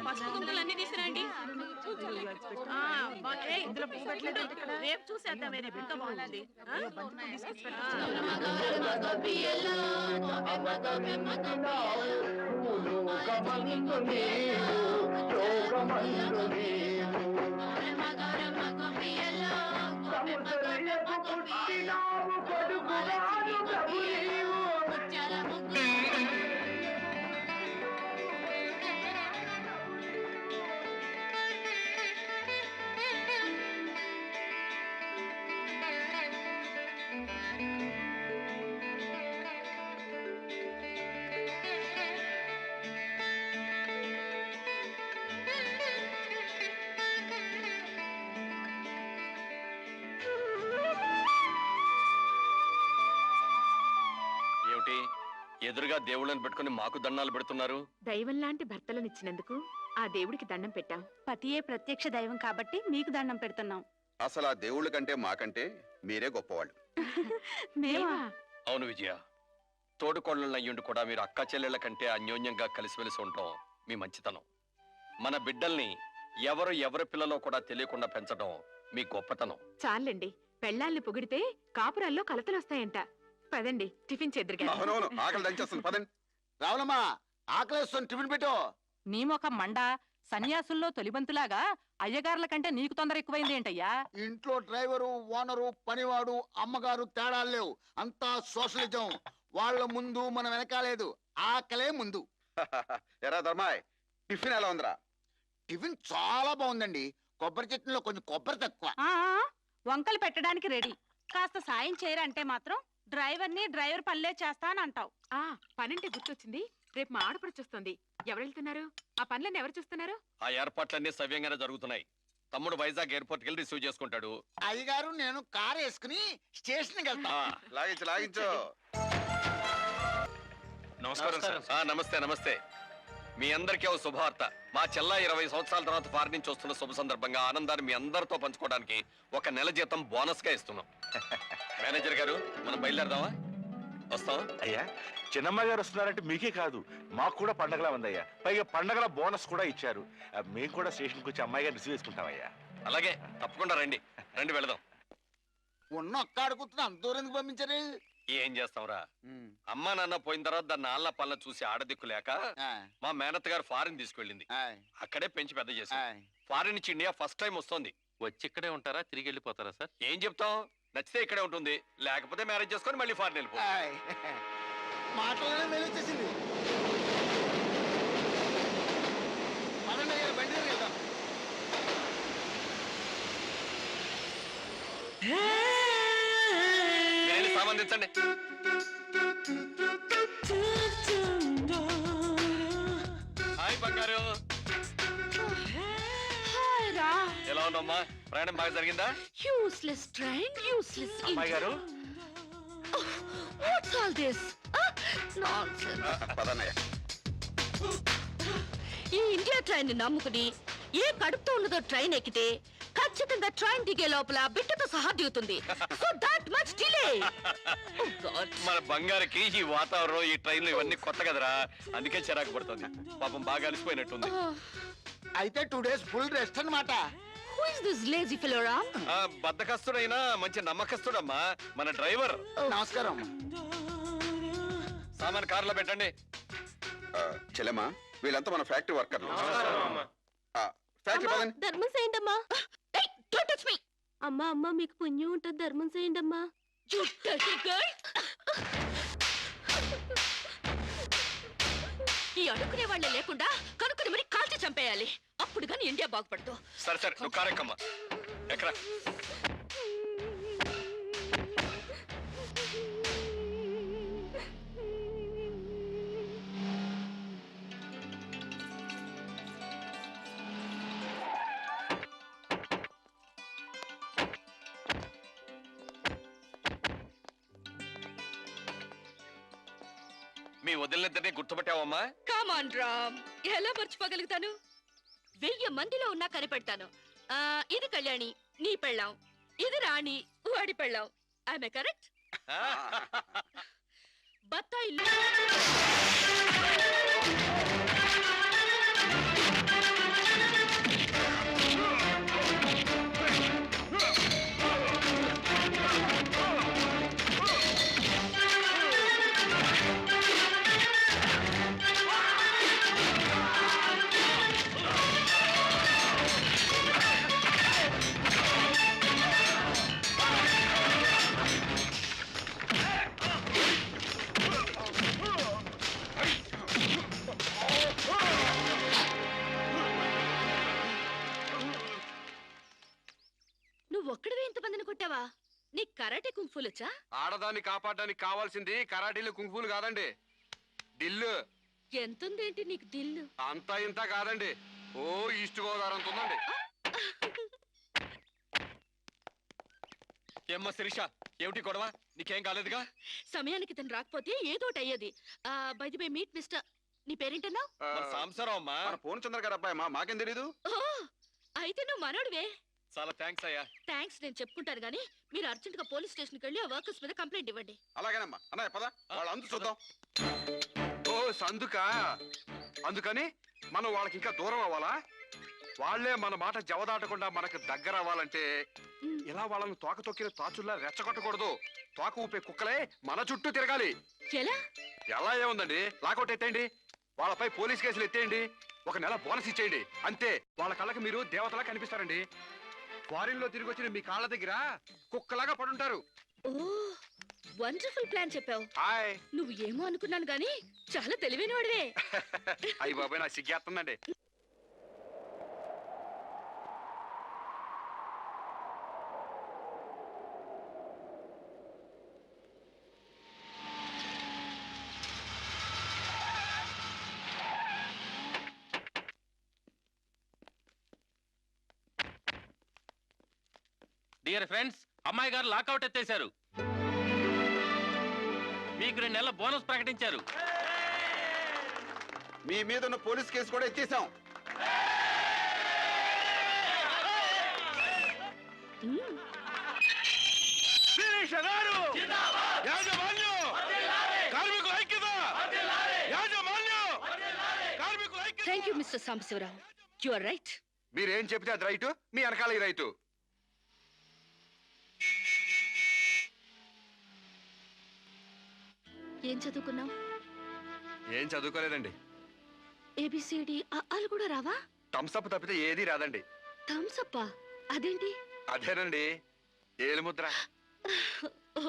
పసుపు కుంకులన్నీ తీసుకురండి. రేపు చూసేద్దాం. రేపు ఇంకా బాగున్నది. ఎదురుగా దేవుళ్ళని పెట్టుకుని మాకు దండాలు పెడుతున్నారు. దైవం లాంటి భర్తలనిచ్చినందుకు ఆ దేవుడికి దండం పెట్టాం. పతియే ప్రత్యక్ష దైవం కాబట్టి మీకు దండం పెడుతున్నాం. అసలు ఆ దేవుళ్ళ కంటే మాకంటే మీరే గొప్పవాళ్ళు. అవును విజయ, తోడుకోళ్ళయ్యుండి కూడా మీరు అక్క చెల్లెళ్ల కంటే అన్యోన్యంగా కలిసిమెలిసి ఉండటం మీ మంచితనం. మన బిడ్డల్ని ఎవరి పిల్లలో కూడా తెలియకుండా పెంచడం మీ గొప్పతనం. చాలండి, పెళ్ళాల్ని పొగిడితే కాపురాల్లో కలతలొస్తాయంట. పదండి, టిఫిన్ చేద్దరుగా. రావులమ్మా, ఆకలేస్తుంది, టిఫిన్ పెట్టు. నీ మొక మండ, సన్యాసుల్లో తొలిబంతులాగా అయ్యగారుల కంటే నీకు తొందర ఎక్కువైంది ఏంటయ్యా? ఇంట్లో డ్రైవరు, ఓనరు, పనివాడు, అమ్మగారు తేడాలు లేవు. అంతా సోషలిజం. వాళ్ళ ముందు మనం వెనకాలేదు, ఆకలే ముందు. ఎరా ధర్మాయ్, టిఫిన్ ఎలా ఉందిరా? టిఫిన్ చాలా బాగుందండి. కొబ్బరి చట్నీలో కొంచెం కొబ్బరి తక్కువ. వంకలు పెట్టడానికి రెడీ. కాస్త సాయం చేయరంటే మాత్రం డ్రైవర్ పనులే చేస్తా అని అంటావు. పనంటే గుర్తొచ్చింది, రేపు మా ఆడపడుచొస్తుంది. ఎవరు వెళ్తున్నారు? ఆ పనులన్నీ ఎవరు చూస్తున్నారు? ఆ ఏర్పాట్లన్నీ సవ్యంగానే జరుగుతున్నాయి. తమ్ముడు వైజాగ్ ఎయిర్పోర్ట్ కి రిసీవ్ చేసుకుంటాడు. అయ్యగారు నేను కారు వేసుకుని స్టేషన్ వెళ్తా. లాగించు. నమస్కారం సార్. నమస్తే నమస్తే. మీ అందరికీ ఓ శుభవార్త. మా చెల్ల 20 సంవత్సరాల తర్వాత ఫారెన్ నుంచి వస్తున్న శుభ సందర్భంగా ఆనందాన్ని మీ అందరితో పంచుకోవడానికి 1 నెల జీతం బోనస్ గా ఇస్తున్నాం. మేనేజర్ గారు, మనం బయలుదేరదామా? వస్తాం. అయ్యా, చిన్నమ్మ గారు వస్తున్నారంటే మీకే కాదు, మాకు కూడా పండగలా ఉందయ్యా. పైగా పండగల బోనస్ కూడా ఇచ్చారు. మేము కూడా స్టేషన్కి వచ్చి అమ్మాయి గారు రిసీవ్ చేసుకుంటామయ్యా. అలాగే, తప్పకుండా రండి. వెళదాం. ఉన్న ఒక్క ఆడుకుంటున్నా అంత దూరం ఎందుకు పంపించారు? ఏం చేస్తాంరా, అమ్మా నాన్న పోయిన తర్వాత దాన్ని ఆళ్ళ పళ్ళ చూసి ఆడదిక్కు లేక మా మేనత్ గారు ఫారిన్ తీసుకెళ్ళింది. అక్కడే పెంచి పెద్ద చేసి ఫారిన్ నుంచి ఇండియా ఫస్ట్ టైం వస్తుంది. వచ్చి ఇక్కడే ఉంటారా, తిరిగి వెళ్ళిపోతారా సార్? ఏం చెప్తాం, నచ్చితే ఇక్కడే ఉంటుంది, లేకపోతే మ్యారేజ్ చేసుకొని మళ్ళీ ఫారిన్ వెళ్ళిపో. మాటలోనే మేలు వచ్చేసింది. సంబంధించండి. హాయ్ బంగారు, ఎలా ఉన్నామ్మా? ప్రయాణం బాగా జరిగిందా? యూస్లెస్ ట్రైన్, యూస్లెస్ అమ్మాయి గారు, వాట్స్ ఆల్ దిస్ నాన్సెన్స్. ఈ ఇండియా ట్రైన్ నమ్ముకుని ఏ కడుపుతో ఉన్నదో ట్రైన్ ఎక్కితే ఖచ్చితంగా ట్రైన్ దిగే లోపల బిడ్డతో సహా దిగుతుంది. So that much delay. మన బంగారుకి ఈ వాతావరణం, ఈ ట్రైన్లు ఇవన్నీ కొత్త కదరా, అందుకే చిరాకు పడుతుంది. పాపం బాగా అలసిపోయినట్టుంది. అయితే 2 days ఫుల్ రెస్ట్ అన్నమాట. Who is this lazy fellow, Ram? బద్దకస్తుడైనా మంచి నమ్మకస్తుడమ్మా మన డ్రైవర్. నమస్కారం. సామాన్ కారులో పెట్టండి. చెల్లెమ్మా, వీళ్ళంతా మన ఫ్యాక్టరీ వర్కర్లు. ధర్మం చేయండి అమ్మా. అమ్మా అమ్మా, మీకు పుణ్యం ఉంటుంది, ధర్మం చేయండి అమ్మా. ఈ అడుక్కునే వాళ్ళే లేకుండా కనుక్కుని మరి కాల్చి చంపేయాలి. అప్పుడు కానీ ఇండియా బాగుపడదు. సరే సరే, నువ్వు కారెక్కమ్మా. ఎక్కడ మీ వదిలినిద్దరినీ గుర్తుపట్టావమ్మా? కమాన్ రామ్, ఎలా మర్చిపోగలుగుతాను? 1000 మందిలో ఉన్నా కనిపెడతాను. ఇది కళ్యాణి, నీ పెళ్ళాం. ఇది రాణి, వాడి పెళ్ళాం. I'm correct? బత్తాయిల్లు నీకు కరాటే కుంఫులొచ్చా? ఆడదాన్ని కాపాడడానికి కావాల్సింది కరాటీలు కుంకులు కాదండి, దిల్లు. ఎంతుందేంటి నీకు దిల్లు? అంతా ఇంత కాదండి, ఓ ఈస్ట్ గోదావరి అంత ఉందండి. ఏమ్మా శిరీష, ఏమిటి గొడవ? నీకేం కాలేదుగా? సమయానికి తను రాకపోతే ఏదోటి అయ్యేది. By the way meet mister, నీ పేరేంటన్నావు? సాంసారం అమ్మా. మన పూర్ణచంద్ర గారు అబ్బాయి అమ్మా, మాకేం తెలీదు. ఓ అయితే నువ్వు మనోడివే. చాలా థ్యాంక్స్ అయ్యా. థ్యాంక్స్ నేను చెప్పుకుంటాను గానీ మీరు అర్జెంట్ గా పోలీస్ స్టేషన్ కి వెళ్ళి ఆ వర్కర్స్ మీద కంప్లైంట్ ఇవ్వండి. అలాగేనమ్మా. అన్నయ్య పద, వాళ్ళ అందు చూద్దాం. ఓ సందుక, అందుకని మనం వాళ్ళకి ఇంకా దూరం అవ్వాలా? వాళ్లే మన మాట జవదాటకుండా మనకు దగ్గర అవ్వాలంటే ఇలా వాళ్ళని తోక తొక్కిన తాచుల్లా రెచ్చగొట్టకూడదు. తోక ఊపే కుక్కలే మన చుట్టూ తిరగాలి. ఎలా? ఎలా ఏముందండి, లాకౌట్ ఎత్తేయండి, వాళ్ళపై పోలీస్ కేసులు ఎత్తేయండి, 1 నెల బోనస్ ఇచ్చేయండి, అంతే. వాళ్ళ కళ్ళకి మీరు దేవతలా కనిపిస్తారండి. ఫారిన్ లో తిరిగి వచ్చిన మీ కాళ్ళ దగ్గర కుక్కలాగా పడుంటారు. ఓ వండర్ఫుల్ ప్లాన్ చెప్పావు. హాయ్. నువ్వు ఏమో అనుకున్నాను గానీ చాలా తెలివైన వాడివే. అయ్యి బాబాయ్, నాకు సిగ్గేస్తుందండి. డియర్ ఫ్రెండ్స్, అమ్మాయి గారు లాకౌట్ ఎత్తేశారు. మీకు 2 నెలల బోనస్ ప్రకటించారు. మీ మీద ఉన్న పోలీస్ కేసు కూడా ఎత్తేసాం. శిరీష గారు! యాజమాన్యం! కార్మికుల ఐక్యత! యాజమాన్యం! కార్మికుల ఐక్యత! Thank you mister Sambasivarao, you are right. మీరేం చెప్తే అది రైటు, మీ వెనకాల ఈ రైటు. ఏం చదువుకున్నావు? ఏం చదువుకోలేదండి. ఏబిసిడి ఆలు కూడా రావా? థమ్స్అప్ తప్పితే ఏదీ రాదండి. Thums Up? అదేంటి? అదేనండి, ఏలుముద్ర. ఓ,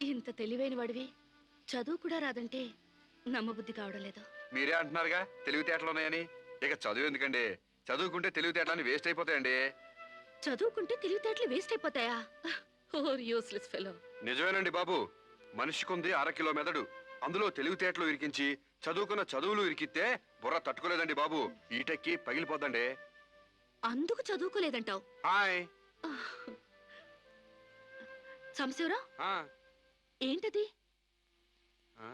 ఇంత తెలివైన వాడివి చదువు కూడా రాదంటే నమ్మబుద్ధి కావడం లేదు. మీరే అంటున్నారుగా తెలివితేటలు ఉన్నాయని. ఇక చదువు ఎందుకండి, చదువుకుంటే తెలివితేటలని వేస్ట్ అయిపోతాయండి. చదువుకుంటే తెలివితేటలు వేస్ట్ అయిపోతాయా? Or useless fellow. నిజమేనండి బాబు, మనిషికుంది 1/2 కిలో మెదడు, అందులో తెలివితేటలు ఇరికించి చదువుకున్న చదువులు ఇరికితే బుర్ర తట్టుకోలేదండి బాబు, ఈటెక్కి పగిలిపోద్దండి. అందుకు చదువుకోలేదంటావు? హాయ్. సాంబశివరావు, ఆ, ఏంటది? ఆ?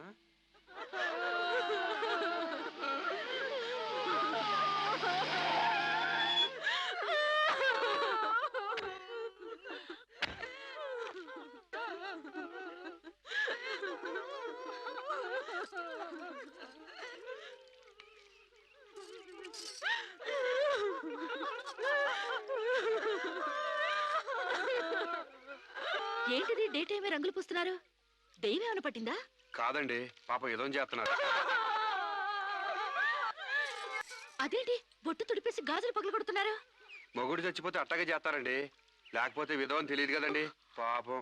ఏంటిది డే టైమే రంగులు పూస్తున్నారు? దెయ్యం ఏమైనా పట్టిందా? కాదండి, పాపం ఏదో చేస్తున్నారు. అదేంటి బొట్టు తుడిపేసి గాజులు పగలు కొడుతున్నారు? మొగుడు చచ్చిపోతే అట్టగే చేస్తారండి, లేకపోతే విధవని తెలియదు కదండి పాపం.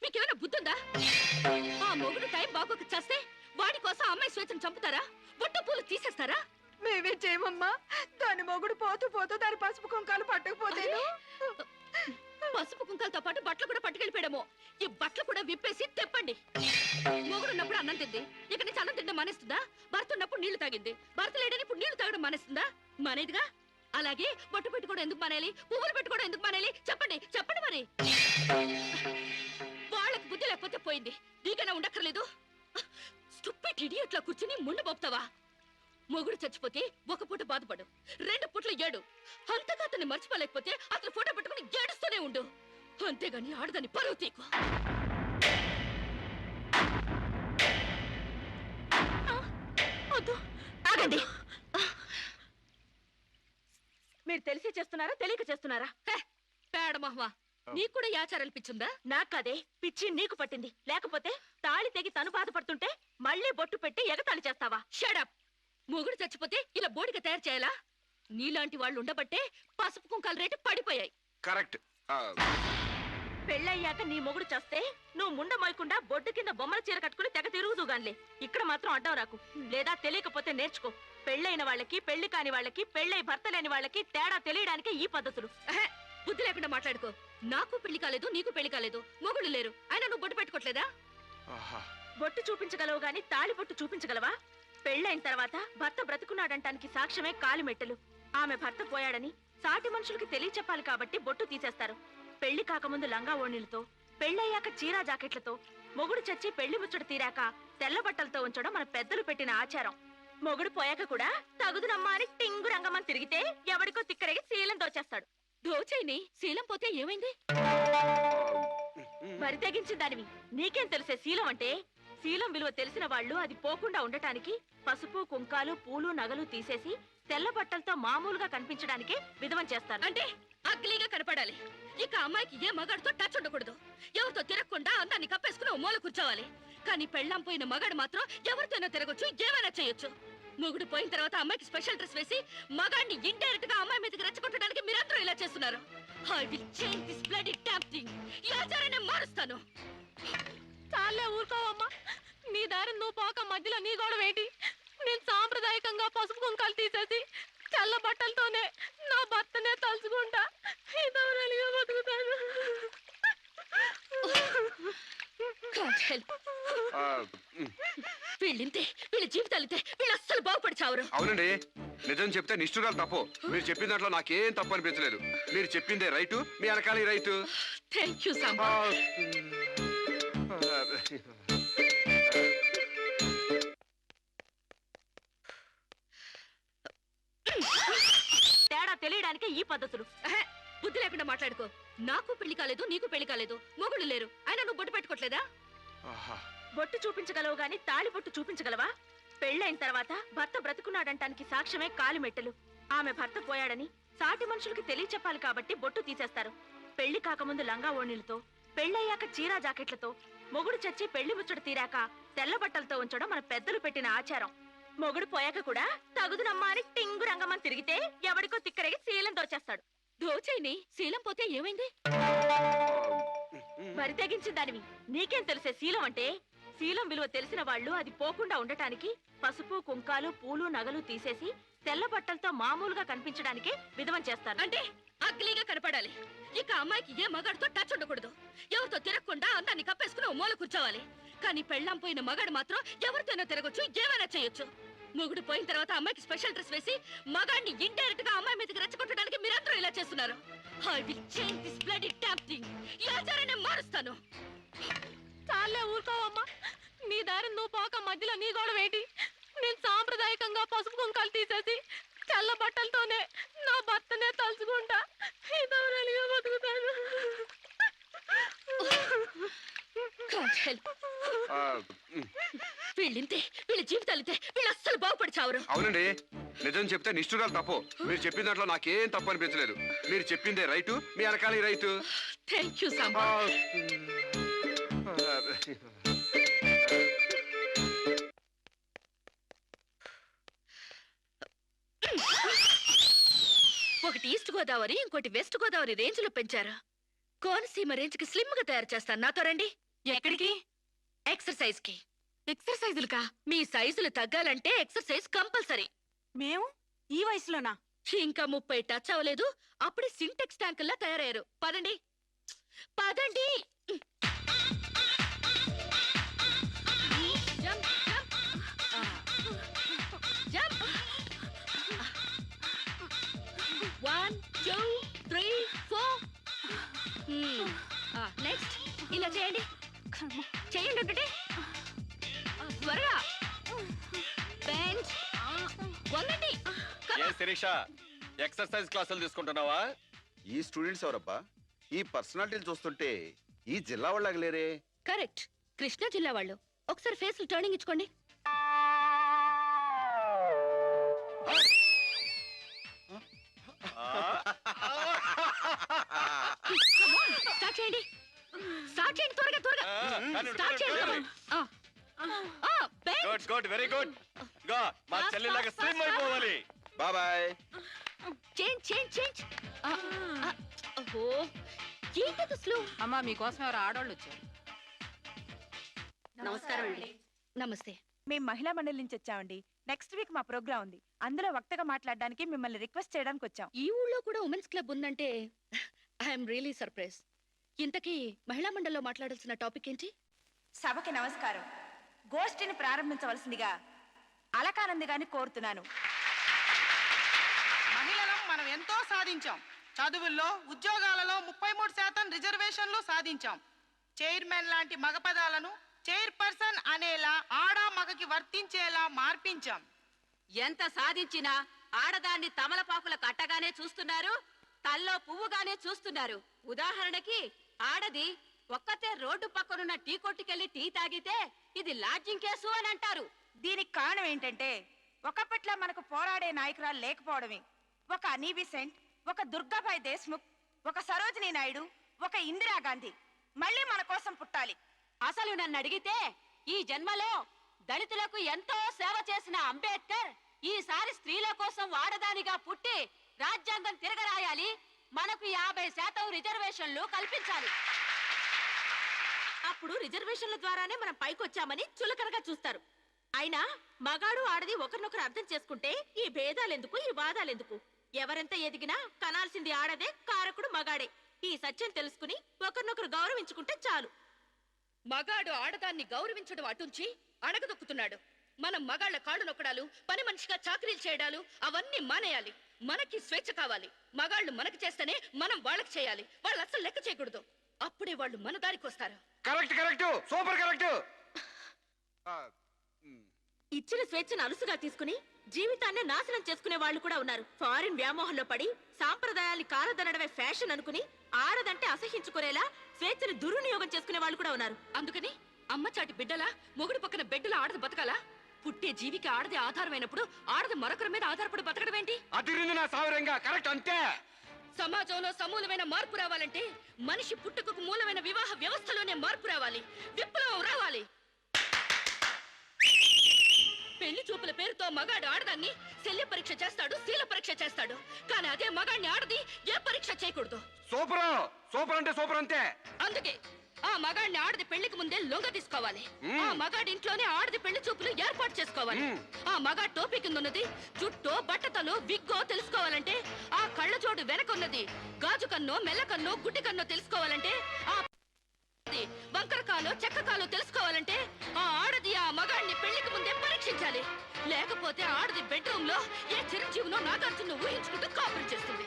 మీకేమైనా బుద్ధుందా? ఆ మొగుడు టైం బాగోక చేస్తే వాడి కోసం అమ్మాయి స్వేచ్ఛను చంపుతారా? బొట్టు పూలు తీసేస్తారా? మేమే చేయమమ్మా. దాని మొగుడు పోతూ పోతూ దాని పసుపు కుంకాలు పట్టకపోతే పసుపు కుంకాలతో పాటు బట్టలు కూడా పట్టుకెళ్ళిపోయాడేమో. ఈ బట్టలు కూడా విప్పేసి తెప్పండి. మొగుడు ఉన్నప్పుడు అన్నం తింది, ఇక నుంచి అన్నం తినడం మానేస్తుందా? భర్త ఉన్నప్పుడు నీళ్లు తాగింది, భర్త లేడని ఇప్పుడు నీళ్లు తాగడం మానేస్తుందా? మానేదిగా. అలాగే బొట్టు పెట్టుకోవడం ఎందుకు మానేయాలి? పువ్వులు పెట్టుకోవడం ఎందుకు మానేయాలి? చెప్పండి చెప్పండి మరి. వాళ్ళకి బుద్ధి లేకపోతే పోయింది, నీకైనా ఉండక్కర్లేదు. స్టూపిడ్ ఇడియట్లా కూర్చుని ముండు పోపుతావా? మొగుడు చచ్చిపోతే 1 పూట బాధపడు, 2 పూటలు ఏడు. అంతగా అతన్ని మర్చిపోలేకపోతే అతను ఫోటో పెట్టుకుని ఏడుస్తూనే ఉండు. అంతేగాని ఆడదాన్ని పరువు తీకు. వద్దు, ఆగండి. మీరు తెలిసి చేస్తున్నారా తెలియక చేస్తున్నారా? పేడ మహ్వా, నీకు కూడా యాచారాలు పిచ్చుందా? నాకదే పిచ్చి నీకు పట్టింది. లేకపోతే తాళి తెగి తను బాధపడుతుంటే మళ్ళీ బొట్టు పెట్టి ఎగతాళి చేస్తావా? షడప్. మొగుడు చచ్చిపోతే ఇలా బోడిగా తయారు చేయాలా? నీలాంటి వాళ్ళు ఉండబట్టే పసుపు కుంకాల రేటు పడిపోయాయి. కరెక్ట్. పెళ్ళయ్యాక నీ మొగుడు చేస్తే నువ్వు ముండ మోయకుండా బొడ్డు కింద బొమ్మల చీర కట్టుకుని తెగ తిరుగుదుగాన్లే. ఇక్కడ మాత్రం అడ్డం రాకు, లేదా తెలియకపోతే నేర్చుకో. పెళ్ళైన వాళ్ళకి, పెళ్లి కాని వాళ్ళకి, పెళ్ళై భర్త లేని వాళ్ళకి తేడా తెలియడానికి ఈ పద్ధతులు. బుద్ధి లేకుండా మాట్లాడుకో. నాకు పెళ్లి కాలేదు, నీకు పెళ్లి కాలేదు, మొగుడు లేరు, అయినా నువ్వు బొట్టు పెట్టుకోవట్లేదా? బొట్టు చూపించగలవు గాని తాళి బొట్టు చూపించగలవా? పెళ్ళైన తర్వాత భర్త బ్రతుకున్నాడంటానికి సాక్ష్యమే కాలిమెట్టెలు. ఆమె భర్త పోయాడని సాటి మనుషులకి తెలియచెప్పాలి కాబట్టి బొట్టు తీసేస్తారు. పెళ్లి కాకముందు లంగా ఓణీలతో, పెళ్ళయ్యాక చీరా జాకెట్లతో, మొగుడు చచ్చి పెళ్లి ముచ్చట తీరాక తెల్ల బట్టలతో ఉంచడం మన పెద్దలు పెట్టిన ఆచారం. మొగుడు పోయాక కూడా తగుదునమ్మా అని టింగు రంగమని తిరిగితే ఎవడికో తిక్కరేగి శీలం దోచేస్తాడు. దోచైని శీలం పోతే ఏమైంది? మరి తెగించిన దానివి నీకేం తెలిసే శీలం అంటే? శీలం విలువ తెలిసిన వాళ్ళు అది పోకుండా ఉండటానికి పసుపు, కుంకాలు, పూలు, నగలు తీసేసి తెల్ల బట్టలతో మామూలుగా కనిపించడానికి విధవం చేస్తారు. అంటే అగ్లీగా కనపడాలి. ఇక అమ్మాయికి ఏ మగాడితో టచ్ ఉండకూడదు. ఎవరితో తిరగకుండా అందాన్ని కప్పేసుకుని ఓ మూల కూర్చోవాలి. కానీ పెళ్ళాం పోయిన మగాడు మాత్రం ఎవరితోనో తిరగొచ్చు, ఏమైనా చేయొచ్చు. మొగుడు పోయిన తర్వాత అమ్మాయికి స్పెషల్ డ్రెస్ వేసి మగాడిని ఇండైరెక్ట్ గా అమ్మాయి మీదకి రెచ్చగొట్టడానికి మీరందరూ ఇలా చేస్తున్నారు. I will change this bloody damn thing. ఈ ఆచారాన్ని మారుస్తాను. చాలే ఊరుకోవమ్మా. నీ దారి నువ్వు పోక మధ్యలో నీ గొడవ ఏంటి? నేను సాంప్రదాయకంగా పసుపు కుంకాలు తీసేసి చల్ల బట్టలతోనే నా భర్తనే తలుచుకుంటా. ఇదవరలిగా బతుకుతాను. Can't help. వీళ్ళింతే, వీళ్ళ జీవితాలితే, వీళ్ళు అస్సలు బాగుపడి చావరు. అవునండి, నిజం చెప్తే నిష్ఠురాలు తప్పు. మీరు చెప్పిన దాంట్లో నాకేం తప్పు అనిపించలేదు. మీరు చెప్పిందే రైటు, మీ వెనకాల రైటు. Thank you Samba. తేడా తెలియడానికి ఈ పద్ధతులు. బుద్ధి లేకుండా మాట్లాడుకో. నాకు పెళ్లి కాలేదు, నీకు పెళ్లి కాలేదు, మొగుడు లేరు, అయినా నువ్వు బొట్టు పెట్టుకోవట్లేదా? బొట్టు చూపించగలవు గాని తాళి బొట్టు చూపించగలవా? పెళ్ళైన తర్వాత భర్త బ్రతుకున్నాడంటానికి సాక్ష్యమే కాలిమెట్టెలు. ఆమె భర్త పోయాడని సాటి మనుషులకి తెలియచెప్పాలి కాబట్టి బొట్టు తీసేస్తారు. పెళ్లి కాకముందు లంగా ఓణీలతో, పెళ్ళయ్యాక చీరా జాకెట్లతో, మొగుడు చచ్చి పెళ్లి ముచ్చట తీరాక తెల్ల బట్టలతో ఉంచడం మన పెద్దలు పెట్టిన ఆచారం. మొగుడు పోయాక కూడా తగుదునమ్మా అని టింగు రంగమని తిరిగితే ఎవడికో తిక్కరేగి శీలం దోచేస్తాడు. దోచైని శీలం పోతే ఏమైంది? మరి తెగించిన దానివి నీకేం తెలిసే శీలం అంటే? శీలం విలువ తెలిసిన వాళ్ళు అది పోకుండా ఉండటానికి పసుపు, కుంకాలు, పూలు, నగలు తీసేసి తెల్ల బట్టలతో మామూలుగా కనిపించడానికి విధవం చేస్తారు. అంటే అగ్లీగా కనపడాలి. ఇక అమ్మాయికి ఏ మగాడితో టచ్ ఉండకూడదు. ఎవరితో తిరగకుండా అందాన్ని కప్పేసుకుని ఓ మూల కూర్చోవాలి. కానీ పెళ్ళాం పోయిన మగాడు మాత్రం ఎవరితోనో తిరగొచ్చు, ఏమైనా చేయొచ్చు. మొగుడు పోయిన తర్వాత అమ్మాయికి స్పెషల్ డ్రెస్ వేసి మగాడిని ఇండైరెక్ట్ గా అమ్మాయి మీదకి రెచ్చగొట్టడానికి మీరందరూ ఇలా చేస్తున్నారు. I will change this bloody damn thing. ఈ ఆచారాన్ని మారుస్తాను. చాలే ఊరుకోవమ్మా. నీ దారి నువ్వు పోక మధ్యలో నీ గొడవ ఏంటి? నేను సాంప్రదాయకంగా పసుపు కుంకాలు తీసేసి తెల్ల బట్టలతోనే నా భర్తనే తలుచుకుంటా. ఇదవరలిగా బతుకుతాను. Can't help. వీళ్ళింతే, వీళ్ళ జీవితాలితే, వీళ్ళు అస్సలు బాగుపడి చావరు. అవునండి, నిజం చెప్తే నిష్ఠురాలు తప్పు. మీరు చెప్పిన దాంట్లో నాకేం తప్పు అనిపించలేదు. మీరు చెప్పిందే రైటు, మీ వెనకాల రైటు. Thank you Samba. ఒకటి ఈస్ట్ గోదావరి, ఇంకోటి వెస్ట్ గోదావరి రేంజ్ లో పెంచారు. కోనసీమ రేంజ్ కి స్లిమ్ గా తయారు చేస్తాను. నాతో రండి. ఎక్కడికి? ఎక్సర్సైజ్ కి. ఎక్సర్సైజులుకా? మీ సైజులు తగ్గాలంటే ఎక్సర్సైజ్ కంపల్సరీ. మేము ఈ వయసులోనా? ఇంకా 30 టచ్ అవ్వలేదు, అప్పుడే సింటెక్స్ ట్యాంకుల్లా తయారయ్యారు. పదండి పదండి. Jump, jump. జంప్. 1 2 3 4. నెక్స్ట్ ఇలా చేయండి. చేయండి ఒకటి త్వరగా. బెంచ్ వంగండి. ఏ శిరీష, ఎక్సర్సైజ్ క్లాసులు తీసుకుంటున్నావా? ఈ స్టూడెంట్స్ ఎవరబ్బా? ఈ పర్సనాలిటీలు చూస్తుంటే ఈ జిల్లా వాళ్ళకి లేరే. కరెక్ట్, కృష్ణా జిల్లా వాళ్ళు. ఒకసారి ఫేస్ టర్నింగ్ ఇచ్చుకోండి. స్టార్ట్ చేయండి, స్టార్ట్ చేయండి త్వరగా త్వరగా. స్టార్ట్ చేయండి. Good good, very good. గా మా చెల్లిలాగా స్లిమ్ అయిపోవాలి. బాయ్. Change change change. ఓహో, ఏంటది అసలు? అమ్మా మీకోసం ఎవరు ఆడోళ్ళు వచ్చారు. నమస్కారం అండి. నమస్తే. మేము మహిళా మండలి నుంచి వచ్చామండి. నెక్స్ట్ వీక్ మా ప్రోగ్రామ్ ఉంది. అందులో వక్తగా మాట్లాడడానికి మిమ్మల్ని రిక్వెస్ట్ చేయడానికి వచ్చాం. ఈ ఊళ్ళో కూడా ఉమెన్స్ క్లబ్ ఉందంటే ఐఎమ్ రియలీ సర్ప్రైజ్. ఇంతకీ మహిళా మండలిలో మాట్లాడాల్సిన టాపిక్ ఏంటి? సభకి నమస్కారం. గోష్ఠిని ప్రారంభించవలసిందిగా అలకానంది గారిని కోరుతున్నాను. మహిళలం మనం ఎంతో సాధించాం. చదువుల్లో, ఉద్యోగాలలో 33% రిజర్వేషన్లు సాధించాం. చైర్మన్ లాంటి మగ పదాలను చైర్పర్సన్ అనేలా ఆడా మగకి వర్తించేలా మార్పించాం. ఎంత సాధించినా ఆడదాన్ని తమలపాకుల కట్టగానే చూస్తున్నారు, తల్లో పువ్వుగానే చూస్తున్నారు. ఉదాహరణకి ఆడది ఒక్కతే రోడ్డు పక్కనున్న టీ కొట్టుకెళ్లి టీ తాగితే ఇది లాడ్జింగ్ కేసు అని అంటారు. దీనికి కారణం ఏంటంటే ఒకప్పట్లో మనకు పోరాడే నాయకురాలు లేకపోవడమే. ఒక అనీ బిసెంట్, ఒక దుర్గాబాయ్ దేశ్ముఖ్, ఒక సరోజినీ నాయుడు, ఒక ఇందిరాగాంధీ మళ్ళీ మన కోసం పుట్టాలి. అసలు నన్ను అడిగితే ఈ జన్మలో దళితులకు ఎంతో సేవ చేసిన అంబేద్కర్ ఈసారి స్త్రీల కోసం వాడదానిగా పుట్టి రాజ్యాంగం తిరగరాయాలి, మనకు 50% రిజర్వేషన్లు కల్పించాలి. అప్పుడు రిజర్వేషన్ల ద్వారానే మనం పైకొచ్చామని చులకనగా చూస్తారు. అయినా మగాడు ఆడది ఒకరినొకరు అర్థం చేసుకుంటే ఈ భేదాలెందుకు, ఈ బాధాలెందుకు? ఎవరెంత ఎదిగినా కనాల్సింది ఆడదే, కారకుడు మగాడే. ఈ సత్యం తెలుసుకుని ఒకరినొకరు గౌరవించుకుంటే చాలు. మగాడు ఆడదాన్ని గౌరవించడం అటుంచి అణగదొక్కుతున్నాడు. మనం మగాళ్ళ కాళ్ళు నొక్కడాలు, పని మనిషిగా చాకరీలు చేయడాలు అవన్నీ మానేయాలి. మనకి స్వేచ్ఛ కావాలి. మగాళ్ళు మనకి చేస్తేనే మనం వాళ్ళకి చేయాలి. వాళ్ళు అసలు లెక్క చేయకూడదు. అప్పుడే వాళ్ళు మన దారికి వస్తారు. Correct correct, super correct. ఇచ్చిన స్వేచ్ఛను అలుసుగా తీసుకుని జీవితాన్ని నాశనం చేసుకునే వాళ్ళు కూడా ఉన్నారు. ఫారిన్ వ్యామోహంలో పడి సాంప్రదాయాల్ని కాలదనడమే ఫ్యాషన్ అనుకుని ఆడదంటే అసహించుకునేలా స్వేచ్ఛను దుర్వినియోగం చేసుకునే వాళ్ళు కూడా ఉన్నారు. అందుకని అమ్మ చాటి బిడ్డలా మొగుడు పక్కన బెడ్డులా ఆడది బతకాలా? పుట్టే జీవికి ఆడది ఆధారమైనప్పుడు ఆడది మరొకరి మీద ఆధారపడి బతకడం ఏంటి? అదిరింది నా సావిరంగా. కరెక్ట్ అంతే. సమాజంలో సమూలమైన మార్పు రావాలంటే మనిషి పుట్టుకకు మూలమైన వివాహ వ్యవస్థలోనే మార్పు రావాలి. విప్లవం రావాలి. పెళ్లి చూపుల పేరుతో మగాడు ఆడదాన్ని శల్య పరీక్ష చేస్తాడు, శీల పరీక్ష చేస్తాడు. కానీ అదే మగాడిని ఆడది ఏ పరీక్ష చేయకూడదు. సూపర్, సూపర్ అంటే సూపర్ అంతే. అందుకే ఆ మగాడిని ఆడది పెళ్లికి ముందే లొంగ తీసుకోవాలి. ఆ మగాడి ఇంట్లోనే ఆడది పెళ్లి చూపులు ఏర్పాటు చేసుకోవాలి. ఆ మగాడి టోపీ కింద ఉన్నది జుట్టో, బట్టతలో, విగ్గో తెలుసుకోవాలంటే, ఆ కళ్ళ జోడు వెనకున్నది గాజు కన్నో, మెల్ల కన్నో, గుడ్డి కన్నో తెలుసుకోవాలంటే, ఆ వంకరకాలో, చెక్కకాలో తెలుసుకోవాలంటే ఆ ఆడది ఆ మగాడిని పెళ్లికి ముందే పరీక్షించాలి. లేకపోతే ఆడది బెడ్రూమ్ లో ఏ చిరంజీవినో నాగార్జున ఊహించుకుంటూ కాపురం చేస్తుంది.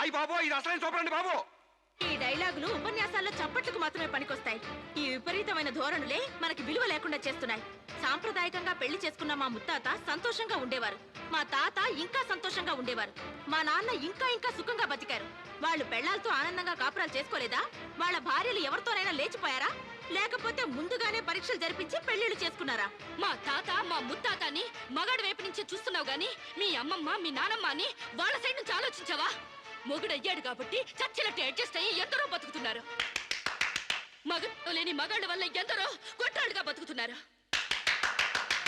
అయ్యి బాబు, ఇది అసలైన సూపర్ అండి బాబు. ఈ డైలాగులు ఉపన్యాసాల్లో చప్పట్లకు మాత్రమే పనికొస్తాయి. ఈ విపరీతమైన ధోరణులే మనకి విలువ లేకుండా చేస్తున్నాయి. సాంప్రదాయకంగా పెళ్లి చేసుకున్న మా ముత్తాత సంతోషంగా ఉండేవారు. మా తాత ఇంకా సంతోషంగా ఉండేవారు. మా నాన్న ఇంకా ఇంకా సుఖంగా బతికారు. వాళ్ళు పెళ్లాలతో ఆనందంగా కాపురాలు చేసుకోలేదా? వాళ్ళ భార్యలు ఎవరితోనైనా లేచిపోయారా? లేకపోతే ముందుగానే పరీక్షలు జరిపించి పెళ్లిళ్ళు చేసుకున్నారా? మా తాత, మా ముత్తాతని మగాడి వైపు నుంచి చూస్తున్నావు గాని మీ అమ్మమ్మ, మీ నానమ్మ అని వాళ్ళ సైడ్ నుంచి ఆలోచించావా? మొగుడయ్యాడు కాబట్టి చచ్చినట్టు అడ్జస్ట్ అయ్యి ఎందరో బతుకుతున్నారు. మగ లేని మగాళ్ళ వల్ల ఎందరో కొట్టాళ్ళుగా బతుకుతున్నారు.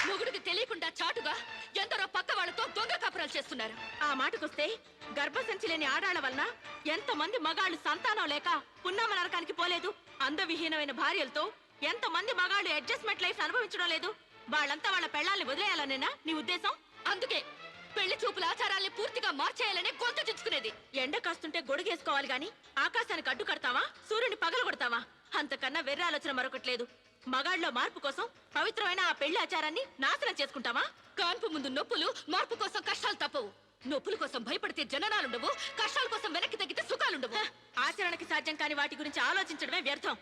మొగుడికి తెలియకుండా చాటుగా ఎందరో పక్క వాళ్ళతో దొంగ కాపురాలు చేస్తున్నారు. ఆ మాటకొస్తే గర్భసంచి లేని ఆడాళ్ల వలన ఎంతమంది మగాళ్ళు సంతానం లేక పున్నామ నరకానికి పోలేదు? అందవిహీనమైన భార్యలతో ఎంతమంది మగాళ్ళు అడ్జస్ట్మెంట్ లైఫ్ అనుభవించడం లేదు? వాళ్ళంతా వాళ్ళ పెళ్లాల్ని వదిలేయాలనేనా నీ ఉద్దేశం? అందుకే పెళ్లి చూపుల ఆచారాల్ని పూర్తిగా మార్చేయాలని గొంతు చుచ్చుకునేది. ఎండ కాస్తుంటే గొడుగేసుకోవాలి గాని ఆకాశానికి అడ్డు కడతావా? సూర్యుని పగలు కొడతావా? అంతకన్నా వెర్ర ఆలోచన మరొకట్లేదు. మగాళ్ళలో మార్పు కోసం పవిత్రమైన ఆ పెళ్లి ఆచారాన్ని నాశనం చేసుకుంటావా? కాన్పు ముందు నొప్పులు, మార్పు కోసం కష్టాలు తప్పవు. నొప్పుల కోసం భయపడితే జననాలుండవు, కష్టాల కోసం వెనక్కి తగ్గితే సుఖాలుండవు. ఆచరణకి సాధ్యం కాని వాటి గురించి ఆలోచించడమే వ్యర్థం.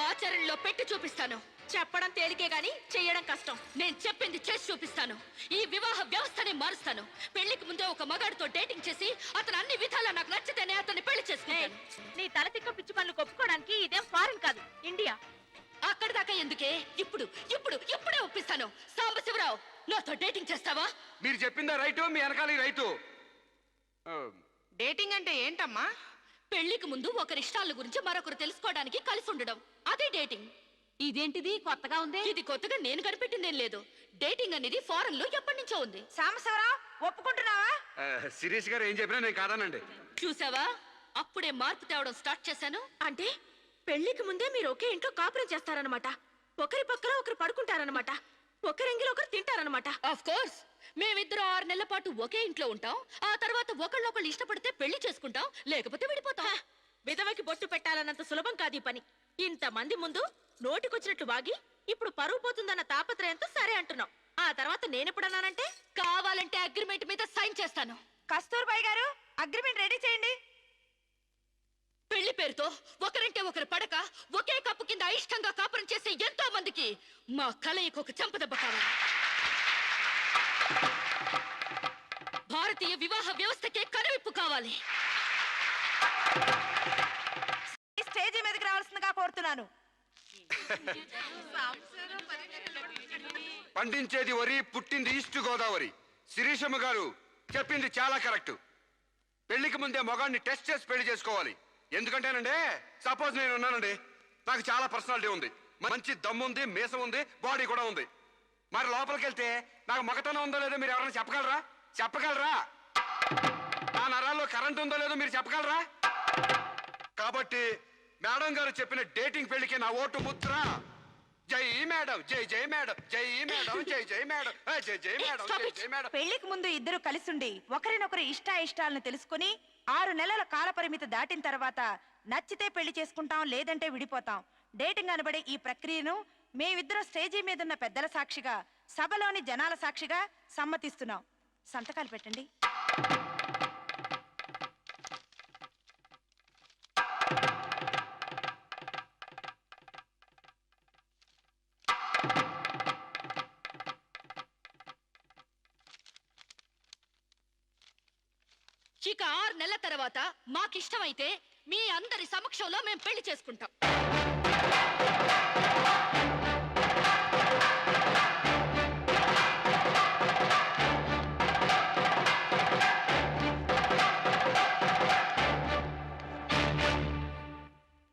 ఆచరణలో పెట్టి చూపిస్తాను. చెప్పడం తేలికే గాని చెయ్యడం కష్టం. నేను చెప్పింది చేసి చూపిస్తాను. ఈ వివాహ వ్యవస్థనే మారుస్తాను. పెళ్లికి ముందే ఒక మగాడితో డేటింగ్ చేసి అతను అన్ని విధాలా నాకు నచ్చితేనే అతన్ని పెళ్లి చేసుకుంటాను. నీ తల తిక్క పిచ్చి పనులు కొప్పుకోవడానికి ఇదేం ఫారిన్ కాదు, ఇండియా. అక్కడి దాకా ఎందుకే? ఇప్పుడు ఇప్పుడు ఇప్పుడే ఒప్పిస్తాను. సాంబశివరావు, నాతో డేటింగ్ చేస్తావా? మీరు చెప్పిందా రైటు, మీ వెనకాల రైటు. డేటింగ్ అంటే ఏంటమ్మా? పెళ్లికి ముందు ఒకరి ఇష్టాల గురించి మరొకరు తెలుసుకోవడానికి కలిసి ఉండడం, అదే డేటింగ్. ఇదేంటిది కొత్తగా ఉంది? ఇది కొత్తగా నేను కనిపెట్టిందేం లేదు. డేటింగ్ అనేది ఫారెన్ లో ఎప్పటి నుంచో ఉంది. సాంబశివరావు, ఒప్పుకుంటున్నావా? శిరీష్ గారు ఏం చెప్పినా నేను కాదనండి. చూసావా, అప్పుడే మార్పు తేవడం స్టార్ట్ చేశాను. అంటే పెళ్లికి ముందే మీరు ఒకే ఇంట్లో కాపురం చేస్తారనమాట. ఒకరి పక్కన ఒకరు పడుకుంటారనమాట. ఒకరింగిలో ఒకరు తింటారనమాట. ఆఫ్ కోర్స్ మేమిద్దరం 6 నెలల పాటు ఒకే ఇంట్లో ఉంటాం. ఆ తర్వాత ఒకళ్ళొకళ్ళు ఇష్టపడితే పెళ్లి చేసుకుంటాం, లేకపోతే విడిపోతాం. విధవకి బొట్టు పెట్టాలన్నంత సులభం కాదు ఈ పని. ఇంతమంది ముందు నోటికొచ్చినట్లు వాగి ఇప్పుడు పరువు పోతుందన్న తాపత్రయంతో సరే అంటున్నాం. ఆ తర్వాత నేనెప్పుడన్నానంటే కావాలంటే అగ్రిమెంట్ మీద సైన్ చేస్తాను. కస్తూర్బాయ్ గారు అగ్రిమెంట్ రెడీ చేయండి. పెళ్లి పేరుతో ఒకరంటే ఒకరు పడక ఒకే కప్పు కింద అయిష్టంగా కాపురం చేసే ఎంతో మందికి మా కలయికి ఒక చెంపదెబ్బ కావాలి. భారతీయ వివాహ వ్యవస్థకే కనువిప్పు కావాలి. ఈ స్టేజీ మీదకి రావాల్సిందిగా కోరుతున్నాను. పండించేది వరి, పుట్టింది ఈస్ట్ గోదావరి. శిరీషమ్మ గారు చెప్పింది చాలా కరెక్ట్. పెళ్లికి ముందే మగాన్ని టెస్ట్ చేసి పెళ్లి చేసుకోవాలి. ఎందుకంటేనండి, సపోజ్ నేను ఉన్నానండి, నాకు చాలా పర్సనాలిటీ ఉంది, మంచి దమ్ము ఉంది, మీసం ఉంది, బాడీ కూడా ఉంది. మరి లోపలికి వెళ్తే నాకు మగతనం ఉందో లేదో మీరు ఎవరైనా చెప్పగలరా? నా నరాల్లో కరెంట్ ఉందో లేదో మీరు చెప్పగలరా? కాబట్టి మేడం గారు చెప్పిన డేటింగ్ పెళ్లికి నా ఓటు ముద్ర. జై మేడం, జై జై మేడం, జై మేడం, జై జై మేడం, జై జై మేడం, జై జై మేడం. పెళ్లికి ముందు ఇద్దరు కలిసుండి ఒకరినొకరు ఇష్టాయిష్టాలను తెలుసుకుని 6 నెలల కాల పరిమితి దాటిన తర్వాత నచ్చితే పెళ్లి చేసుకుంటాం, లేదంటే విడిపోతాం. డేటింగ్ అనబడే ఈ ప్రక్రియను మేమిద్దరం స్టేజీ మీదున్న పెద్దల సాక్షిగా, సభలోని జనాల సాక్షిగా సమ్మతిస్తున్నాం. సంతకాలు పెట్టండి. ఇక 6 నెలల తర్వాత మాకిష్టమైతే మీ అందరి సమక్షంలో మేము పెళ్లి చేసుకుంటాం.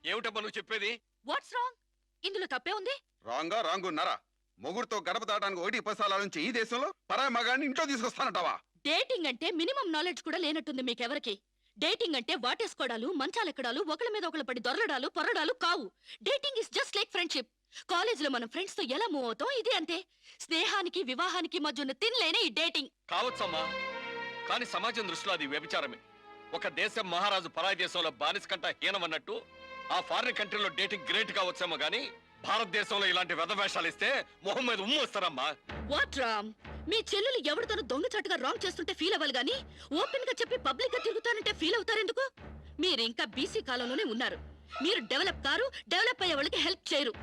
ఏమిటమ్మా నువ్వు చెప్పేది? What's wrong? ఇందులో తప్పే ఉంది? రాంగున్నారా? మొగుడుతో గడప దాటానికి 1-10 సార్లు నుంచి ఈ దేశంలో పరాయి మగాన్ని ఇంట్లో తీసుకొస్తానంటావా? డేటింగ్ అంటే మినిమం నాలెడ్జ్ కూడా లేనట్టుంది మీకెవరికి. డేటింగ్ అంటే వాటేసుకోవడాలు, మంచాలెక్కడాలు, ఒకళ్ళ మీద ఒకళ్ళు పడి దొరలడాలు, పొరడాలు కావు. Dating is just like friendship. కాలేజీలో మనం ఫ్రెండ్స్ తో ఎలా మూవ్ అవుతాం, ఇది అంతే. స్నేహానికి వివాహానికి మధ్య ఉన్న తినలేని ఈ డేటింగ్. కావచ్చమ్మా, కానీ సమాజం దృష్టిలో అది వ్యభిచారమే. ఒక దేశం మహారాజు పరాయి దేశంలో బానిస కంట హీనమన్నట్టు ఆ ఫారిన్ కంట్రీలో డేటింగ్ గ్రేట్ కావచ్చేమో గానీ భారతదేశంలో ఇలాంటి వెధవేషాలు ఇస్తే మొహం మీద ఉమ్ము వస్తారమ్మా. వాట్ రామ్? మీ చెల్లెలు ఎవరితోనూ దొంగచాటుగా రాంగ్ చేస్తుంటే ఫీల్ అవ్వాలి గానీ ఓపెన్ గా చెప్పి పబ్లిక్ గా తిరుగుతానంటే ఫీల్ అవుతారెందుకు? మీరు ఇంకా బీసీ కాలంలోనే ఉన్నారు. మీరు డెవలప్ కారు, డెవలప్ అయ్యే వాళ్ళకి హెల్ప్ చేయరు.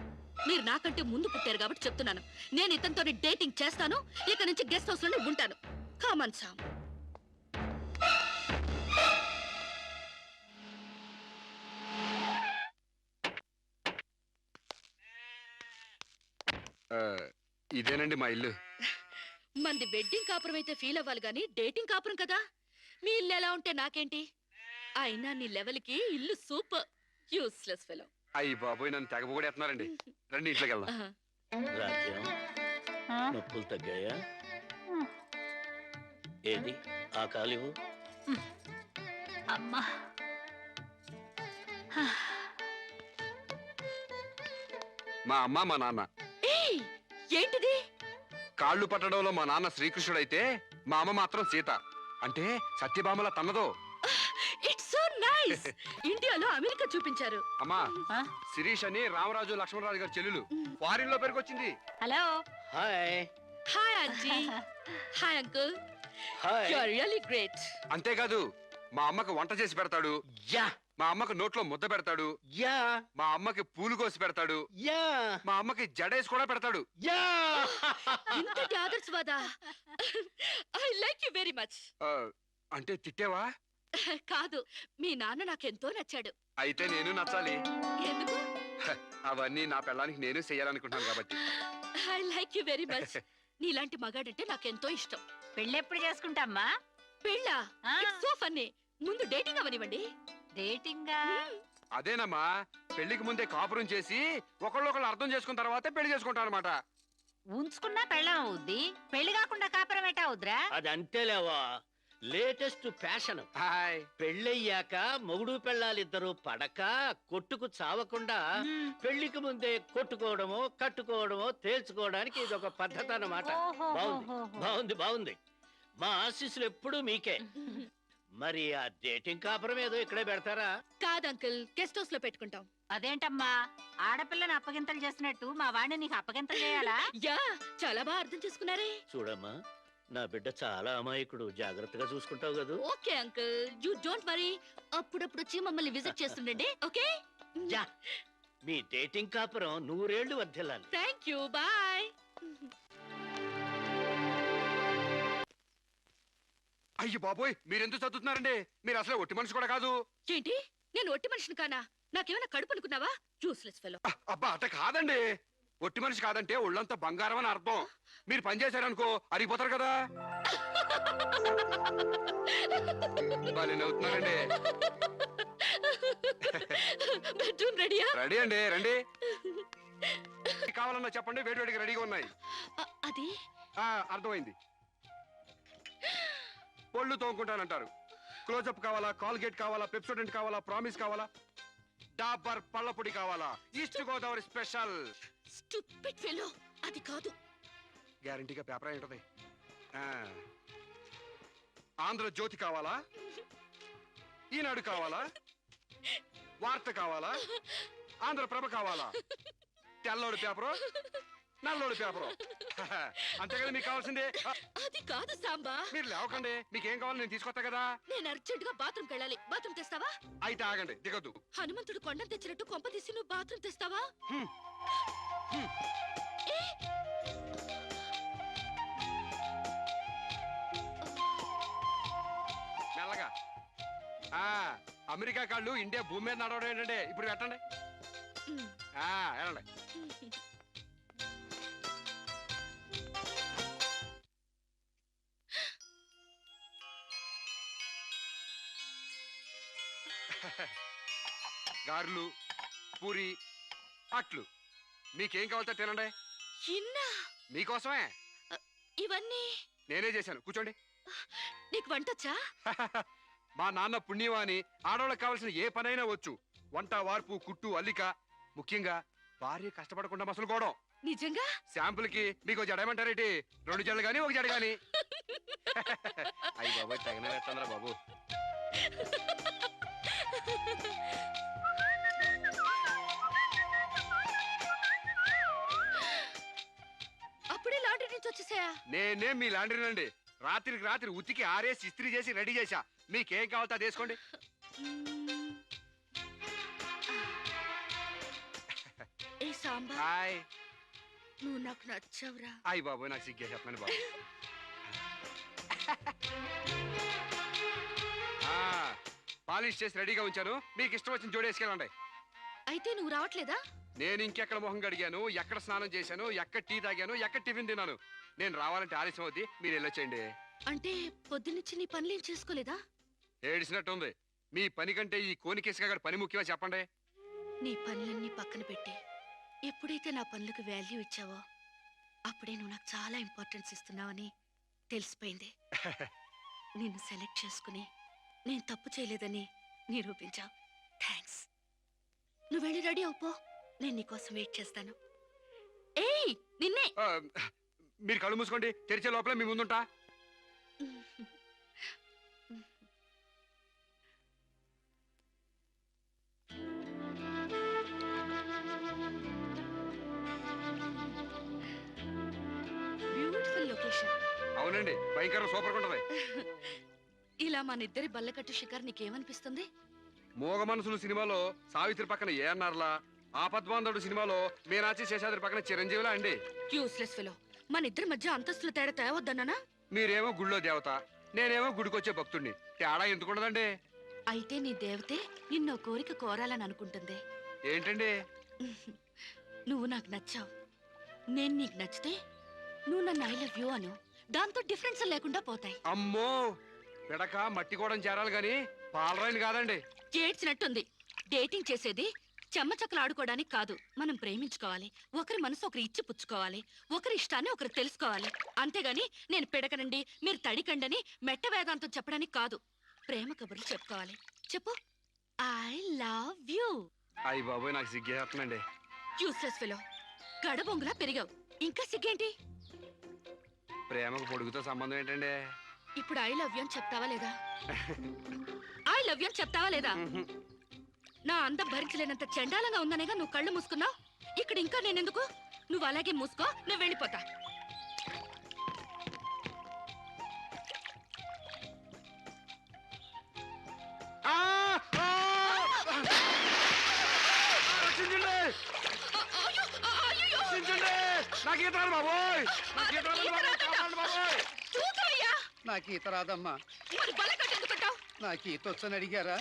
మీరు నాకంటే ముందు పుట్టారు కాబట్టి చెప్తున్నాను. నేను ఇతనితో డేటింగ్ చేస్తాను, ఇక నుంచి గెస్ట్ హౌస్ లోనే ఉంటాను. Come on Sam. ఇదేనండి మా ఇల్లు. మంది వెడ్డింగ్ కాపురం అయితే ఫీల్ అవ్వాలి గానీ డేటింగ్ కాపురం కదా. మీ ఇల్లు ఎలా ఉంటే నాకేంటి? అయినా నీ లెవెల్కి ఇల్లు సూపర్. Useless fellow. అయ్యి బాబోయ్, నన్ను తెగబోడేస్తున్నారండి. రండి ఇంట్లోకి వెళ్దాం. రాజ్యం నొప్పులు తగ్గాయా? ఏది ఆ కాలివు? అమ్మా మా అమ్మ, మా నాన్న. ఏయ్, ఏంటిది? కాళ్ళు పట్టడంలో మా నాన్న శ్రీకృష్ణుడైతే మా అమ్మ మాత్రం సీత. అంటే సత్యభామల తన్నదో. It's so nice. ఇండియాలో అమెరికా చూపించారు. అమ్మా, శిరీష్ అని రామరాజు లక్ష్మణరాజు గారి చెల్లెలు ఫారిన్ లో పెరిగొచ్చింది. Hello. Hi. Hi aunty. Hi uncle. Hi. You are really great. అంతేకాదు మా అమ్మకు వంట చేసి పెడతాడు, యా మా అమ్మకు నోట్లో ముద్ద పెడతాడు, యా మా అమ్మకి పూలు కోసి పెడతాడు, యా మా అమ్మకి జడేసి కూడా పెడతాడు. యా. ఇంతటి ఆదర్శవాదా? I like you very much. అంటే తిట్టేవా? కాదు, మీ నాన్న నాకెంతో నచ్చాడు. అయితే నేను నచ్చాలి. ఎందుకు? అవన్నీ నా పెళ్ళానికి నేను చెయ్యాలనుకుంటున్నాను కాబట్టి. I like you very much. నీలాంటి మగాడంటే నాకెంతో ఇష్టం. పెళ్ళెప్పుడు చేసుకుంటామ్మా? పెళ్ళా? ఆ. So funny. ముందు డేటింగ్ అవనివ్వండి. డేటింగా? అదేనమ్మా, పెళ్లికి ముందే కాపురం చేసి ఒకళ్ళొకళ్ళు అర్థం చేసుకున్న తర్వాతే పెళ్లి చేసుకుంటాం అనమాట. ఉంచుకున్నా పెళ్ళం అవుద్ది, పెళ్లి కాకుండా కాపురం ఎట్టా అవుద్రా? అది అంతేలేవా. Latest fashion. హాయ్ పెళ్ళయ్యాక మొగుడు పెళ్ళాలిద్దరూ పడక కొట్టుకు చావకుండా పెళ్లికి ముందే కొట్టుకోవడమో కట్టుకోవడమో తేల్చుకోవడానికి ఇది ఒక పద్ధతి అన్నమాట. బాగుంది బాగుంది బాగుంది. మా ఆశీస్సులు ఎప్పుడూ మీకే. మరి ఆ డేటింగ్ కాపురం ఏదో ఇక్కడే పెడతారా? కాదు అంకుల్, గెస్ట్ హౌస్ లో పెట్టుకుంటాం. అదేంటమ్మా ఆడపిల్లని అప్పగింతలు చేసినట్టు మా వాడిని నీకు అప్పగింతలు చేయాలా? యా, చాలా బాగా అర్థం చేసుకున్నారే. చూడమ్మా, నా బిడ్డ చాలా అమాయకుడు, జాగ్రత్తగా చూసుకుంటావు కదా. Okay uncle, you don't worry. అప్పుడప్పుడు వచ్చి మమ్మల్ని విజిట్ చేస్తుండండి. ఓకే, యా, మీ డేటింగ్ కాపురం 100 ఏళ్లు వర్ధిల్లాలి. Thank you, bye. అయ్యో బాబోయ్, మీరెందుకు చదువుతున్నారండి? మీరు అసలు ఒట్టి మనిషి కూడా కాదు. ఏంటి, నేను ఒట్టి మనిషిని కానా? నాకేమైనా కడుపు అనుకున్నావా? Useless fellow. అబ్బా అట్ట కాదండి. ఒట్టి మనిషి కాదంటే ఒళ్ళంతా బంగారం అని అర్థం. మీరు పని చేశారనుకో అరిగిపోతారు కదా. భలే నవ్వుతున్నారండి. బెడ్రూమ్ రెడీయా? రెడీ అండి, రండి. కావాలన్నా చెప్పండి, వేడివేడిగా రెడీగా ఉన్నాయి. అది అర్థమైంది. పళ్ళు తోముకుంటానంటారు. క్లోజప్ కావాలా, కాల్గేట్ కావాలా, పెప్సోడెంట్ కావాలా, ప్రామిస్ కావాలా, డాబర్ పళ్ళ పొడి కావాలా, east Godavari special. Stupid fellow, అది కాదు. గ్యారంటీగా పేపర్ అయి ఉంటది. ఆంధ్రజ్యోతి కావాలా, ఈనాడు కావాలా, వార్త కావాలా, ఆంధ్రప్రభ కావాలా, తెల్లోడు పేపరు, నల్లోడు పేపరు. అంతేగాని మీకు కావాల్సిందే. అది కాదు సాంబా. మీరు లేవకండి, మీకేం కావాలి నేను తీసుకొస్తా కదా. నేను అర్జెంట్ గా బాత్రూమ్ వెళ్ళాలి. బాత్రూమ్ తెస్తావా? అయితే ఆగండి, దిగొద్దు. హనుమంతుడు కొండను తెచ్చినట్టు కొంప తీసి నువ్వు బాత్రూమ్ తెస్తావా? ఏ? మెల్లగా. అమెరికా కాళ్ళు ఇండియా భూమి మీద నడవడం ఏంటంటే ఇప్పుడు పెట్టండి. వెళ్ళండి. గారెలు, పూరి, అట్లు మీకేం కావాలో తినండి. ఇన్నా? మీకోసమే. ఇవన్నీ నేనే చేశాను, కూర్చోండి. నీకు వంటొచ్చా? మా నాన్న పుణ్యవాని ఆడవాళ్ళకి కావాల్సిన ఏ పనైనా వచ్చు. వంట, వార్పు, కుట్టు, అల్లిక, ముఖ్యంగా భార్య కష్టపడకుండా మసలుకోవడం. నిజంగా? శాంపుల్ కి మీకు జడేమంటారేటి? 2 జడలు గాని 1 జడ గాని. అయ్యి బాబు, తగిన బాబు. అప్పుడే లాండ్రీ నుంచి వచ్చేసాయా? నేనే మీ లాండ్రీనండి. రాత్రికి రాత్రి ఉతికి ఆరేసి ఇస్త్రీ చేసి రెడీ చేశా. మీకేం కావాలో అది వేసుకోండి. ఏ సాంబా, హాయ్. నువ్వు నాకు నచ్చావురా. అయ్యి బాబు, నాకు సిగ్గే చెప్పండి బాబు. పాలిష్ చేసి రెడీగా ఉంచాను. మీకు ఇష్టం వచ్చిన జోడి వేసుకెళ్ళండి. అయితే నువ్వు రావట్లేదా? నేను ఇంకెక్కడ మొహం కడిగాను, ఎక్కడ స్నానం చేశాను, ఎక్కడ టీ తాగాను, ఎక్కడ టిఫిన్ తిన్నాను. నేను రావాలంటే ఆలస్యం అవుద్ది, మీరు వెళ్ళొచ్చేయండి. అంటే పొద్దున్నుంచి నీ పనులేం చేసుకోలేదా? ఏడిసినట్టుంది. మీ పని కంటే ఈ కోనికేసుగా పని ముఖ్యమా చెప్పండి. నీ పనులన్నీ పక్కన పెట్టి ఎప్పుడైతే నా పనులకు వాల్యూ ఇచ్చావో అప్పుడే నువ్వు నాకు చాలా ఇంపార్టెన్స్ ఇస్తున్నావని తెలిసిపోయింది. నిన్ను సెలెక్ట్ చేసుకుని నేను తప్పు చేయలేదని నిరూపించావు. థ్యాంక్స్. నువ్వు వెళ్ళి రెడీ అవుపో, నేను నీకోసం వెయిట్ చేస్తాను. ఏయ్ నిన్నే. మీరు కళ్ళు మూసుకోండి, తెరిచే లోపల మీ ముందుంటా. Beautiful location. అవునండి, భయంకరం సూపర్ ఉంటది. ఇలా మన ఇద్దరి బల్లకట్టు షికార్ నీకేమనిపిస్తుంది? మోగ మనసులు సినిమాలో సావిత్రి పక్కన ఏఎన్ఆర్లా, ఆపద్బాంధవుడు సినిమాలో మీనాచి శేషాద్రి పక్కన చిరంజీవిలా అండి. Useless fellow. మన ఇద్దరి మధ్య అంతస్తుల తేడా తేవద్దన్నానా? మీరేమో గుళ్ళో దేవత, నేనేమో గుడికొచ్చే భక్తుడిని. తేడా ఎందుకుండదండి? అయితే నీ దేవతే నిన్నో కోరిక కోరాలని అనుకుంటుంది. ఏంటండి? నువ్వు నాకు నచ్చావు, నేను నీకు నచ్చితే నువ్వు నన్ను ఐ లవ్ యూ అను. దాంతో డిఫరెన్స్ లేకుండా పోతాయి. అమ్మో, పిడక మట్టి కూడా చేరాలి గాని పాలరాయిని కాదండి. ఏడ్చినట్టుంది. డేటింగ్ చేసేది చెమ్మచక్కలు ఆడుకోవడానికి కాదు, మనం ప్రేమించుకోవాలి. ఒకరి మనసు ఒకరు ఇచ్చి పుచ్చుకోవాలి, ఒకరి ఇష్టాన్ని ఒకరు తెలుసుకోవాలి. అంతేగాని నేను పిడకనండి మీరు తడికండని మెట్ట వేదాంతం చెప్పడానికి కాదు. ప్రేమ కబుర్లు చెప్పుకోవాలి. చెప్పు. I love you. అయ్యి బాబోయ్, నాకు సిగ్గేస్తుందండి. యూస్లెస్ ఫెలో, గడబొంగులా పెరిగావు, ఇంకా సిగ్గేంటి? ప్రేమకు పొడుగుతో సంబంధం ఏంటండి? ఇప్పుడు ఐ లవ్ యూ అని చెప్తావా లేదా? ఐ లవ్ యూ అని చెప్తావా లేదా? నా అందం భరించలేనంత చండాలంగా ఉందనేగా నువ్వు కళ్ళు మూసుకున్నావు. ఇక్కడ ఇంకా నేనెందుకు? నువ్వు అలాగే మూసుకో, నేను వెళ్ళిపోతా. నాకు ఈత రాదమ్మా. నాకు ఈత వచ్చని అడిగారా?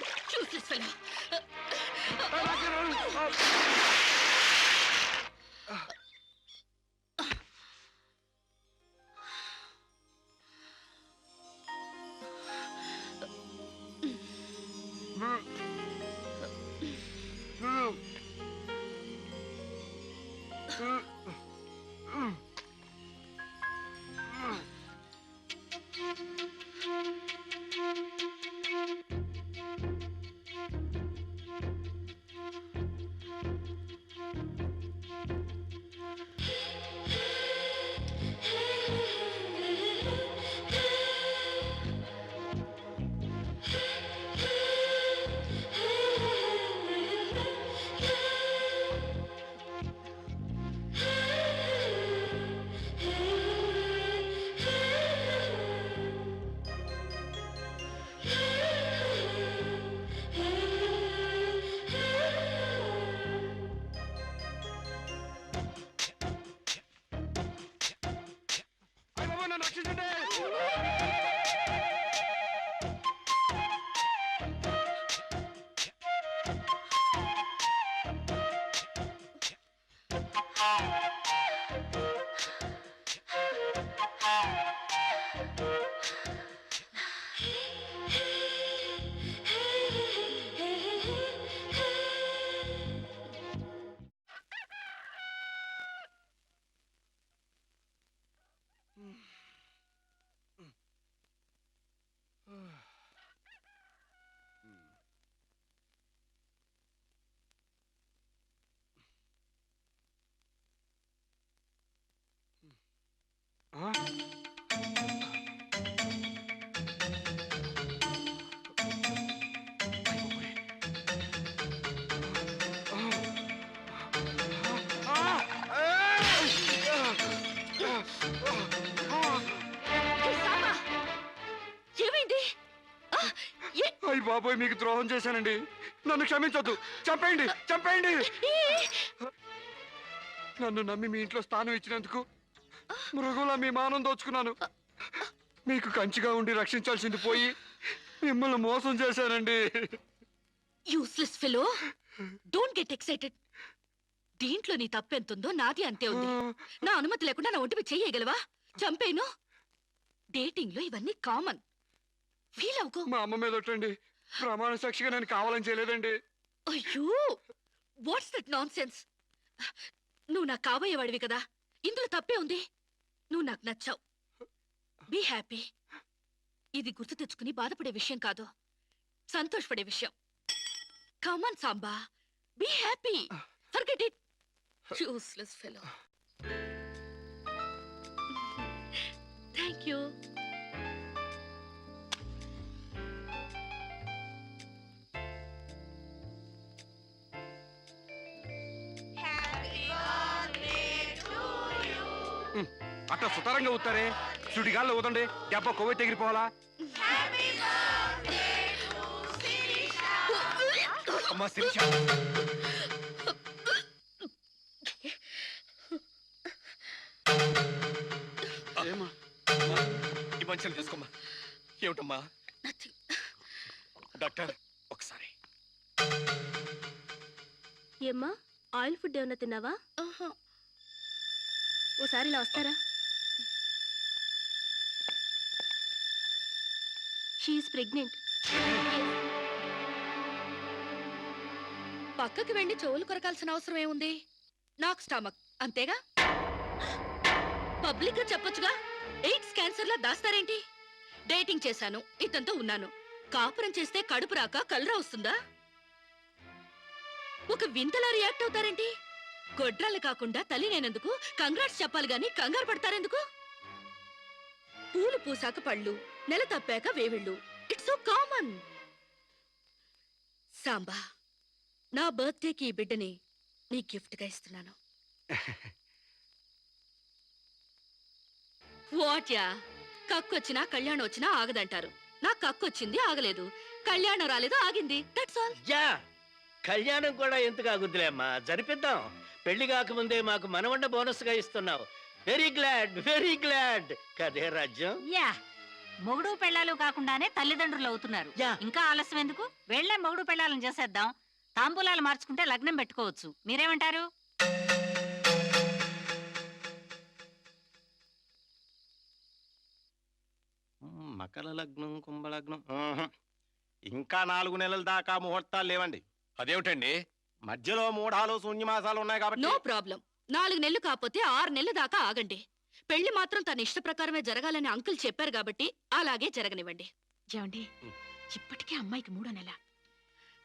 ఏమైంది? అయ్యి బాబోయ్, మీకు ద్రోహం చేశానండి. నన్ను క్షమించొద్దు. చంపేయండి, చంపేయండి. నన్ను నమ్మి మీ ఇంట్లో స్థానం ఇచ్చినందుకు మృగులా మీ మానం దోచుకున్నాను. మీకు కంచిగా ఉండి రక్షించాల్సింది పోయి మిమ్మల్ని మోసం చేశానండి. Useless fellow, don't get excited. దీంట్లో నీ తప్పెంతుందో నాది అంతే ఉంది. నా అనుమతి లేకుండా నా ఒంటిపై చెయ్యగలవా? చంపేను. డేటింగ్ లో ఇవన్నీ కామన్. ఫీల్ అవుకో. మా అమ్మ మీద ఒట్టండి. ప్రమాణ సాక్షిగా నేను కావాలని చేయలేదండి. అయ్యో, వాట్స్ దట్ నాన్ సెన్స్? నువ్వు నాకు కాబోయేవాడివి కదా, ఇందులో తప్పే ఉంది. నువ్వు నాకు నచ్చావు. Be happy. ఇది గుర్తు తెచ్చుకుని బాధపడే విషయం కాదు, సంతోషపడే విషయం. Come on Samba, be happy. Forget it. Useless fellow. Thank you. అట్లా సుతారంగా ఊతారే. సుడిగాల్లో ఊదండి, దెబ్బ కొవ్వై తెగిరిపోవాలా? అమ్మా శిరీష, ఈ మంచిని తీసుకోమ్మా. ఏమిటమ్మా? డాక్టర్ ఒకసారి. ఏమ్మా, ఆయిల్ ఫుడ్ ఏమన్నా తిన్నావా? ఓసారి ఇలా వస్తారా? She is pregnant. పక్కకి వెళ్ళి చెవులు కొరకాల్సిన అవసరం ఏముంది? నాకు స్టమక్ అంతేగా. పబ్లిక్ గా చెప్పొచ్చుగా. ఎయిడ్స్ క్యాన్సర్ లా దాస్తారేంటి? డేటింగ్ చేశాను, ఇతంతో ఉన్నాను. కాపురం చేస్తే కడుపు రాక కలరా వస్తుందా? ఒక వింతలా రియాక్ట్ అవుతారేంటి? గొడ్రాలు కాకుండా తల్లి నేనందుకు కంగ్రాట్స్ చెప్పాలి గాని కంగారు పడతారెందుకు? పూలు పూసాక పళ్ళు, నెల తప్పాక వేవిళ్ళు. It's so common. సాంబా, నా బర్త్డేకి ఈ బిడ్డని నీ గిఫ్ట్ గా ఇస్తున్నాను. వాట్యా, కక్కొచ్చినా కళ్యాణం వచ్చినా ఆగదంటారు. నాకు కక్కొచ్చింది, ఆగలేదు. కళ్యాణం రాలేదు, ఆగింది. That's all. యా, కళ్యాణం కూడా ఎందుకు ఆగుద్దిలే అమ్మా, జరిపిద్దాం. పెళ్లి కాకముందే మాకు మనవండ బోనస్ గా ఇస్తున్నావు. వెరీ గ్లాడ్ కదే రాజ్యం. యా, మొగుడు పెళ్ళాలు కాకుండానే తల్లిదండ్రులు అవుతున్నారు. యా. ఇంకా ఆలస్యం ఎందుకు? వెళ్లే మొగుడు పెళ్ళాలను చేసేద్దాం. తాంబూలాలు మార్చుకుంటే లగ్నం పెట్టుకోవచ్చు. మీరేమంటారు? మకర లగ్నం, కుంభలగ్నం. ఇంకా 4 నెలల దాకా ముహూర్తాలు లేవండి. అదేమిటండి? మధ్యలో మూఢాలు శూన్యమాసాలు ఉన్నాయి కాబట్టి. No problem. 4 నెలలు కాకపోతే 6 నెలల దాకా ఆగండి. పెళ్లి మాత్రం తన ఇష్ట ప్రకారమే జరగాలని అంకుల్ చెప్పారు కాబట్టి అలాగే జరగనివ్వండి. ఏమండి, ఇప్పటికే అమ్మాయికి 3వ నెల.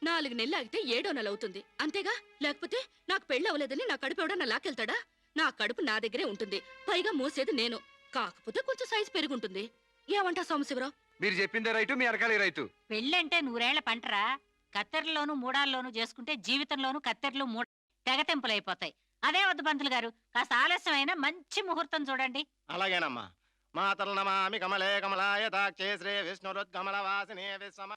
4 నెలలు ఆగితే 7వ నెల అవుతుంది. అంతేగా? లేకపోతే నాకు పెళ్లి అవ్వలేదని నా కడుపు ఎవడన్నా లాకెళ్తాడా? నా కడుపు నా దగ్గరే ఉంటుంది. పైగా మోసేది నేను. కాకపోతే కొంచెం సైజు పెరుగుంటుంది. ఏమంటా సోమశివరావు? మీరు చెప్పిందే రైతు, మీ అరకాలి రైతు. పెళ్ళంటే 100 పంటరా. కత్తెరలోను మూడాల్లోనూ చేసుకుంటే జీవితంలోనూ కత్తెరలు మూడ తెగతెంపులైపోతాయి. అదే వద్దు పంతులు గారు, కాస్త ఆలస్యమైన మంచి ముహూర్తం చూడండి. అలాగేనమ్మా. మాతలు నమామి కమలే కమలాయ దాక్షే శ్రీ విష్ణురుద్గమల వాసినే విశ్వమ.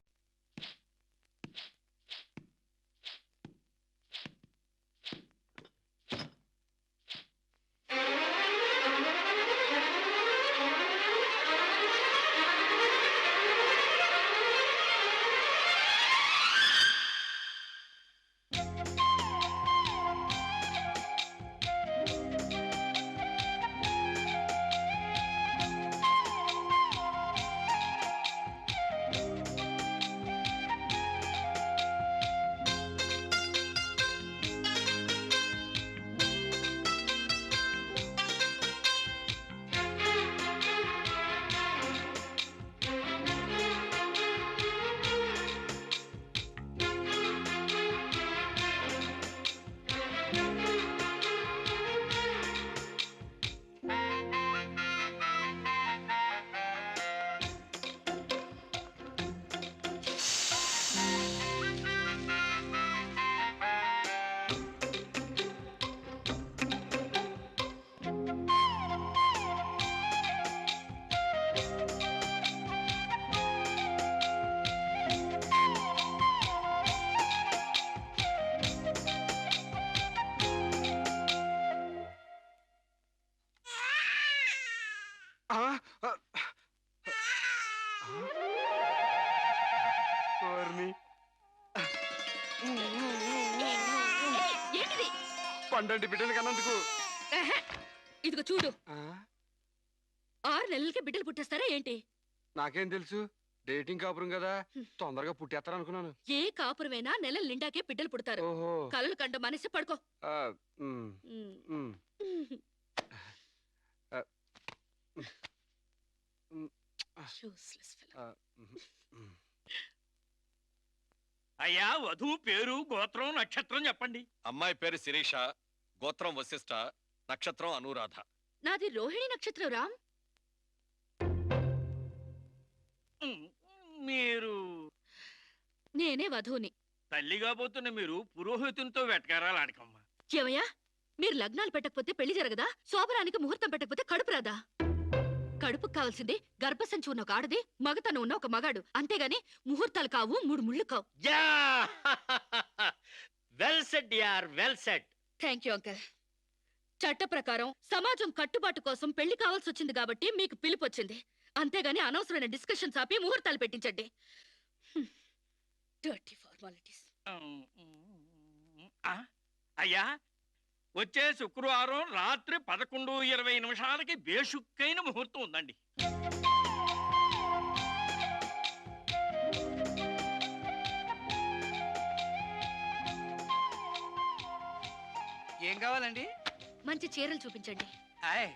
ఏంటిది? పండంటి బిడ్డలు కన్నందుకు. ఎహె, ఇదిగో చూడు. 6 నెలలకి బిడ్డలు పుట్టేస్తారా ఏంటి? నాకేం తెలుసు, డేటింగ్ కాపురం కదా, తొందరగా పుట్టేస్తారు అనుకున్నాను. ఏ కాపురమైనా నెలల నిండాకే బిడ్డలు పుడతారు. ఓహో. కలలు కండ మనిషి పడుకో. ఆ, ఉమ్, ఉమ్. ఉమ్. Useless fellow. ఆ, ఉమ్. అయ్యా, వధువు పేరు, గోత్రం, నక్షత్రం చెప్పండి. అమ్మాయి పేరు శిరీష, గోత్రం వశిష్ఠ, నక్షత్రం అనురాధ. నాది రోహిణి నక్షత్రం రామ్. మీరు నేనే వధువుని. తల్లిగా పోతున్న మీరు పురోహితునితో వెటకారాలాడకమ్మా. ఏమయ్యా, మీరు లగ్నాలు పెట్టకపోతే పెళ్లి జరగదా? శోభనానికి ముహూర్తం పెట్టకపోతే కడుపు రాదా? కడుపుకు కావాల్సింది గర్భసంచి ఉన్న ఒక ఆడది, మగతను ఉన్న ఒక మగాడు. అంతేగాని ముహూర్తాలు కావు, 3 ముళ్ళు కావు. యా, వెల్ సెడ్ యార్, well said. Thank you uncle. చట్ట ప్రకారం సమాజం కట్టుబాటు కోసం పెళ్లి కావాల్సి వచ్చింది కాబట్టి మీకు పిలుపు వచ్చింది. అంతేగాని అనవసరమైన డిస్కషన్స్ ఆపి ముహూర్తాలు పెట్టించండి. Dirty formalities. అయ్యా, వచ్చే శుక్రవారం రాత్రి 11:20 బేషుక్కైన ముహూర్తం ఉందండి. ఏం కావాలండి? మంచి చీరలు చూపించండి. హాయ్,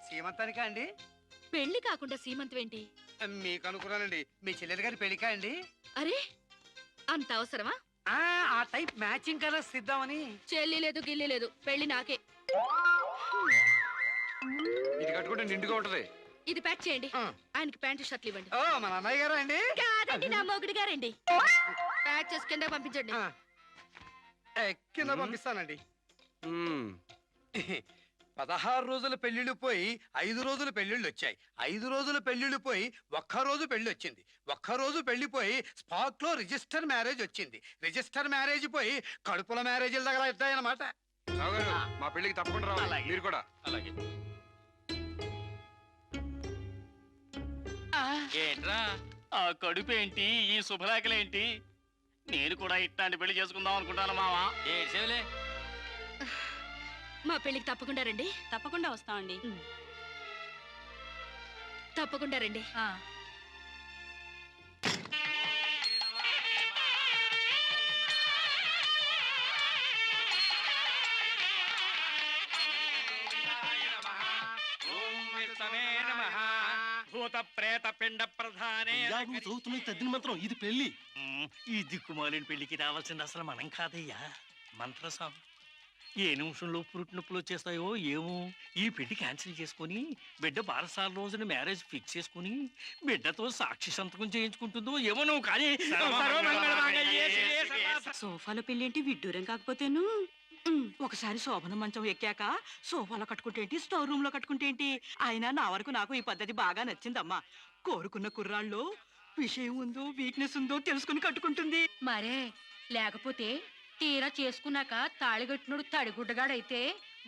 సీమంతానికా అండి? పెళ్లి కాకుండా సీమంతం ఏంటి? మీకు అనుకున్నానండి, మీ చెల్లెలు గారి పెళ్లికా అండి? అరే అంత అవసరమా? ఆ టైప్ మ్యాచింగ్ కలర్స్ ఇద్దామని. చెల్లి లేదు గిల్లి లేదు, పెళ్లి నాకే. ఇది కట్టుకుంటే నిండుగా ఉంటది. ఇది ప్యాక్ చేయండి. ఆయనకి ప్యాంటు షర్ట్లు ఇవ్వండి. ఓ మన అన్నయ్య గారా అండి? కాదండి, నా మొగుడు గారండి. ప్యాక్ చేసి కింద పంపించండి. కింద పంపిస్తానండి. మ్మ్. 16 రోజుల పెళ్లిళ్ళు పోయి 5 రోజుల పెళ్లిళ్ళు వచ్చాయి. 5 రోజుల పెళ్లిళ్ళు పోయి ఒక్క రోజు పెళ్లి వచ్చింది. ఒక్క రోజు పెళ్లి పోయి స్పాట్ లో రిజిస్టర్ మ్యారేజ్ వచ్చింది. రిజిస్టర్ మ్యారేజ్ పోయి కడుపుల మ్యారేజీలు తగలవుతాయన్నమాట. రావు గారు, మా పెళ్లికి తప్పకుండా రావాలి. మీరు కూడా. అలాగే. ఏంట్రా ఆ కడుపేంటి, ఈ శుభలేఖలేంటి? నేను కూడా ఇట్లాంటి పెళ్లి చేసుకుందాం అనుకుంటాను మావా. ఏడ్చేవులే. మా పెళ్లికి తప్పకుండా రండి. తప్పకుండా వస్తామండి. తప్పకుండా రండి. భూత ప్రేత పిండ ప్రధానే చదువుతున్న తద్దిన మంత్రం ఇది పెళ్లి. ఈ దిక్కుమాలిన పెళ్లికి రావాల్సింది అసలు మనం కాదయ్యా, మంత్రసాం. ఏ నిమిషంలో పురుటి నొప్పులు వచ్చేస్తాయో ఏమో. ఈ పెళ్లి క్యాన్సిల్ చేసుకుని బిడ్డ బారసాల రోజున మ్యారేజ్ ఫిక్స్ చేసుకుని బిడ్డతో సాక్షి సంతకం చేయించుకుంటుందో ఏమో. నువ్వు కానీ సోఫాలో పెళ్లి ఏంటి విడ్డూరం కాకపోతేను. ఒకసారి శోభన మంచం ఎక్కాక సోఫాలో కట్టుకుంటే ఏంటి, స్టోర్ రూమ్ లో కట్టుకుంటే ఏంటి. అయినా నా వరకు నాకు ఈ పద్ధతి బాగా నచ్చిందమ్మా. కోరుకున్న కుర్రాళ్ళు విషయం ఉందో వీక్నెస్ ఉందో తెలుసుకుని కట్టుకుంటుంది. మరే లేకపోతే తీరా చేసుకున్నాక తాళిగట్టినోడు తడిగుడ్డగాడైతే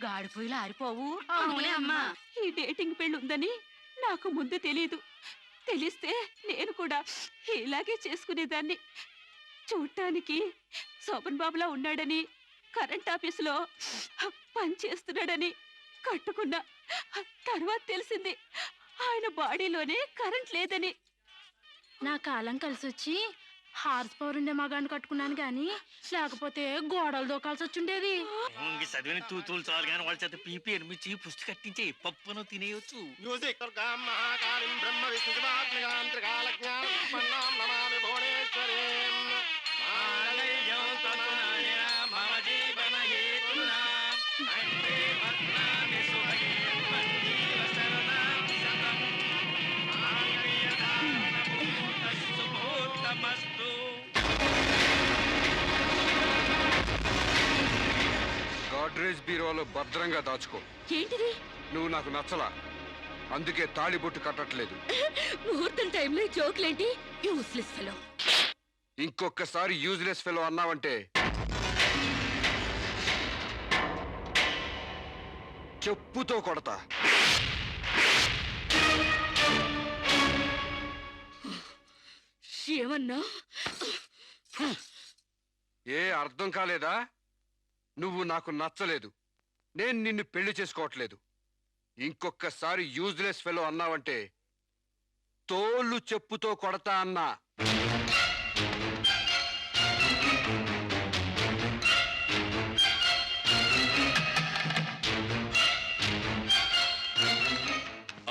గాడిపోయిలా ఆరిపోవు. అవునే అమ్మా. ఈ డేటింగ్ పెళ్లి ఉందని నాకు ముందు తెలీదు. తెలిస్తే నేను కూడా ఇలాగే చేసుకునేదాన్ని. చూడటానికి శోభన్ బాబులా ఉన్నాడని, కరెంట్ ఆఫీసులో పని చేస్తున్నాడని కట్టుకున్నా. తర్వాత తెలిసింది ఆయన బాడీలోనే కరెంట్ లేదని. నా కాలం కలిసి వచ్చి హార్స్ పవర్ ఉండే మగాన్ని కట్టుకున్నాను గాని లేకపోతే గోడలు దూకాల్సి వచ్చిండేది. చదివిన తూతులు చాలు కానీ వాళ్ళ చేత పీపీ అనిపించి పుష్టి కట్టించే పప్పును తినేయచ్చు. గాడ్రేజ్ బీరోలో భద్రంగా దాచుకో. ఏంటిది? నువ్వు నాకు నచ్చలా, అందుకే తాళిబొట్టు కట్టట్లేదు. ముహూర్తం టైంలో జోకులేంటి? Useless fellow. ఇంకొకసారి యూజ్లెస్ ఫెలో అన్నావంటే చెప్పుతో కొడతా. ఏమన్నా? ఏ అర్థం కాలేదా? నువ్వు నాకు నచ్చలేదు, నేను నిన్ను పెళ్లి చేసుకోవట్లేదు. ఇంకొకసారి యూజ్లెస్ ఫెలో అన్నావంటే తోలు చెప్పుతో కొడతా అన్నా.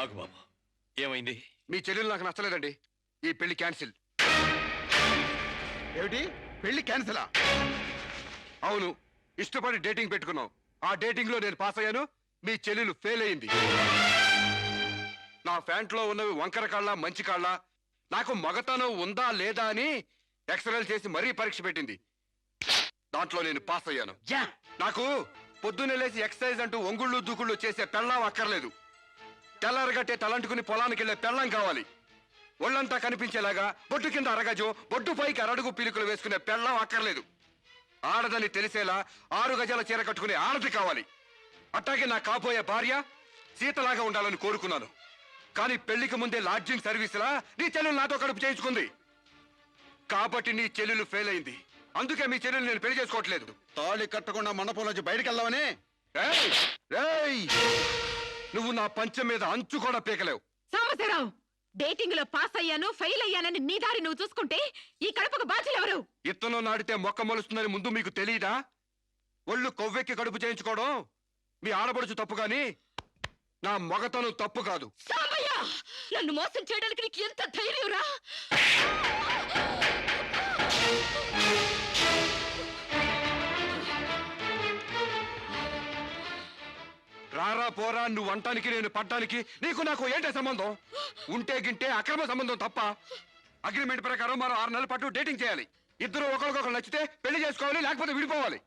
ఆగు బాబు, ఏమైంది? మీ చెల్లెలు నాకు నచ్చలేదండి. ఈ పెళ్లి క్యాన్సిల్. ఏమిటి పెళ్లి క్యాన్సిలా? అవును, ఇష్టపడి డేటింగ్ పెట్టుకున్నాం. ఆ డేటింగ్ లో నేను పాస్ అయ్యాను, మీ చెల్లెలు ఫెయిల్ అయింది. నా ఫ్యాంట్ లో ఉన్నవి వంకర కాళ్ళ మంచి కాళ్ళ, నాకు మగతనం ఉందా లేదా అని ఎక్స్రేలు చేసి మరీ పరీక్ష పెట్టింది. దాంట్లో నేను పాస్ అయ్యాను. నాకు పొద్దున్నే లేచి ఎక్సర్సైజ్ అంటూ ఒంగుళ్ళు దూకుళ్ళు చేసే పెళ్ళాం అక్కర్లేదు. తెల్లారగట్టే తలంటుకుని పొలానికి వెళ్లే పెళ్ళాం కావాలి. ఒళ్ళంతా కనిపించేలాగా బొట్టు కింద అరగజో, బొట్టు పైకి అరడుగు పీలికలు వేసుకునే పెళ్ళాం అక్కర్లేదు. ఆడదని తెలిసేలా 6 గజాల చీర కట్టుకునే ఆడది కావాలి. అట్టాగే నా కాబోయే భార్య సీతలాగా ఉండాలని కోరుకున్నాను. కానీ పెళ్లికి ముందే లాడ్జింగ్ సర్వీసులా నీ చెల్లెలు నాతో కడుపు చేయించుకుంది. కాబట్టి నీ చెల్లెలు ఫెయిల్ అయింది. అందుకే మీ చెల్లెలు నేను పెళ్లి చేసుకోవట్లేదు. తాళి కట్టకుండా మండపం నుంచి బయటకు వెళ్దామని. నువ్వు నా పంచం మీద అంచు కూడా పీకలేవు. సాంబశివరావు, డేటింగ్ లో పాస్ అయ్యాను ఫెయిల్ అయ్యానని నీ దారి నువ్వు చూసుకుంటే ఈ కడపకు బాధ్యులు ఎవరు? ఇత్తనం నాటితే మొక్క మొలుస్తుందని ముందు మీకు తెలియదా? ఒళ్ళు కొవ్వెక్కి కడుపు చేయించుకోవడం మీ ఆడపడుచు తప్పు గాని నా మగతను తప్పు కాదు. సాంబయ్య నన్ను మోసం చేయడానికి నీకు ఎంత ధైర్యం రా? రారా పోరా నువ్వు అంటానికి నేను పడ్డానికి నీకు నాకు ఏంటే సంబంధం? ఉంటే గింటే అక్రమ సంబంధం తప్ప. అగ్రిమెంట్ ప్రకారం మనం 6 నెలల పాటు డేటింగ్ చేయాలి. ఇద్దరు ఒకరికొకరు నచ్చితే పెళ్లి చేసుకోవాలి, లేకపోతే విడిపోవాలి.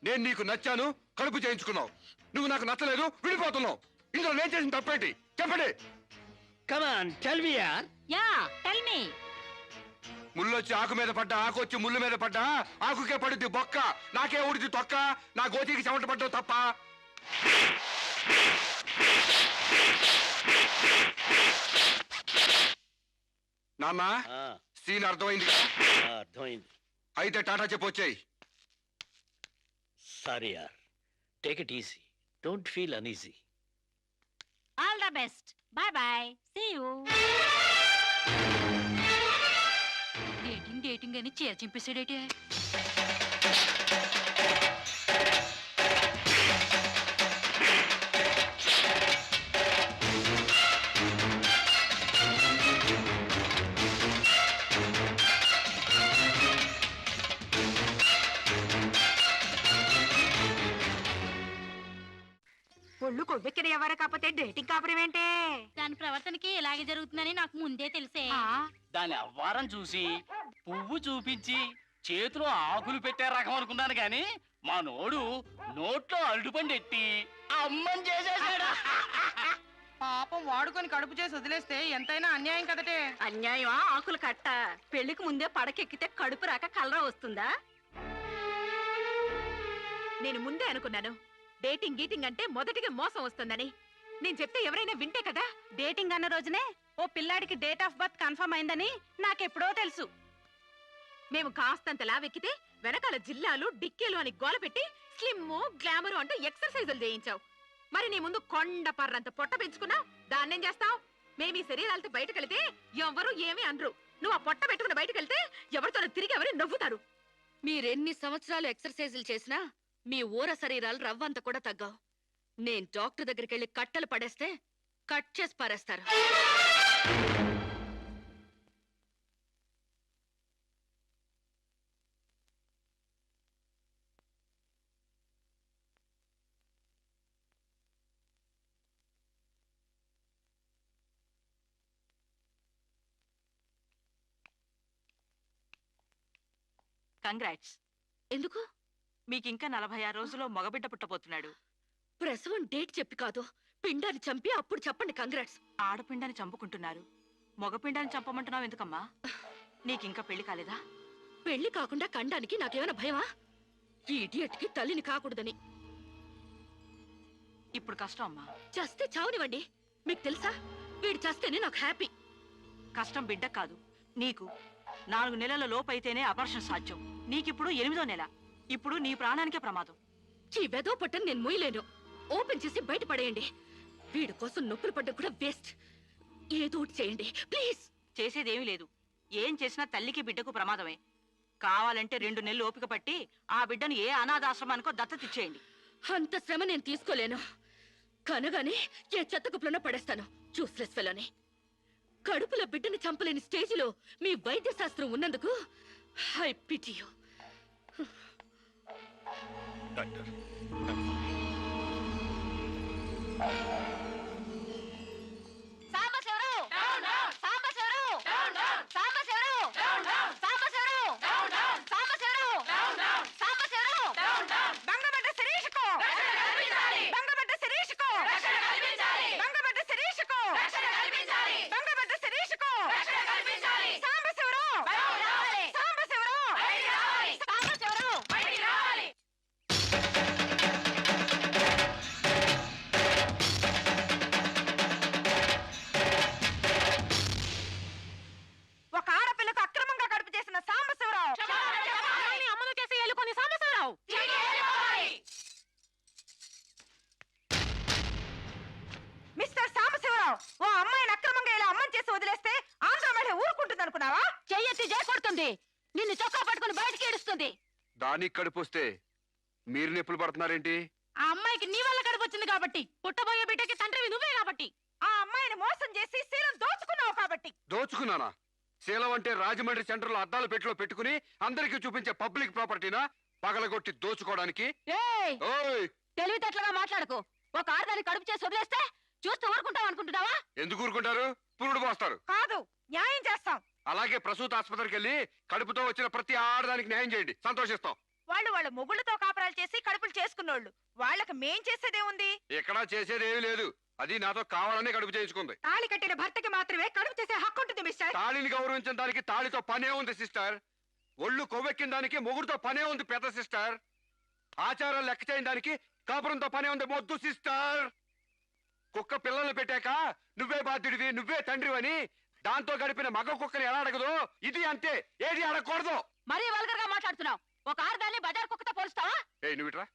నేను నీకు నచ్చాను, కడుపు చేయించుకున్నావు. నువ్వు నాకు నచ్చలేదు, విడిపోతున్నావు. ఇందులో నేను చేసిన తప్పేంటి చెప్పండి. కమాన్ టెల్ మీ యార్. Yeah tell me. ముళ్ళొచ్చి ఆకు మీద పడ్డా, ఆకు వచ్చి ముళ్ళు మీద పడ్డా, ఆకుకే పడుద్ది బొక్క, నాకే ఊడిది తొక్క. నా గోతికి చెమట పడ్డావు తప్ప. నాన్న సీన్ అర్థమైంది కదా? అర్థమైంది. అయితే టాటా చెప్పొచ్చాయి. సారీ యార్, take it easy, don't feel uneasy. All the best. Bye bye. See you. Dating dating అని చీర చింపేసాడేటే. ఒళ్ళు కొవ్వెక్కిన ఎవరు కాకపోతే డేటింగ్ కాపురం ఏంటే? దాని ప్రవర్తనకి ఇలాగే జరుగుతుందని నాకు ముందే తెలిసే. దాని అవ్వారం చూసి పువ్వు చూపించి చేతిలో ఆకులు పెట్టే రకం అనుకున్నాను గాని మా నోడు నోట్లో అరటిపండు ఎట్టి అమ్మని చేసేసాడు. పాపం వాడుకొని కడుపు చేసి వదిలేస్తే ఎంతైనా అన్యాయం కదటే. అన్యాయమా ఆకులు కట్ట? పెళ్లికి ముందే పడకెక్కితే కడుపు రాక కలరా వస్తుందా? నేను ముందే అనుకున్నాను డేటింగ్ గీటింగ్ అంటే మొదటిగా మోసం వస్తుందని. నేను చెప్తే ఎవరైనా వింటే కదా. డేటింగ్ అన్న రోజునే ఓ పిల్లాడికి డేట్ ఆఫ్ బర్త్ కన్ఫర్మ్ అయిందని నాకెప్పుడో తెలుసు. మేము కాస్తంత లావెక్కితే వెనకాల జిల్లాలు డిక్కీలు అని గోల పెట్టి స్లిమ్ గ్లామర్ అంటూ ఎక్సర్సైజులు చేయించావు. మరి నీ ముందు కొండ పర్రంత పొట్ట పెంచుకున్నావు. దాన్నేం చేస్తావు? మేము ఈ శరీరాలతో బయటకెళ్తే ఎవరు ఏమీ అనరు. నువ్వు ఆ పొట్ట పెట్టుకుని బయటకెళ్తే ఎవరితో తిరిగి ఎవరు నవ్వుతారు. మీరెన్ని సంవత్సరాలు ఎక్సర్సైజులు చేసినా మీ ఊర శరీరాలు రవ్వంత కూడా తగ్గావు. నేను డాక్టర్ దగ్గరికి వెళ్ళి కట్టలు పడేస్తే కట్ చేసి పారేస్తారు. కంగ్రాట్స్. ఎందుకు? మీకింకా 46 రోజుల్లో మగబిడ్డ పుట్టబోతున్నాడు. ప్రసవం డేట్ చెప్పి కాదు, పిండాన్ని చంపి అప్పుడు చెప్పండి కంగ్రాట్స్. ఆడపిండాన్ని చంపుకుంటున్నారు, మగపిండాన్ని చంపమంటున్నావు ఎందుకమ్మా? నీకింకా పెళ్లి కాలేదా? పెళ్లి కాకుండా కండానికి నాకేమైనా భయమా? ఈ ఇడియట్కి తల్లిని కాకూడదని. ఇప్పుడు కష్టం అమ్మా. చస్తే చావునివ్వండి. మీకు తెలుసా, వీడు చస్తేనే నాకు హ్యాపీ. కష్టం బిడ్డ కాదు నీకు. 4 నెలల లోపైతేనే అపర్షన్ సాధ్యం. నీకిప్పుడు 8వ నెల. ఇప్పుడు నీ ప్రాణానికే ప్రమాదం. ఈ వెదో పట్టని నేను మొయ్యలేను. ఓపెన్ చేసి బయట పడేయండి. వీడి కోసం నొప్పులు పడ్డం కూడా వేస్ట్. ఏదో ఒకటి చేయండి ప్లీజ్. చేసేదేమీ లేదు. ఏం చేసినా తల్లికి బిడ్డకు ప్రమాదమే. కావాలంటే 2 నెలలు ఓపిక పట్టి ఆ బిడ్డను ఏ అనాథాశ్రమానికో దత్తతిచ్చేయండి. అంత శ్రమ నేను తీసుకోలేను. కనగానే ఏ చెత్త కుప్పలోనో పడేస్తాను. చూస్లెస్ ఫెలోని. కడుపులో బిడ్డని చంపలేని స్టేజిలో మీ వైద్య శాస్త్రం ఉన్నందుకు ఐ పిటి యు. డాక్టర్ ఓ అమ్మాయిని అక్రమంగా ఇలా అమ్మని చేసి వదిలేస్తే ఆంధ్ర మహిళ ఊరుకుంటుంది అనుకున్నావా? చెయ్యెత్తి జయకొడుతుంది. నిన్ను చొక్కా పట్టుకుని బయటికి ఏడుస్తుంది. దానికి కడుపొస్తే మీరు నొప్పులు పడుతున్నారేంటి? ఆ అమ్మాయికి నీ వల్ల కడుపు వచ్చింది కాబట్టి, పుట్టబోయే బిడ్డకి తండ్రివి నువ్వే కాబట్టి. ఆ అమ్మాయిని మోసం చేసి శీలం దోచుకున్నావు కాబట్టి. దోచుకున్నానా? శీలం అంటే రాజమండ్రి సెంటర్ లో అద్దాల పెట్టిలో పెట్టుకుని అందరికీ చూపించే పబ్లిక్ ప్రాపర్టీనా పగలగొట్టి దోచుకోవడానికి? ఓయ్ తెలివితేటలుగా మాట్లాడకు. ఒక ఆడదాన్ని కడుపు చేసి వదిలేస్తే చూస్తూ ఊరుకుంటాం అనుకుంటున్నావా? ఎందుకు ఊరుకుంటారు? పురుడు పోస్తారు. కాదు, న్యాయం చేస్తాం. అలాగే ప్రసూత ఆసుపత్రికి వెళ్ళి కడుపుతో వచ్చిన ప్రతి ఆడదానికి న్యాయం చేయండి, సంతోషిస్తాం. వాళ్ళ మొగుళ్ళతో కాపురాలు చేసి కడుపులు చేసుకున్నోళ్ళు, వాళ్ళకి మేం చేసేదే ఉంది. ఎక్కడా చేసేదేమీ లేదు. అది నాతో కావాలనే కడుపు చేయించుకుంది. తాళి కట్టిన భర్తకి మాత్రమే కడుపు చేసే హక్కు ఉంటుంది మిస్టర్. తాళిని గౌరవించిన దానికి తాళితో పనే ఉంది సిస్టర్. ఒళ్ళు కొవ్వెక్కిన దానికి మొగుడుతో పనే ఉంది పెద్ద సిస్టర్. ఆచారాలు లెక్క చేయని దానికి కాపురంతో పనే ఉంది మొద్దు సిస్టర్. కుక్క పిల్లలు పెట్టాక నువ్వే బాధ్యుడివి, నువ్వే తండ్రివని దాంతో గడిపిన మగ కుక్కని ఎలా అడగదు? ఇది అంతే, ఏది అడగకూడదు. మరీ వల్గర్ గా మాట్లాడుతున్నావు. ఒక ఆడదాన్ని బజార్ కుక్కతో పోలుస్తావా? ఏ నువ్వుట్రా.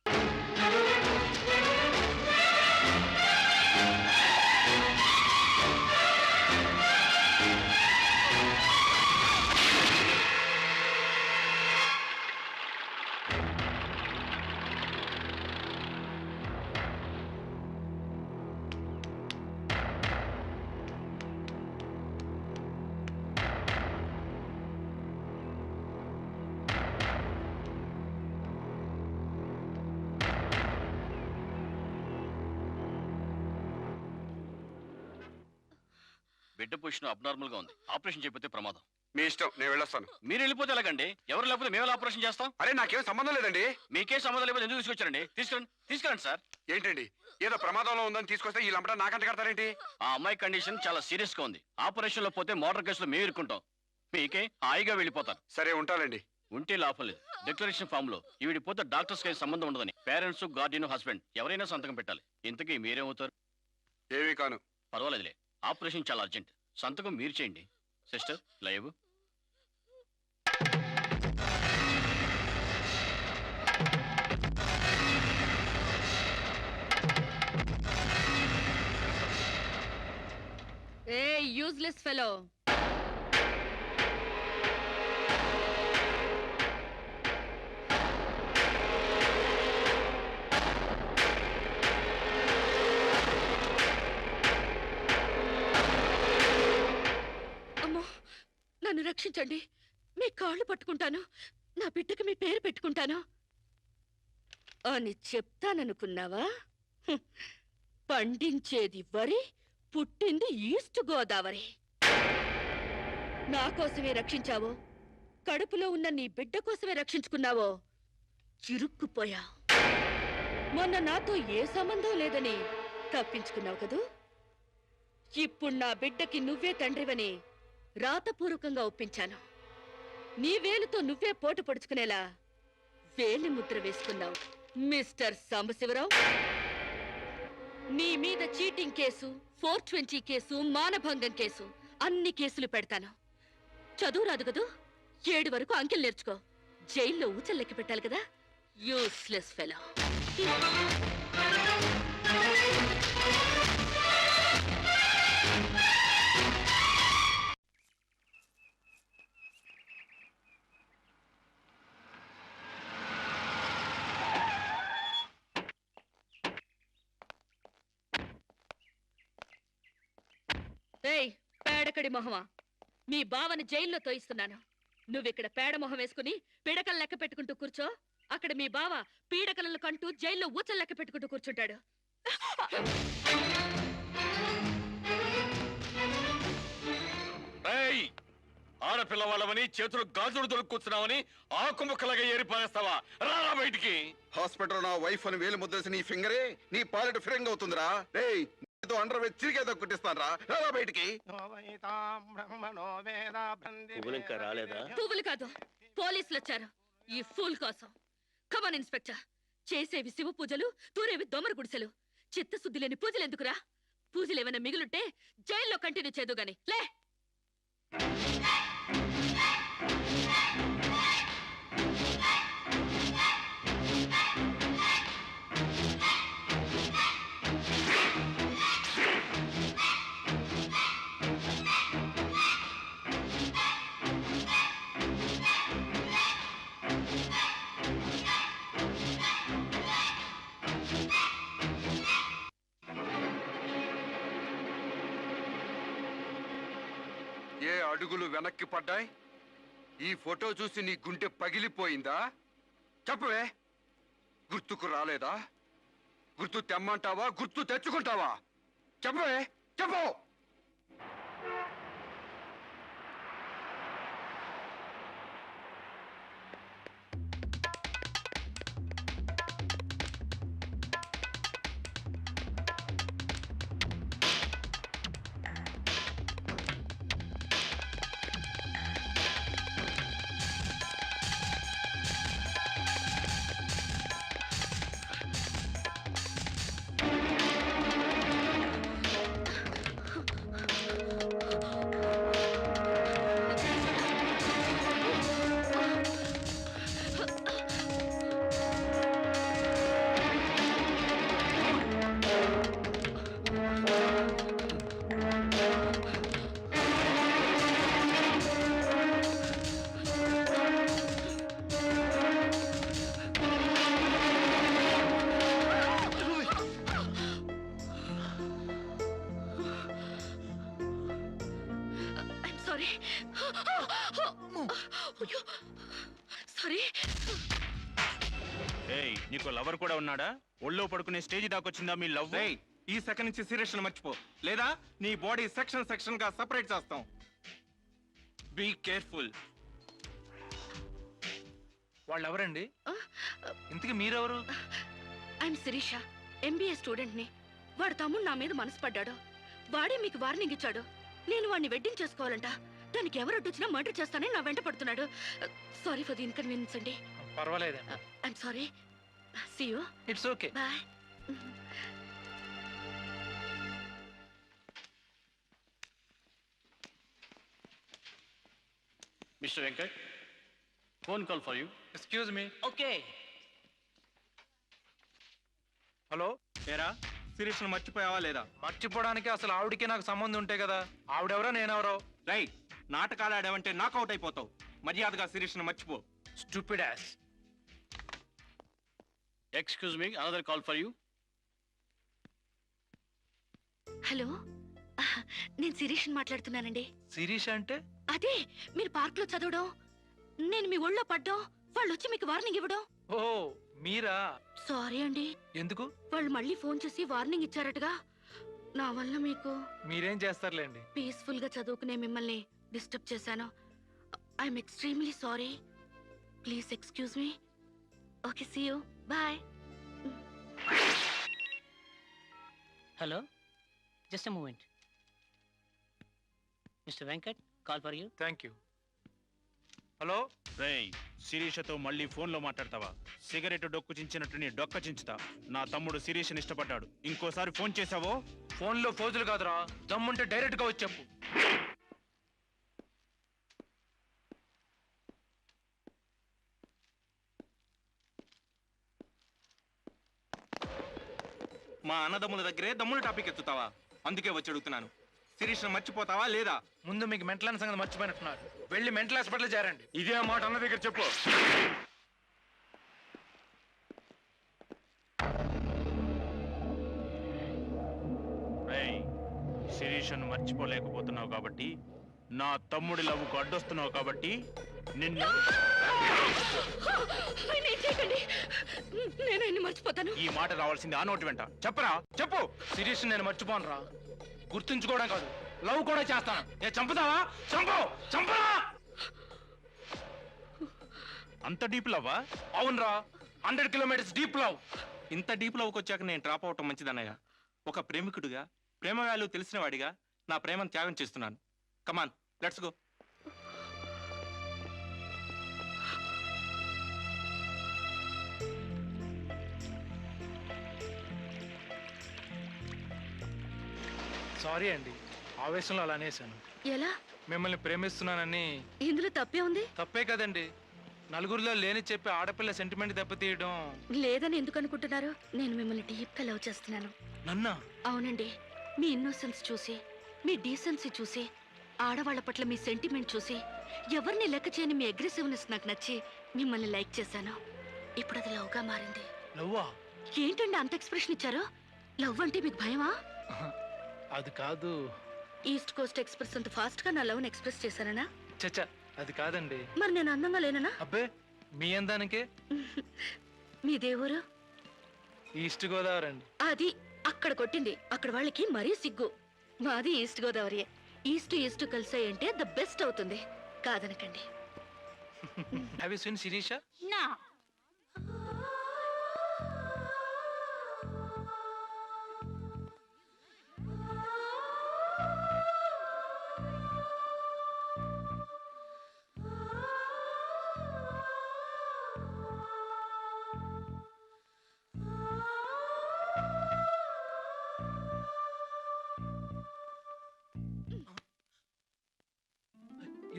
బిడ్డ పొజిషన్ అబ్నార్మల్ గా ఉంది. ఆపరేషన్ చేయకపోతే ప్రమాదం. మీ ఇష్టం, నేను వెళ్ళొస్తాను. మీరు వెళ్ళిపోతే ఎలాగండి? ఎవరు లేకపోతే మేము ఆపరేషన్ చేస్తాం. అరే నాకేం సంబంధం లేదండి. మీకే సంబంధం లేకపోతే ఎందుకు తీసుకొచ్చారండి? తీసుకురండి సార్. ఏంటండి ఏదో ప్రమాదంలో ఉందని తీసుకొస్తే ఈ లంపట నాకంట కడతారేంటి? ఆ అమ్మాయి కండిషన్ చాలా సీరియస్ గా ఉంది. ఆపరేషన్ లో పోతే మోటార్ కేసులో మేము ఇరుక్కుంటాం. మీకే హాయిగా వెళ్ళిపోతారు. సరే ఉంటానండి. ఉంటే లాభం లేదు. డిక్లరేషన్ ఫామ్ లో ఈవిడి పోతే డాక్టర్స్ కి సంబంధం ఉండదని పేరెంట్స్, గార్డియన్, హస్బెండ్ ఎవరైనా సంతకం పెట్టాలి. ఇంతకీ మీరేమవుతారు? ఏమీ కాను. పర్వాలేదులే, ఆపరేషన్ చాలా అర్జెంట్. సంతకం మీరు చేయండి. Sister live. ఏ యూజ్లెస్ ఫెలో, అమ్మో నన్ను రక్షించండి. మీ కాళ్ళు పట్టుకుంటాను, నా బిడ్డకి మీ పేరు పెట్టుకుంటాను అని చెప్తాననుకున్నావా? హ్మ్. పండించేది వరి, పుట్టింది ఈస్ట్ గోదావరి. నా కోసమే రక్షించావో, కడుపులో ఉన్న నీ బిడ్డ కోసమే రక్షించుకున్నావో చిరుక్కుపోయా. మొన్న నాతో ఏ సంబంధం లేదని తప్పించుకున్నావు కదూ. ఇప్పుడు నా బిడ్డకి నువ్వే తండ్రివని రాతపూర్వకంగా ఒప్పించాను. నీ వేలుతో నువ్వే పోటు పొడుచుకునేలా వేలి ముద్ర వేసుకున్నావు మిస్టర్ సాంబశివరావు. నీ మీద చీటింగ్ కేసు, 420 కేసు, మానభంగం కేసు, అన్ని కేసులు పెడతాను. చదువు రాదు కదూ, 7 వరకు అంకెలు నేర్చుకో. జైల్లో ఊచలు లెక్క పెట్టాలి కదా. Useless fellow. ఏయ్ పేడకడి మొహమా, మీ బావని జైల్లో తోయిస్తున్నాను. నువ్విక్కడ పేడ మొహం వేసుకుని పిడకలు లెక్క పెట్టుకుంటూ కూర్చో. అక్కడ మీ బావ పీడకలను కంటూ జైల్లో ఊచలు లెక్క పెట్టుకుంటూ కూర్చుంటాడు. ఆడపిల్లవాళ్ళమని చేతులు గాజులు దొరుకుతున్నావని ఆకుముక్కలాగా ఏరిపారేస్తావా? రారా బయటికి. హాస్పిటల్ నా వైఫ్ అని వేలు ముద్రేసి నీ ఫింగరే నీ పాలెట్ ఫిరంగ్ అవుతుందిరా. రేయ్ నీతో అండర్ వేసి చిరిగేదో కుట్టిస్తాను రా. రారా బయటికి. ఇంకా రాలేదా? పువ్వులు కాదు, పోలీసులు వచ్చారు ఈ ఫూల్ కోసం. Come on inspector. చేసేవి శివ పూజలు, తూరేవి దోమర గుడిసెలు. చిత్తశుద్ధి లేని పూజలు ఎందుకురా? పూజలు ఏమైనా మిగులుంటే జైల్లో కంటిన్యూ చేదు గాని లే. ఏ అడుగులు వెనక్కి పడ్డాయి? ఈ ఫోటో చూసి నీ గుండె పగిలిపోయిందా? చెప్పవే, గుర్తుకు రాలేదా? గుర్తు తెమ్మంటావా, గుర్తు తెచ్చుకుంటావా? చెప్పవే, చెప్పు. I'm sorry. సారీ. ఏయ్, నీకు లవర్ కూడా ఉన్నాడా? ఒళ్ళో పడుకునే స్టేజ్ దాకొచ్చిందా మీ లవ్? ఈ సెకండ్ నుంచి సీరియస్ మర్చిపో, లేదా నీ బాడీ సెక్షన్ సెక్షన్ గా సెపరేట్ చేస్తాం. Be careful. వాళ్ళు ఎవరండి? ఇంతకీ మీరెవరు? ఐఎమ్ శిరీష, ఎంబీఏ స్టూడెంట్ ని. వాడు తమ్ముడు నా మీద మనసు పడ్డాడు. వాడే మీకు వార్నింగ్ ఇచ్చాడు. నేను వాడిని వెడ్డింగ్ చేసుకోవాలంట. దానికి ఎవరు అడ్డొచ్చినా మర్డర్ చేస్తానని నా వెంట పడుతున్నాడు. సారీ ఫర్ ది ఇన్కన్వీనియన్స్ అండి. పర్వాలేదండి. I'm sorry. See you. It's okay. Bye. Mister Venkat, phone call for you. Excuse me. Okay. Hello, ఏరా శిరీష్ను మర్చిపోయావా లేదా? మర్చిపోవడానికి అసలు ఆవిడకి నాకు సంబంధం ఉంటే కదా. ఆవిడెవరో నేనెవరో. రైట్, నాటకాలు ఆడావంటే నాకౌట్ అయిపోతావు. మర్యాదగా శిరీష్ను మర్చిపో. Stupid ass. Excuse me, another call for you. Hello, నేను శిరీష్ని మాట్లాడుతున్నానండి. శిరీష్ అంటే? అదే మీరు పార్క్ లో చదవడం, నేను మీ ఒళ్ళో పడ్డం, వాళ్ళు వచ్చి మీకు వార్నింగ్ ఇవ్వడం. ఓ మీరా? సారీ అండి. ఎందుకు? వాళ్ళు మళ్ళీ ఫోన్ చేసి వార్నింగ్ ఇచ్చారటగా. నా వల్ల మీకు. మీరేం చేస్తారులేండి. పీస్ఫుల్ గా చదువుకునే మిమ్మల్ని డిస్టర్బ్ చేశాను. I'm extremely sorry. Please excuse me. Okay, see you. Bye. Hello, just a moment. Mister Venkat, call for you. Thank you. Hello. రేయ్, శిరీషతో మళ్ళీ ఫోన్లో మాట్లాడతావా? సిగరెట్ డొక్కు చించినట్టు నీ డొక్క చించుతా. నా తమ్ముడు శిరీష్ని ఇష్టపడ్డాడు. ఇంకోసారి ఫోన్ చేసావో ఫోన్లో ఫోజులు కాదురా, దమ్ముంటే డైరెక్ట్ గా వచ్చి చెప్పు. మా అన్నదమ్ముల దగ్గరే దమ్ముల టాపిక్ ఎత్తుతావా? అందుకే వచ్చి అడుగుతున్నాను, శిరీష్ను మర్చిపోతావా లేదా? ముందు మీకు మెంటల్ సంగతి మర్చిపోయినట్టున్నారు. వెళ్ళి మెంటల్ హాస్పిటల్ చేరండి. ఇదే మాట అన్న దగ్గర చెప్పు. రేయ్, శిరీషను మర్చిపోలేకపోతున్నావు కాబట్టి, నా తమ్ముడి లవ్వుకు అడ్డొస్తున్నావు కాబట్టి నిన్ను. నేను మర్చిపోతాను. ఈ మాట రావాల్సింది ఆ నోటి వెంట. చెప్పరా, చెప్పు. శిరీష్ నేను మర్చిపోను రా. గుర్తుంచుకోవడం కాదు, లవ్ కూడా చేస్తాను. ఏ చంపుతావా? చంపు, చంపరా. అంత డీప్ లవ్వా? అవునరా, 100 కిలోమీటర్స్ డీప్ లవ్. ఇంత డీప్ లవ్కి వచ్చాక నేను డ్రాప్ అవటం మంచిదన్నయ్య. ఒక ప్రేమికుడిగా, ప్రేమ వాల్యూ తెలిసిన వాడిగా నా ప్రేమను త్యాగం చేస్తున్నాను. కమాన్, లెట్స్ గో. సారీ అండి, ఆవేశంలో అలా అనేసాను. ఎలా? మిమ్మల్ని ప్రేమిస్తున్నానని. ఇందులో తప్పే ఉంది? తప్పే కదండి. నలుగురిలో లేని చెప్పి ఆడపిల్ల సెంటిమెంట్ దెబ్బతీయడం. లేదని ఎందుకు అనుకుంటున్నారు? నేను మిమ్మల్ని డీప్ గా లవ్ చేస్తున్నాను. నన్నా? అవునండి. మీ ఇన్నోసెన్స్ చూసి, మీ డీసెన్సీ చూసి, ఆడవాళ్ల పట్ల మీ సెంటిమెంట్ చూసి, ఎవరిని లెక్క చేయని మీ అగ్రెసివ్నెస్ నాకు నచ్చి మిమ్మల్ని లైక్ చేశాను. ఇప్పుడు అది లవ్ గా మారింది. లవ్వా? ఏంటండి అంత ఎక్స్ప్రెషన్ ఇచ్చారు? లవ్ అంటే మీకు భయమా? అది కాదు. ఈస్ట్ కోస్ట్ ఎక్స్ప్రెస్ అంత ఫాస్ట్ గా నా లవ్ ఎక్స్ప్రెస్ చేశానా? చచ్చా అది కాదండి. మరి నేను అందంగా లేనా? అబ్బే మీ అందానికే. మీ దేవురు ఈస్ట్ గోదావరి అండి. అది అక్కడ కొట్టింది. అక్కడ వాళ్ళకి మరీ సిగ్గు. మాది ఈస్ట్ గోదావరి. ఈస్ట్ ఈస్ట్ కలిసాయంటే ద బెస్ట్ అవుతుంది. కాదనకండి. Have you seen Shirisha? నా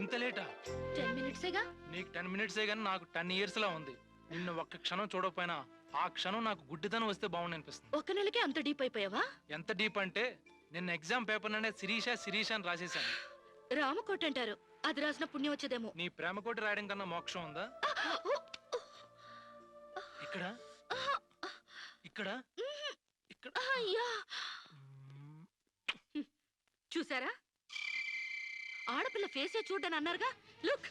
ఇంత లేటా? 10 మినిట్సేగా. నీకు 10 మినిట్సే గానీ నాకు 10 ఇయర్స్ లా ఉంది. నిన్ను ఒక్క క్షణం చూడకపోయినా ఆ క్షణం నాకు గుడ్డితనం వస్తే బాగుంది అనిపిస్తుంది. ఒక నెలకే అంత డీప్ అయిపోయావా? ఎంత డీప్ అంటే నిన్న ఎగ్జామ్ పేపర్ ననే శిరీష శిరీష అని రాసేశాను. రామకోట అంటారు. అది రాసిన పుణ్యం వచ్చేదేమో. నీ ప్రేమ కోటి రాయడం కన్నా మోక్షం ఉందా? ఇక్కడ ఇక్కడ ఇక్కడ అయ్యా, చూసారా? ఆడపిల్ల ఫేసే చూడని అన్నారుగా. లుక్,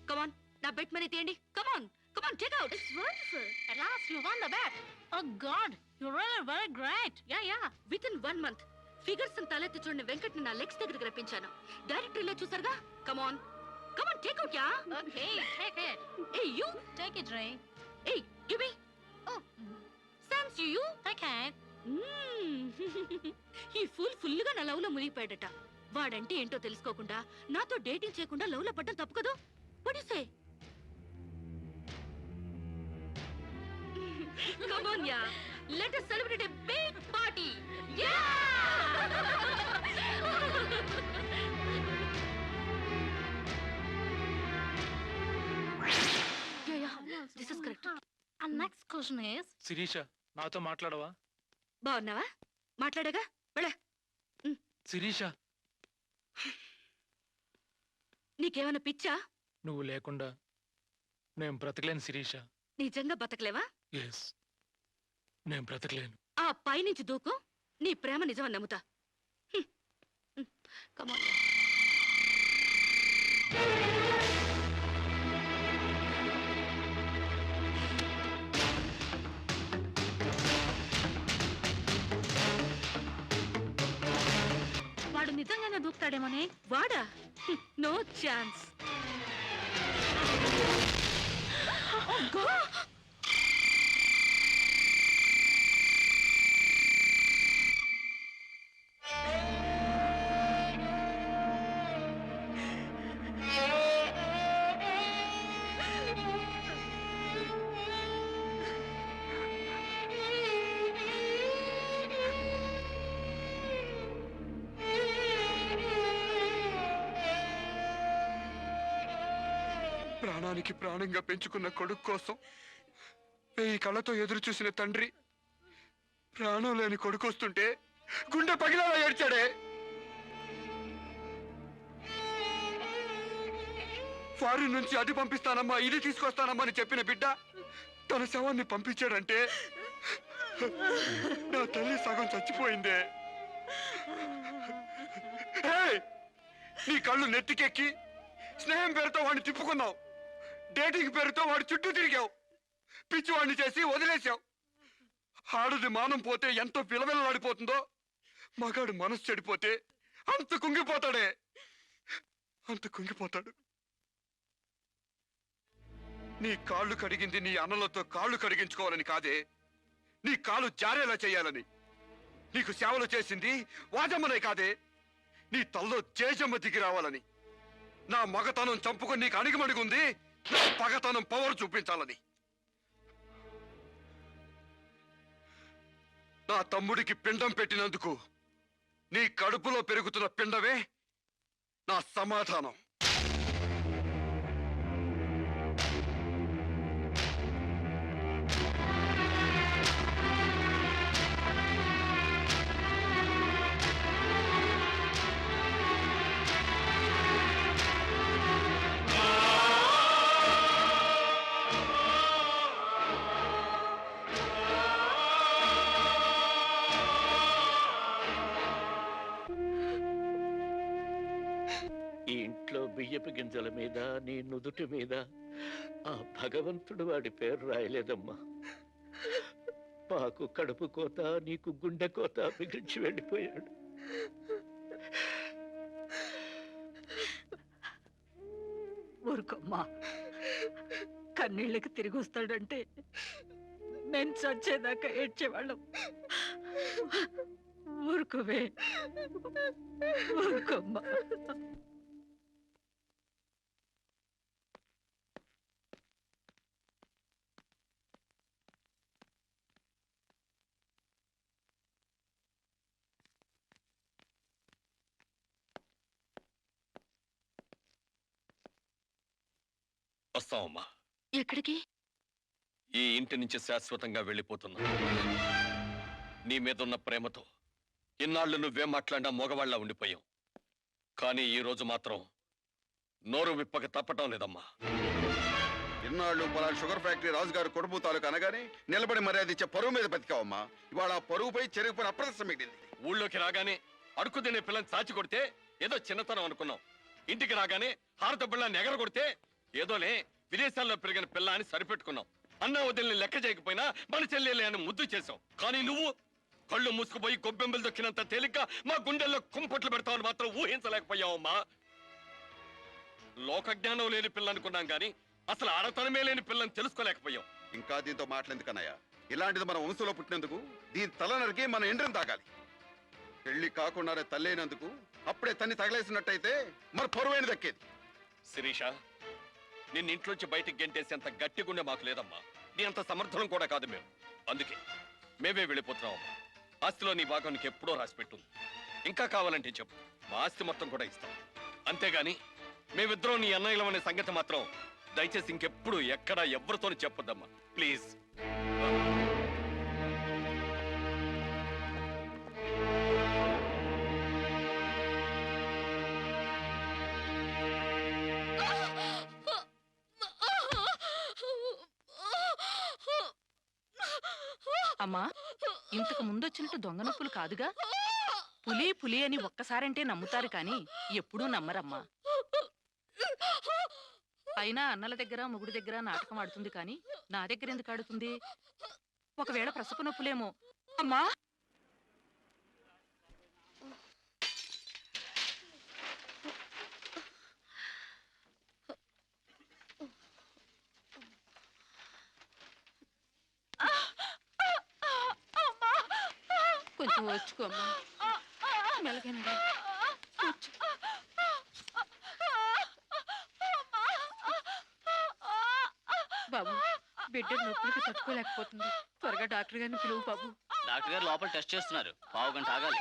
కమాన్, నా బెట్ మనీ తీయండి. Come on come on, take out. It's wonderful. at last you won the bet. Oh God, you're really very great. Yeah. With in 1 month figures తలెత్తి చూడని వెంకట్ ని నా లెగ్స్ దగ్గరికి రప్పించాను. డైరెక్టరీలో చూసారుగా. Come on come on, take out. Yeah, Okay, take it. Hey you Take it, Ray. Hey give me. Oh, సామ్స్ you. take it. ఈ ఫుల్ గా నా లవ్ లో మునిగిపోయాడట. వాడంటే ఏంటో తెలుసుకోకుండా నాతో డేటింగ్ చేయకుండా లవ్ లో పడ్డం తప్పు కదా. What do you say? Come on, yeah. Let us celebrate a big party. Yeah! Yeah. This is correct. And next question is, Sirisha నాతో మాట్లాడవా? బాగున్నావా? మాట్లాడగా వెళ్ళ. శిరీష నీకేమైనా పిచ్చా? నువ్వు లేకుండా నేను బ్రతకలేను శిరీష. నిజంగా బతకలేవా? ఎస్, నేను బ్రతకలేను. ఆ పైనుంచి దూకు. నీ ప్రేమ నిజమని నమ్ముతా. కమాన్. వాడు నిజంగానే దూకుతాడేమోనే. వాడా? No chance. ప్రాణానికి ప్రాణంగా పెంచుకున్న కొడుకు కోసం 1000 కళ్ళతో ఎదురు చూసిన తండ్రి ప్రాణం లేని కొడుకు వస్తుంటే గుండె పగిలేలా ఏడ్చాడే. ఫారిన్ నుంచి అది పంపిస్తానమ్మా ఇది తీసుకొస్తానమ్మా అని చెప్పిన బిడ్డ తన శవాన్ని పంపించాడంటే నా తల్లి సగం చచ్చిపోయిందే. నీ కళ్ళు నెత్తికెక్కి స్నేహం పేరుతో వాడిని తిప్పుకున్నావు. డేటింగ్ పేరుతో వాడి చుట్టూ తిరిగావు. పిచ్చివాడిని చేసి వదిలేశావు. ఆడది మానం పోతే ఎంతో విలవిలలాడిపోతుందో మగాడు మనసు చెడిపోతే అంత కుంగిపోతాడే. అంత కుంగిపోతాడు. నీ కాళ్ళు కడిగింది నీ అన్నలతో కాళ్ళు కడిగించుకోవాలని కాదే, నీ కాలు జారేలా చేయాలని. నీకు సేవలు చేసింది వాజమ్మనే కాదే, నీ తల్లో జేజమ్మ దిగి రావాలని. నా మగతనం చంపుకొని నీకు అణిగిమణిగుంది నా పగతనం పవర్ చూపించాలని. నా తమ్ముడికి పిండం పెట్టినందుకు నీ కడుపులో పెరుగుతున్న పిండమే నా సమాధానం. ఈ ఇంట్లో బియ్యపు గింజల మీద నీ నుదుటి మీద ఆ భగవంతుడు వాడి పేరు రాయలేదమ్మా. మాకు కడుపు కోత, నీకు గుండె కోత మిగిల్చి వెళ్ళిపోయాడు. ఊరుకోమ్మా, కన్నీళ్ళకి తిరిగి వస్తాడంటే నేను చచ్చేదాకా ఏడ్చేవాళ్ళం. ఊరుకోవే, ఊరుకోమ్మా. వస్తామమ్మా. ఎక్కడికి? ఈ ఇంటి నుంచి శాశ్వతంగా వెళ్ళిపోతున్నా. నీ మీదున్న ప్రేమతో ఇన్నాళ్ళు నువ్వే మాట్లాడినా మగవాళ్ళ ఉండిపోయాం. కానీ ఈ రోజు మాత్రం నోరు విప్పక తప్పటం లేదమ్మా. ఇన్నాళ్ళు పలానా షుగర్ ఫ్యాక్టరీ రాజుగారు కొడుపు తాలూకు అనగానే నిలబడి మర్యాద ఇచ్చే పరువు మీద బతికావమ్మా. ఇవాళ ఆ పరుగుపై చెరుగుపై అప్రదర్శం మిగిలింది. ఊళ్ళోకి రాగానే అడుకు తినే పిల్లని చాచి కొడితే ఏదో చిన్నతనం అనుకున్నాం. ఇంటికి రాగానే హారత పిల్లని ఎగర కొడితే ఏదోలే విదేశాల్లో పెరిగిన పిల్ల అని సరిపెట్టుకున్నాం. అన్న వదిలిని లెక్క చేయకపోయినా మన చెల్లెలే అని ముద్దు చేసాం. కానీ నువ్వు కళ్ళు మూసుకుపోయి గొబ్బెంబలు దొక్కినంత తేలిగ్గా మా గుండెల్లో కుంపట్లు పెడతావని మాత్రం ఊహించలేకపోయావమ్మా. లోకజ్ఞానం లేని పిల్ల అనుకున్నాం కానీ అసలు ఆడతనమే లేని పిల్లని తెలుసుకోలేకపోయాం. ఇంకా దీంతో మాట్లాడేందుకన్నయ్య, ఇలాంటిది మన వంశంలో పుట్టినందుకు దీని తల నరికి మన ఎండ్రం తాగాలి. పెళ్లి కాకుండానే తల్లైనందుకు అప్పుడే తన్ని తగలేసినట్టయితే మన పరువైన దక్కేది. శిరీష, నిన్ను ఇంట్లోంచి బయటికి గెంటేసేంత గట్టి గుండె మాకు లేదమ్మా. నీ అంత సమర్థనం కూడా కాదు మేము. అందుకే మేమే వెళ్ళిపోతున్నామమ్మా. ఆస్తిలో నీ భాగం నీకు ఎప్పుడో రాసిపెట్టుంది. ఇంకా కావాలంటే చెప్పు, మా ఆస్తి మొత్తం కూడా ఇస్తాం. అంతేగాని మేమిద్దరం నీ అన్నయ్యలం అనే సంగతి మాత్రం దయచేసి ఇంకెప్పుడు ఎక్కడ ఎవరితోని చెప్పొద్దమ్మా, ప్లీజ్. అమ్మా, ఇంతకు ముందొచ్చినట్టు దొంగ నొప్పులు కాదుగా? పులి పులి అని ఒక్కసారంటే నమ్ముతారు కానీ ఎప్పుడూ నమ్మరమ్మా. అయినా అన్నల దగ్గర మొగుడు దగ్గర నాటకం ఆడుతుంది కానీ నా దగ్గర ఎందుకు ఆడుతుంది? ఒకవేళ ప్రసవ నొప్పులేమో. అమ్మా, కొంచెం వచ్చుకోమ్మా, మెలగనగా బాబు, బిడ్డ నొప్పులకి తట్టుకోలేకపోతుంది. త్వరగా డాక్టర్ గారిని పిలువు బాబు. డాక్టర్ గారు లోపల టెస్ట్ చేస్తున్నారు. పావు గంట ఆగాలి.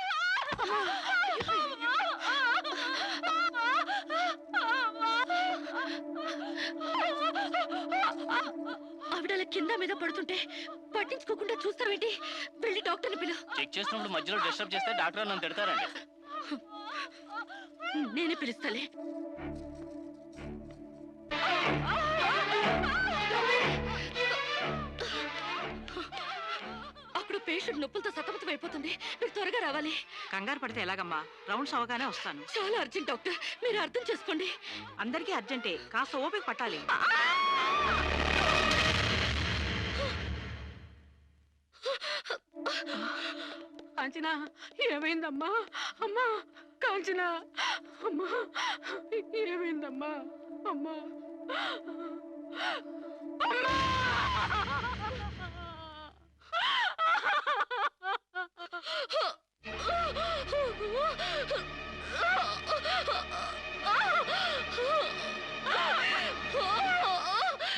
ఆవిడ కింద మీద పడుతుంటే పట్టించుకోకుండా చూస్తావేంటి? వెళ్ళి డాక్టర్ని పిలు. చెక్ చేసినప్పుడు మధ్యలో డిస్టర్బ్ చేస్తే డాక్టర్ నన్ను తిడతారండి. నేనే పిలుస్తాలే. అప్పుడు పేషెంట్ నొప్పులతో సతమతం అయిపోతుంది. మీరు త్వరగా రావాలి. కంగారు పడితే ఎలాగమ్మా? రౌండ్స్ అవగానే వస్తాను. చాలా అర్జెంట్ డాక్టర్, మీరు అర్థం చేసుకోండి. అందరికీ అర్జెంటే, కాస్త ఓపిక పట్టాలి. కాంచనా, ఏమైందమ్మా? అమ్మా కాంచనా, అమ్మా ఏమైందమ్మా? అమ్మా అమ్మా!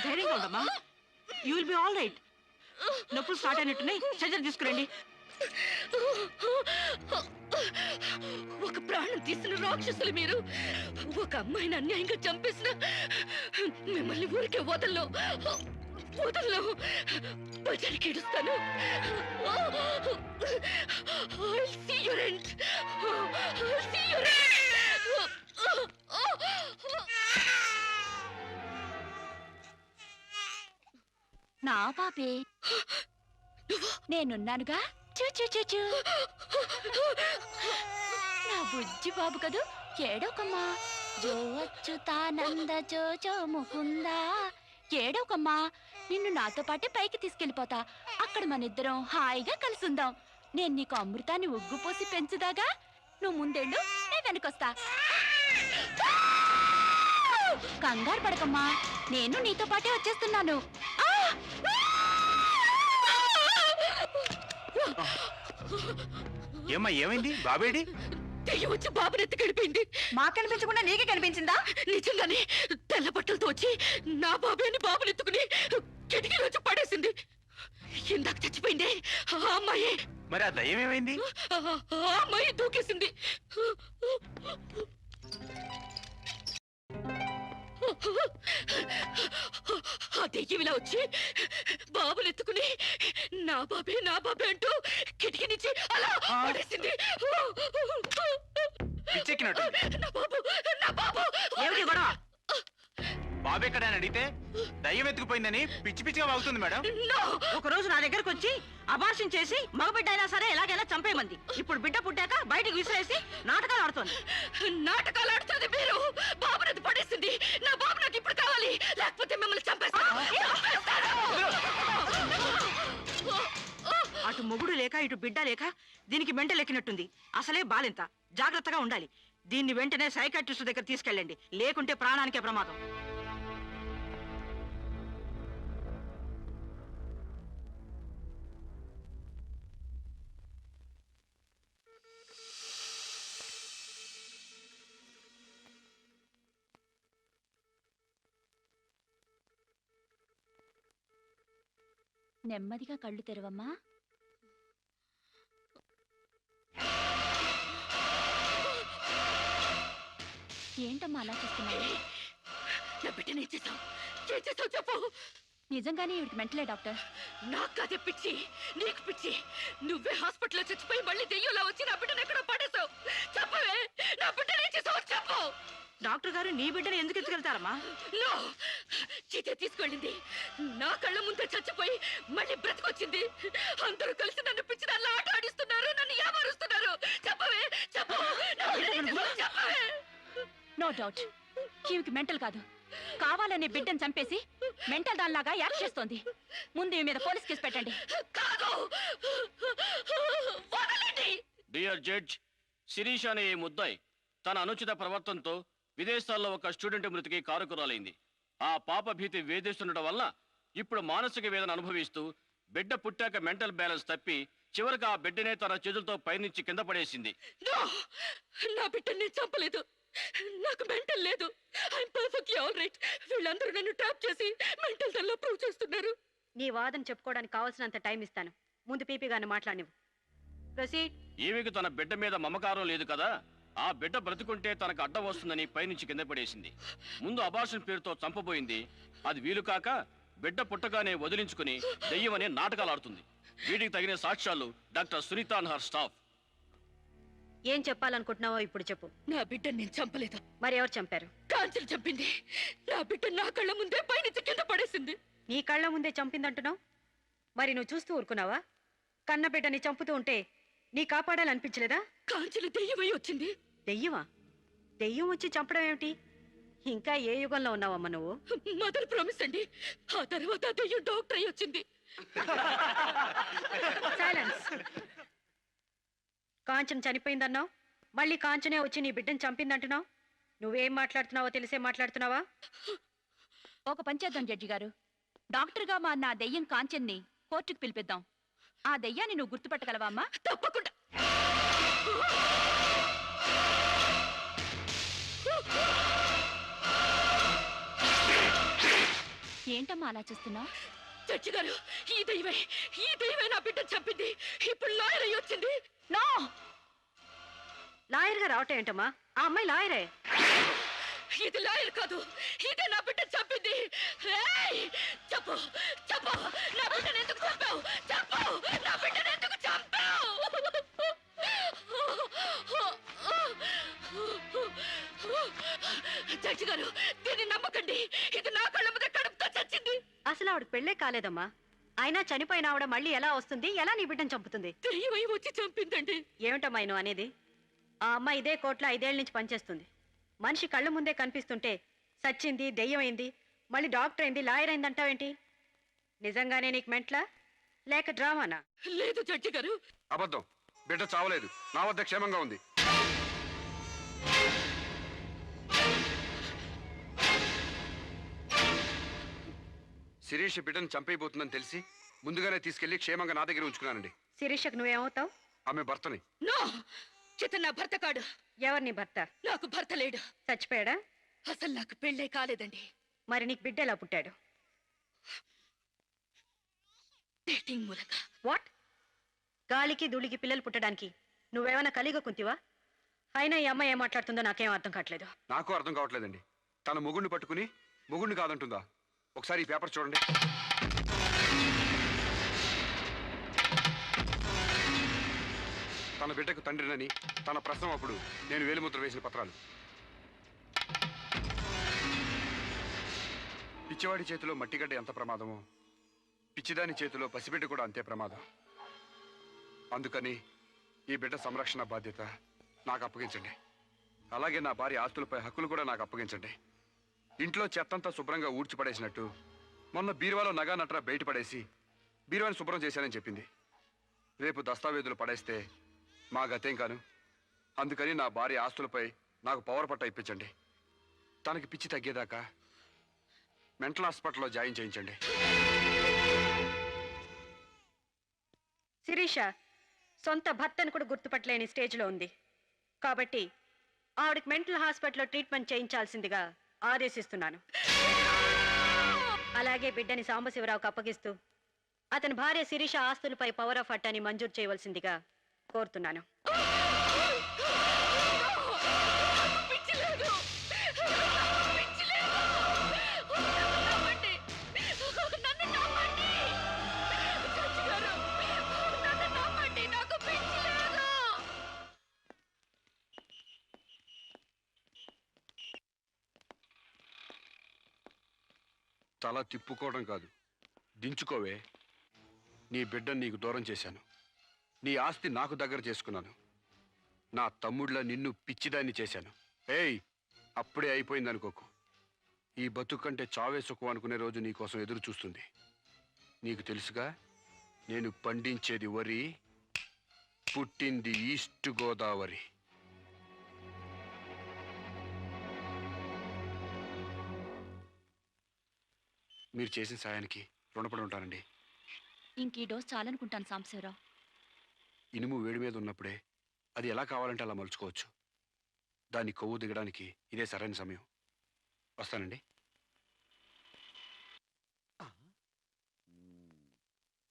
ధైర్యంగా ఉండమ్మా. You will be all right. నొప్పులు స్టార్ట్ అయినట్టున్నాయి, సర్జరీ తీసుకురండి. ఒక ప్రాణం తీసిన రాక్షసులు మీరు. ఒక అమ్మాయిని అన్యాయంగా చంపేసిన మిమ్మల్ని ఊరికే వదల్లో వదల్లో. బజార్కి ఏడుస్తాను. I'll see your end. I'll see your end. నా పాపే, నేనున్నానుగా. చూ చూ చూ చూ. నా బుజ్జి బాబు కదూ, ఏడోకమ్మా. జో అచ్యుతానంద జో జో ముకుందా. ఏడోకమ్మా, నిన్ను నాతో పాటే పైకి తీసుకెళ్ళిపోతా. అక్కడ మనిద్దరం హాయిగా కలిసుందాం. నేను నీకు అమృతాన్ని ఉగ్గు పోసి పెంచుదాగా. నువ్వు ముందెళ్ళు, నేను వెనకొస్తా. కంగారు పడకమ్మా, నేను నీతో పాటే వచ్చేస్తున్నాను. ఏమ్మా ఏమైంది? బాబేడి? దెయ్యం వచ్చి బాబుని ఎత్తి గడిపోయింది. మాకు కనిపించకుండా నీకే కనిపించిందా? నిజంగానే తెల్ల బట్టలతో వచ్చి నా బాబేని బాబుని ఎత్తుకుని కిటికీలో వచ్చి పడేసింది. ఇందాక చచ్చిపోయింది ఆ అమ్మాయి. మరి ఆ దయ్యం ఏమైంది? ఆ అమ్మాయి దూకేసింది. ఆ దెయ్యం ఇలా వచ్చి బాబుని ఎత్తుకుని నా బాబే అంటూ కిటికీ నుంచి అలా పడేసింది. పిచ్చెక్కినట్టు. నా బాబు ఏమిటి గొడవ? బాబు ఎక్కడ అని అడిగితే దయ్యం ఎత్తుకుపోయిందని పిచ్చి పిచ్చిగా వాగుతుంది మేడం. ఒక రోజు నా దగ్గరకు వచ్చి అబార్షన్ చేసి మగబిడ్డ అయినా సరే ఎలాగైనా చంపేమంది. ఇప్పుడు బిడ్డ పుట్టాక బయటకు విసిరేసి నాటకాలు ఆడుతోంది. నాటకాలు ఆడుతుంది మీరు. బాబునది పడేసింది. నా బాబు నాకు ఇప్పుడు కావాలి, లేకపోతే మిమ్మల్ని చంపేస్తాను. అటు మొగుడు లేక ఇటు బిడ్డ లేక దీనికి మెంటల్ ఎక్కినట్టుంది. అసలే బాలింత, జాగ్రత్తగా ఉండాలి. దీన్ని వెంటనే సైకాట్రిస్ట్ దగ్గర తీసుకెళ్ళండి, లేకుంటే ప్రాణానికే ప్రమాదం. నెమ్మదిగా కళ్ళు తెరవమ్మా. ఏంటమ్మా అలా చూస్తున్నావు? నా బిడ్డని ఏం చేసావు చెప్పు. నిజంగానే ఈవిడికి మెంటలే డాక్టర్. నాకు అదే పిచ్చి, నీకు పిచ్చి. నువ్వే హాస్పిటల్లో చచ్చిపోయి మళ్ళీ దెయ్యంలా వచ్చి నా బిడ్డను ఎక్కడో పడేసావు. చెప్పవే, నా బిడ్డని ఏం చేసావు చెప్పు. డాక్టర్ గారు నీ బిడ్డను ఎందుకు ఎత్తుకెళ్తారమ్మా? చీతే తీసుకెళ్ళింది. నా కళ్ళ ముందే చచ్చిపోయి మళ్ళీ బ్రతికొచ్చింది. అందరూ కలిసి నన్ను పిచ్చి దానిలో ఆట ఆడిస్తున్నారు, నన్ను ఏమారుస్తున్నారు. చెప్పవే, చెప్పు. చెప్పవే. నో డౌట్, ఈవికి మెంటల్ కాదు, కావాలనే బిడ్డను చంపేసి మెంటల్ దానిలాగా యాక్ట్ చేస్తోంది. ముందు ఈమె మీద పోలీస్ కేసు పెట్టండి. డియర్ జడ్జ్, శిరీష్ అనే ఈ ముద్దాయి తన అనుచిత ప్రవర్తనతో విదేశాల్లో ఒక స్టూడెంట్ మృతికి కారకురాలైంది. ఆ పాప భీతి వేధిస్తుండటం వల్ల ఇప్పుడు మానసిక వేదన అనుభవిస్తూ బిడ్డ పుట్టాక మెంటల్ బ్యాలెన్స్ తప్పి చివరికి ఆ బిడ్డనే తన చేతులతో పైనుంచి కింద పడేసింది. నా బిడ్డని చంపలేదు, నాకు మెంటల్ లేదు. I'm perfectly all right. వీళ్ళందరూ నన్ను ట్రాప్ చేసి మెంటల్ దానిలో ప్రూవ్ చేస్తున్నారు. నీ వాదన చెప్పుకోవడానికి కావాల్సినంత టైం ఇస్తాను. ముందు పీపీ గారిని మాట్లాడినవు. ప్రొసీడ్. ఈమెకు తన బిడ్డ మీద మమకారం లేదు కదా, ఆ బిడ్డ బ్రతుకుంటే తనకు అడ్డం వస్తుందని పైనుంచి కింద పడేసింది. ముందు అబార్షన్ పేరుతో చంపబోయింది. అది వీలు కాక బిడ్డ పుట్టగానే వదిలించుకుని దెయ్యమనే నాటకాలు ఆడుతుంది. వీటికి తగిన సాక్ష్యాలు doctor Sunita and her staff. ఏం చెప్పాలనుకుంటున్నావో ఇప్పుడు చెప్పు. నా బిడ్డని నేను చంపలేదు. మరి ఎవరు చంపారు? కాంచెలు చంపింది. నా బిడ్డ నా కళ్ళ ముందే పైనుంచి కింద పడేసింది. నీ కళ్ళ ముందే చంపిందంటున్నావు, మరి నువ్వు చూస్తూ ఊరుకున్నావా? కన్న బిడ్డని చంపుతూ ఉంటే నీ కాపాడాలనిపించలేదా? కాంచెలు దెయ్యమై వచ్చింది. దెయ్యమా? దెయ్యం వచ్చి చంపడం ఏమిటి? ఇంకా ఏ యుగంలో ఉన్నావమ్మా నువ్వు? మదర్ ప్రామిస్ అండి. ఆ తర్వాత దెయ్యం డాక్టర్ అయి వచ్చింది. సైలెన్స్. కాంచన చనిపోయిందన్నావు, మళ్ళీ కాంచనే వచ్చి నీ బిడ్డను చంపిందంటున్నావు. నువ్వేం మాట్లాడుతున్నావో తెలిసే మాట్లాడుతున్నావా? ఒక పంచేద్దాం జడ్జి గారు. డాక్టర్గా మా నా దెయ్యం కాంచెన్ని కోర్టుకు పిలిపిద్దాం. ఆ దెయ్యాన్ని నువ్వు గుర్తుపట్టగలవా అమ్మా? తప్పకుండా. ఏంటమ్మా అలా చూస్తున్నావు? జడ్జి గారు, ఈ దైవే నా బిడ్డను చంపింది. ఇప్పుడు లాయర్ అయ్యి వచ్చింది. నో, లాయర్ గా రావటం ఏంటమ్మా? ఆ అమ్మాయి లాయరే. ఇది లాయర్ కాదు, ఇదే నా బిడ్డ చంపింది. చెప్పు చెప్పు, నా బిడ్డను ఎందుకు చంపావు? చెప్పు, నా బిడ్డను ఎందుకు చంపావు? జడ్జి గారు, దీన్ని నమ్మకండి. ఇది నా కళ్ళ మీద కడుపుతో చచ్చింది. అసలు ఆవిడ పెళ్ళే కాలేదమ్మా. అయినా చనిపోయిన ఆవిడ మళ్ళీ ఎలా వస్తుంది? ఎలా నీ బిడ్డను చంపుతుంది? దెయ్యమై వచ్చి చంపిందండి. ఏమిటమ్మా నువ్వు అనేది? ఆ అమ్మాయి ఇదే కోర్టులో 5 ఏళ్ల నుంచి పనిచేస్తుంది. మనిషి కళ్ళ ముందే కనిపిస్తుంటే సచ్చింది, దెయ్యమైంది, మళ్ళీ డాక్టర్ అయింది, లాయర్ అయింది అంటావేంటి? నిజంగానే నీకు మెంట్లా లేక డ్రామానా? లేదు జడ్జి గారు. అబద్ధం. బిడ్డ చావలేదు, నా వద్ద క్షేమంగా ఉంది. శిరీష్ బిడ్డను చంపైపోతుందని తెలిసి ముందుగానే తీసుకెళ్లి క్షేమంగా నా దగ్గర ఉంచుకున్నానండి. శిరీషకు నువ్వేమవుతావు? ఆమె భర్తని. నో, చితన్ నా భర్త కాడు. ఎవరు నీ భర్త? నాకు భర్త లేడు. చచ్చిపోయాడా? అసలు నాకు పెళ్ళే కాలేదండి. మరి నీకు బిడ్డ ఎలా పుట్టాడు? డేటింగ్ మూలంగా. వాట్? గాలికి ధూళికి పిల్లలు పుట్టడానికి నువ్వేమైనా కలిగ కుంతివా? అయినా ఈ అమ్మాయి ఏం మాట్లాడుతుందో నాకేం అర్థం కావట్లేదు. నాకు అర్థం కావట్లేదండి. తన మొగుడిని పట్టుకుని మొగుడిని కాదంటుందా? ఒకసారి ఈ పేపర్ చూడండి. తన బిడ్డకు తండ్రినని తన ప్రశ్న అప్పుడు నేను వేలిముద్ర వేసిన పత్రాలు. పిచ్చివాడి చేతిలో మట్టిగడ్డ ఎంత ప్రమాదమో పిచ్చిదాని చేతిలో పసిబిడ్డ కూడా అంతే ప్రమాదం. అందుకని ఈ బిడ్డ సంరక్షణ బాధ్యత నాకు అప్పగించండి. అలాగే నా భార్య ఆస్తులపై హక్కులు కూడా నాకు అప్పగించండి. ఇంట్లో చెత్తంతా శుభ్రంగా ఊడ్చిపడేసినట్టు మొన్న బీరువాలో నగా నట్రా బయటపడేసి బీరువాని శుభ్రం చేశానని చెప్పింది. రేపు దస్తావేజులు పడేస్తే మా గతేం కాను. అందుకని నా భార్య ఆస్తులపై నాకు పవర్ పట్ట ఇప్పించండి. తనకి పిచ్చి తగ్గేదాకా మెంటల్ హాస్పిటల్లో జాయిన్ చేయించండి. శిరీష సొంత భర్తను కూడా గుర్తుపట్టలేని స్టేజ్లో ఉంది. కాబట్టి ఆవిడకి మెంటల్ హాస్పిటల్లో ట్రీట్మెంట్ చేయించాల్సిందిగా ఆదేశిస్తున్నాను. అలాగే బిడ్డని సాంబశివరావుకు అప్పగిస్తూ అతని భార్య శిరీష ఆస్తులపై పవర్ ఆఫ్ అట్టాని మంజూరు చేయవలసిందిగా కోరుతున్నాను. తల తిప్పుకోవడం కాదు, దించుకోవే. నీ బిడ్డను నీకు దూరం చేశాను. నీ ఆస్తి నాకు దగ్గర చేసుకున్నాను. నా తమ్ముళ్ళ నిన్ను పిచ్చిదాన్ని చేశాను. ఏయ్, అప్పుడే అయిపోయింది అనుకోకు. ఈ బతుకు కంటే చావే సుఖం అనుకునే రోజు నీకోసం ఎదురు చూస్తుంది. నీకు తెలుసుగా, నేను పండించేది వరి, పుట్టింది ఈస్ట్ గోదావరి. మీరు చేసిన సాయానికి రుణపడి ఉంటానండి. ఇంక ఈ డోస్ చాలనుకుంటాను సాంబశివరావు. ఇనుము వేడి మీద ఉన్నప్పుడే అది ఎలా కావాలంటే అలా మలుచుకోవచ్చు. దాన్ని కొవ్వు దిగడానికి ఇదే సరైన సమయం. వస్తానండి.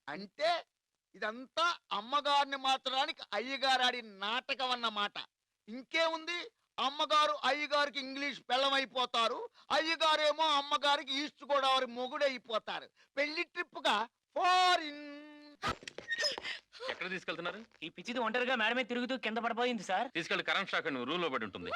అంటే ఇదంతా అమ్మగారిని మార్చడానికి అయ్యగారు నాటకం అన్నమాట. ఇంకేముంది, అమ్మగారు అయ్యగారికి ఇంగ్లీష్ పెళ్ళమైపోతారు, అయ్యగారేమో అమ్మగారికి ఈస్ట్ గోదావరి మొగుడైపోతారు. పెళ్లి ట్రిప్గా ఫారిన్. ఎక్కడ తీసుకెళ్తున్నారు? ఈ పిచ్చిది ఒంటరిగా మేడ మీద తిరుగుతూ కింద పడిపోయింది సార్. తీసుకెళ్లి కరెంట్ షాక్ నువ్వు రూమ్ లో పడి ఉంటుంది.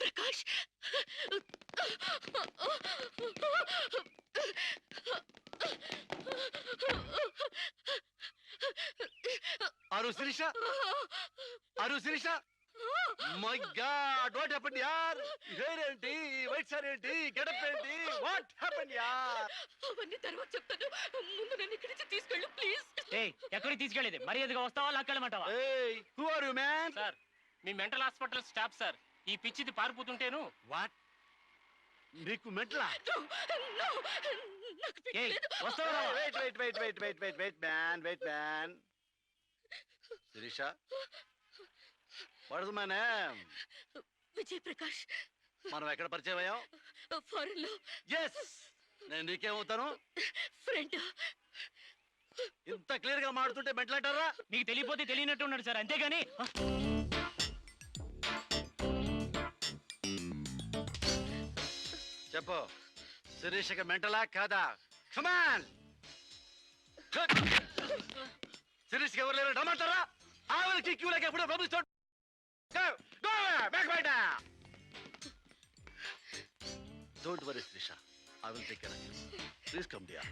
ప్రకాష్, అరు శిరీష, అరు Shirisha, my god, what happened యార్? హెయిర్ ఏంటి, వైట్ సార్ ఏంటి, గెటప్ ఏంటి, వాట్ హ్యాపెండ్ యార్? అవన్నీ తర్వాత చెప్తాను. ముందు నన్ను ఇక్కడి నుంచి తీసుకెళ్ళు ప్లీజ్. ఏయ్, ఎక్కడికి తీసుకెళ్ళేది? మర్యాదగా వస్తావా లాక్కెళ్ళమంటావా? ఏయ్, who are you man? Sir, మీ మెంటల్ హాస్పిటల్ స్టాఫ్ సార్. ఈ పిచ్చిది పారిపోతుంటేను. వాట్? నీకు మెంటలా? ఏయ్, వస్తావా? Wait wait wait wait wait wait wait man, wait man. Shirisha, what is my name? Vijay Prakash. మనం ఎక్కడ పరిచయం అయ్యాం? ఫారెన్ లో. ఎస్, నేను నీకేమవుతాను? ఫ్రెండ్. ఇంత క్లియర్ గా మాడుతుంటే మెంటలంటారా? మీకు తెలియపోతే తెలియనట్టు ఉన్నాడు సార్, అంతేగాని చెప్పు, శిరీషకి మెంటలా కాదా? కమాన్, శిరీష్కి ఎవరు లేరు రమ్మంటారా? ఆవిడకి క్యూలకి ఎప్పుడో పంపిస్తాడు. Don't worry Shirisha, I will take care of you. Please come dear.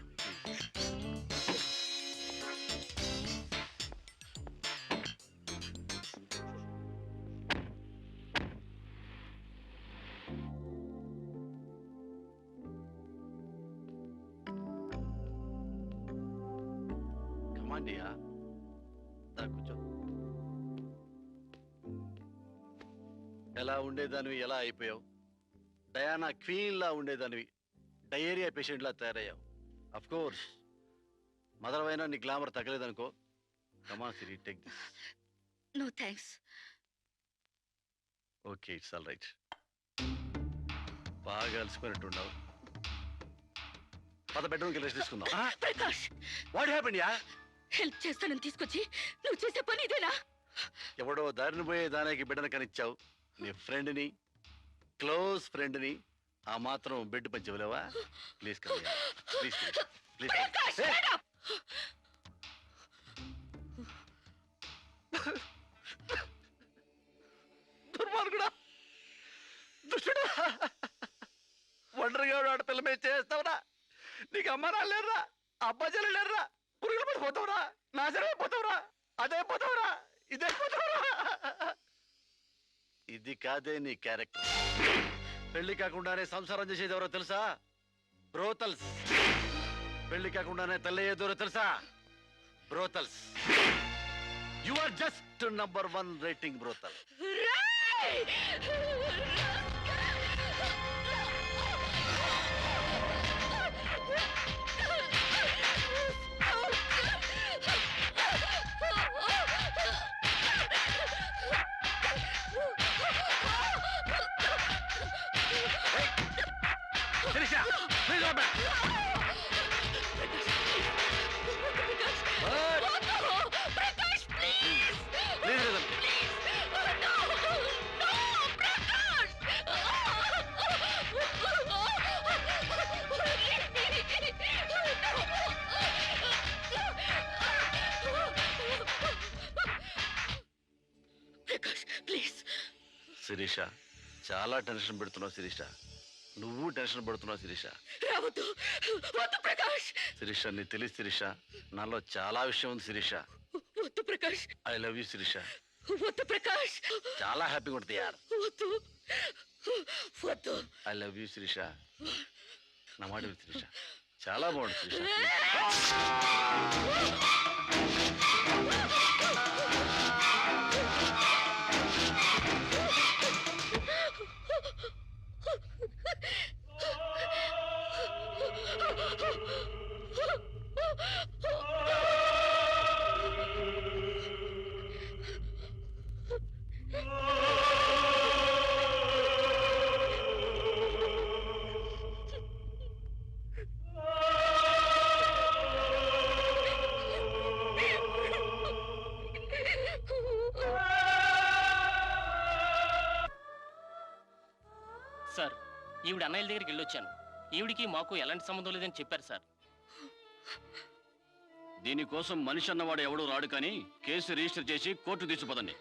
Dear కూర్చో. ఎలా ఉండేదానివి ఎలా అయిపోయావు? డయానా క్వీన్ లా ఉండేదానివి డయేరియా పేషెంట్ లా తయారయ్యావు. అఫ్ కోర్స్ మదర్ అయినా నీ గ్లామర్ తగ్గలేదనుకో. Come Siri, take this. No thanks. Okay, it's all right. బాగా అలసిపోయినట్టున్నావు. పద బెడ్రూమ్కి రెస్ట్ తీసుకుందాం. ప్రకాష్, వాట్ హ్యాపెండ్ యా? హెల్ప్ చేస్తానని తీసుకొచ్చి నువ్వు చేసే పని ఇదేనా? ఎవడో దారిని పోయే దానికి బిడ్డను కనిచ్చావు. నీ ఫ్రెండ్ని, క్లోజ్ ఫ్రెండ్ని ఆ మాత్రం బెడ్ పంచవలేవా? Please come, please please. దుర్మార్గుడా, దుష్టుడా, ఒంటరిగా ఆడపిల్ల మీద చేస్తావురా? నీకు అమ్మ రాలేరురా, అబ్బా చెల్లెలేరురా, పురుగులు పడిపోతావురా, నాశనమైపోతావురా, అదైపోతావురా, ఇదైపోతావురా. ఇది కాదే నీ క్యారెక్టర్. పెళ్లి కాకుండానే సంసారం చేసేది ఎవరో తెలుసా? బ్రోతల్స్. పెళ్లి కాకుండానే తల్లయ్యేదెవరో తెలుసా? Brothels. You are just number 1 rating brothel. Shirisha, చాలా టెన్షన్ పెడుతున్నావు శిరీష. నువ్వు టెన్షన్ పడుతున్నావు శిరీష. శిరీష, నీ తెలియదు శిరీష, నాలో చాలా విషయం ఉంది Shirisha. I love you Shirisha. చాలా హ్యాపీగా ఉంటుంది యార్. I love you Shirisha. నా మాట విను శిరీష, చాలా బాగుంటుంది శిరీష. సార్, ఈవిడ అన్నయ్యల దగ్గరికి వెళ్ళొచ్చాను. ఈవిడికి మాకు ఎలాంటి సంబంధం లేదని చెప్పారు సార్. దీనికోసం మనిషి అన్నవాడు ఎవడూ రాడు, కానీ కేసు రిజిస్టర్ చేసి కోర్టు తీసుకుపోదండి.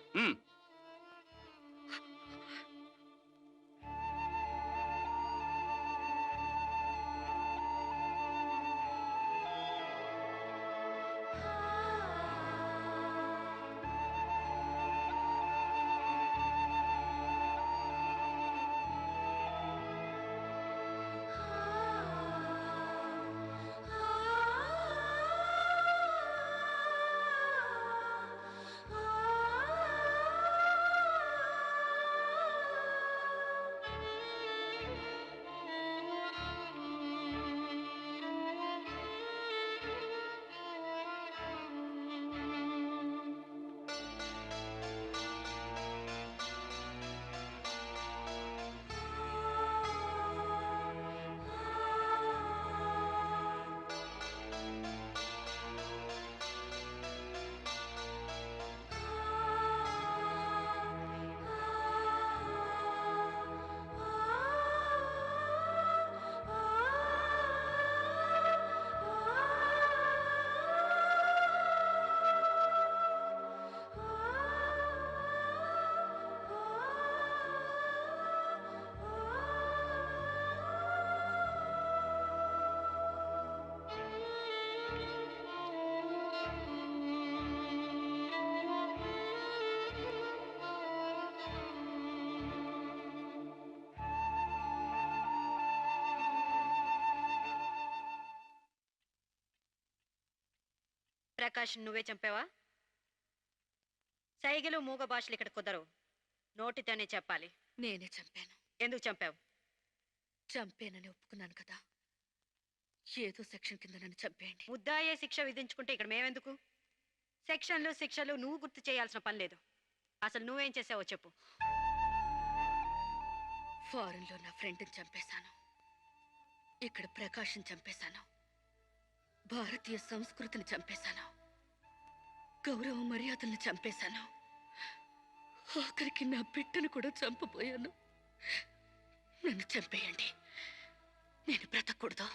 ప్రకాష్ నువ్వే చంపావా? సైగలు మూగ భాషలు ఇక్కడ కుదరవు, నోటితోనే చెప్పాలి. నేనే చంపాను. ఎందుకు చంపావు? చంపేనని ఒప్పుకున్నాను కదా, ఏదో సెక్షన్ కింద నన్ను చంపేయండి. ముద్దాయే శిక్ష విధించుకుంటే ఇక్కడ మేమెందుకు? సెక్షన్లు శిక్షలు నువ్వు గుర్తు చేయాల్సిన పని లేదు. అసలు నువ్వేం చేసావో చెప్పు. ఫారెన్లో నా ఫ్రెండ్ని చంపేశాను, ఇక్కడ ప్రకాశం చంపేశాను, భారతీయ సంస్కృతిని చంపేశాను, గౌరవ మర్యాదల్ని చంపేశాను, ఆఖరికి నా బిడ్డను కూడా చంపబోయాను. నన్ను చంపేయండి, నేను బ్రతకూడదు.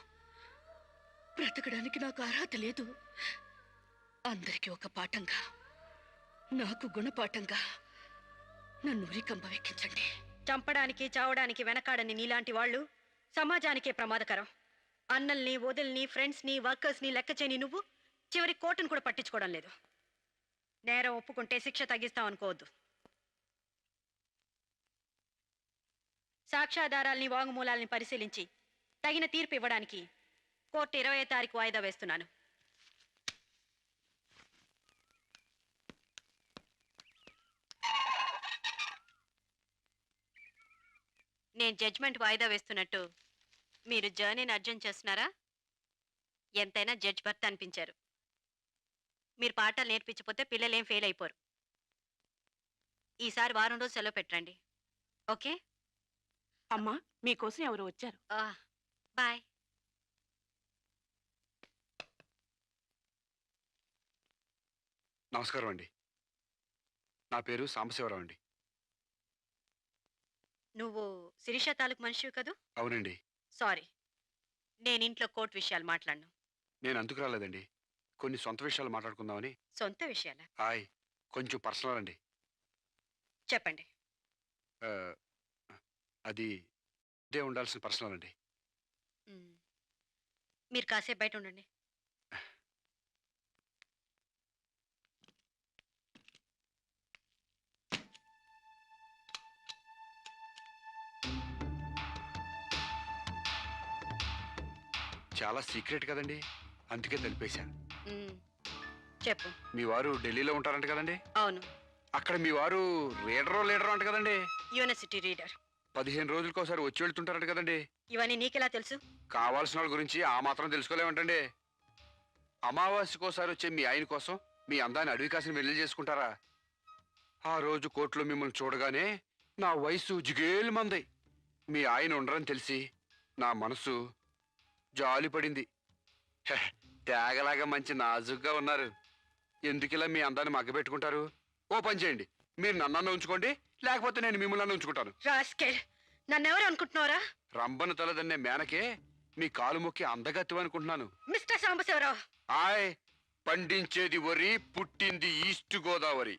బ్రతకడానికి నాకు అర్హత లేదు. అందరికీ ఒక పాఠంగా, నాకు గుణపాఠంగా నన్ను ఉరికంబం ఎక్కించండి. చంపడానికి చావడానికి వెనకాడని నీలాంటి వాళ్ళు సమాజానికే ప్రమాదకరం. అన్నల్ని, వదిల్ని, ఫ్రెండ్స్ని, వర్కర్స్ని లెక్క చేయని నువ్వు చివరి కోర్టును కూడా పట్టించుకోవడం లేదు. నేరం ఒప్పుకుంటే శిక్ష తగ్గిస్తాం అనుకోవద్దు. సాక్ష్యాధారాల్ని, వాంగ్మూలాల్ని పరిశీలించి తగిన తీర్పు ఇవ్వడానికి కోర్టు 20వ తారీఖు వాయిదా వేస్తున్నాను. నేను జడ్జ్మెంట్ వాయిదా వేస్తున్నట్టు మీరు జర్నీని అర్జెంట్ చేస్తున్నారా? ఎంతైనా జడ్జ్ భర్త అనిపించారు. మీరు పాఠాలు నేర్పించకపోతే పిల్లలేం ఫెయిల్ అయిపోరు. ఈసారి వారం రోజు సెలవు పెట్టండి, ఓకే? అమ్మా, మీకోసం ఎవరు వచ్చారు. బాయ్. నమస్కారం అండి, నా పేరు సాంబశివరావు అండి. నువ్వు శిరీష తాలూకు మనిషివి కదూ? అవునండి. సారీ, నేను ఇంట్లో కోర్టు విషయాలు మాట్లాడను. నేను అందుకు రాలేదండి, కొన్ని సొంత విషయాలు మాట్లాడుకుందామని. సొంత విషయాలా? హాయ్, కొంచెం పర్సనల్ అండి. చెప్పండి. ఆ, అది ఇదే ఉండాల్సిన పర్సనల్ అండి. మీరు కాసేపు బయట ఉండండి. చాలా సీక్రెట్ కదండి, అందుకే తెలిపేశాను. చెప్పు. మీ వారు ఢిల్లీలో ఉంటారంట కదండి? అవును. అక్కడ మీ వారు లీడరో అంట కదండి? University reader. 15 రోజులకోసారి వచ్చి వెళ్తుంటారంట కదండి? ఇవన్నీ నీకెలా తెలుసు? కావాల్సిన వాళ్ళ గురించి ఆ మాత్రం తెలుసుకోలేమంటండి. అమావాస్యకోసారి వచ్చే మీ ఆయన కోసం మీ అందాన్ని అడవి కాసిన వెళ్ళి చేసుకుంటారా? ఆ రోజు కోర్టులో మిమ్మల్ని చూడగానే నా వయసు జిగేలు మంది. మీ ఆయన ఉండరని తెలిసి నా మనసు జాలి పడింది. తేగలాగా మంచి నాజుగ్గా ఉన్నారు. ఎందుకిలా మీ అందాన్ని మగ్గబెట్టుకుంటారు? ఓ పని చేయండి, మీరు నన్ను ఉంచుకోండి, లేకపోతే నేను మిమ్మల్ని ఉంచుకుంటాను. నన్నెవరు అనుకుంటున్నారా? రంబను తలదన్నే మేనకే మీ కాలు మొక్కి అందగత్తు అనుకుంటున్నాను. మిస్టర్ సాంబశివరావు. ఆయ్, పండించేది వరి, పుట్టింది ఈస్ట్ గోదావరి.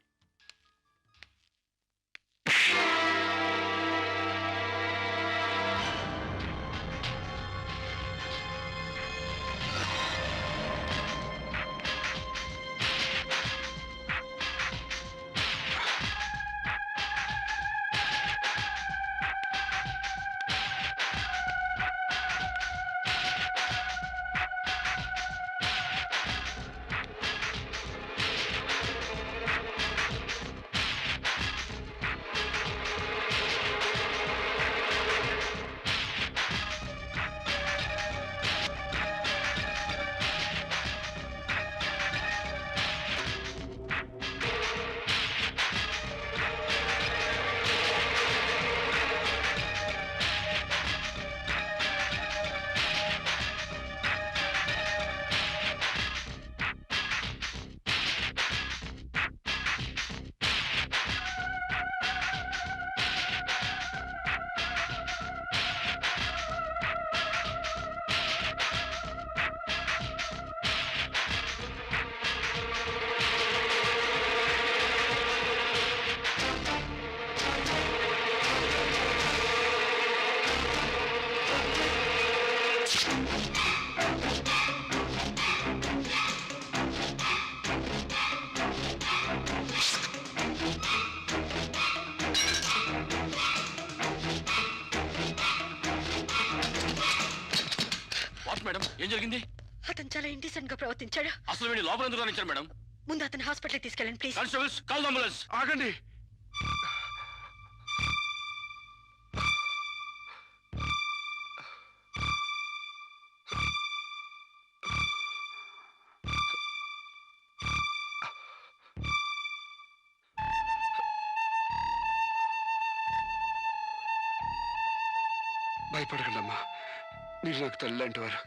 మేడం, ఏం జరిగింది? అతను చాలా ఇండిసెంట్ గా ప్రవర్తించాడు. అసలు వీడిని లోపల ఎందుకు రానిచ్చారు మేడం? ముందు అతను హాస్పిటల్కి తీసుకెళ్ళండి please. Constables, call the ambulance. ఆగండి. భయపడకండి అమ్మా, మీరు నాకు తల్లి లాంటి వారు.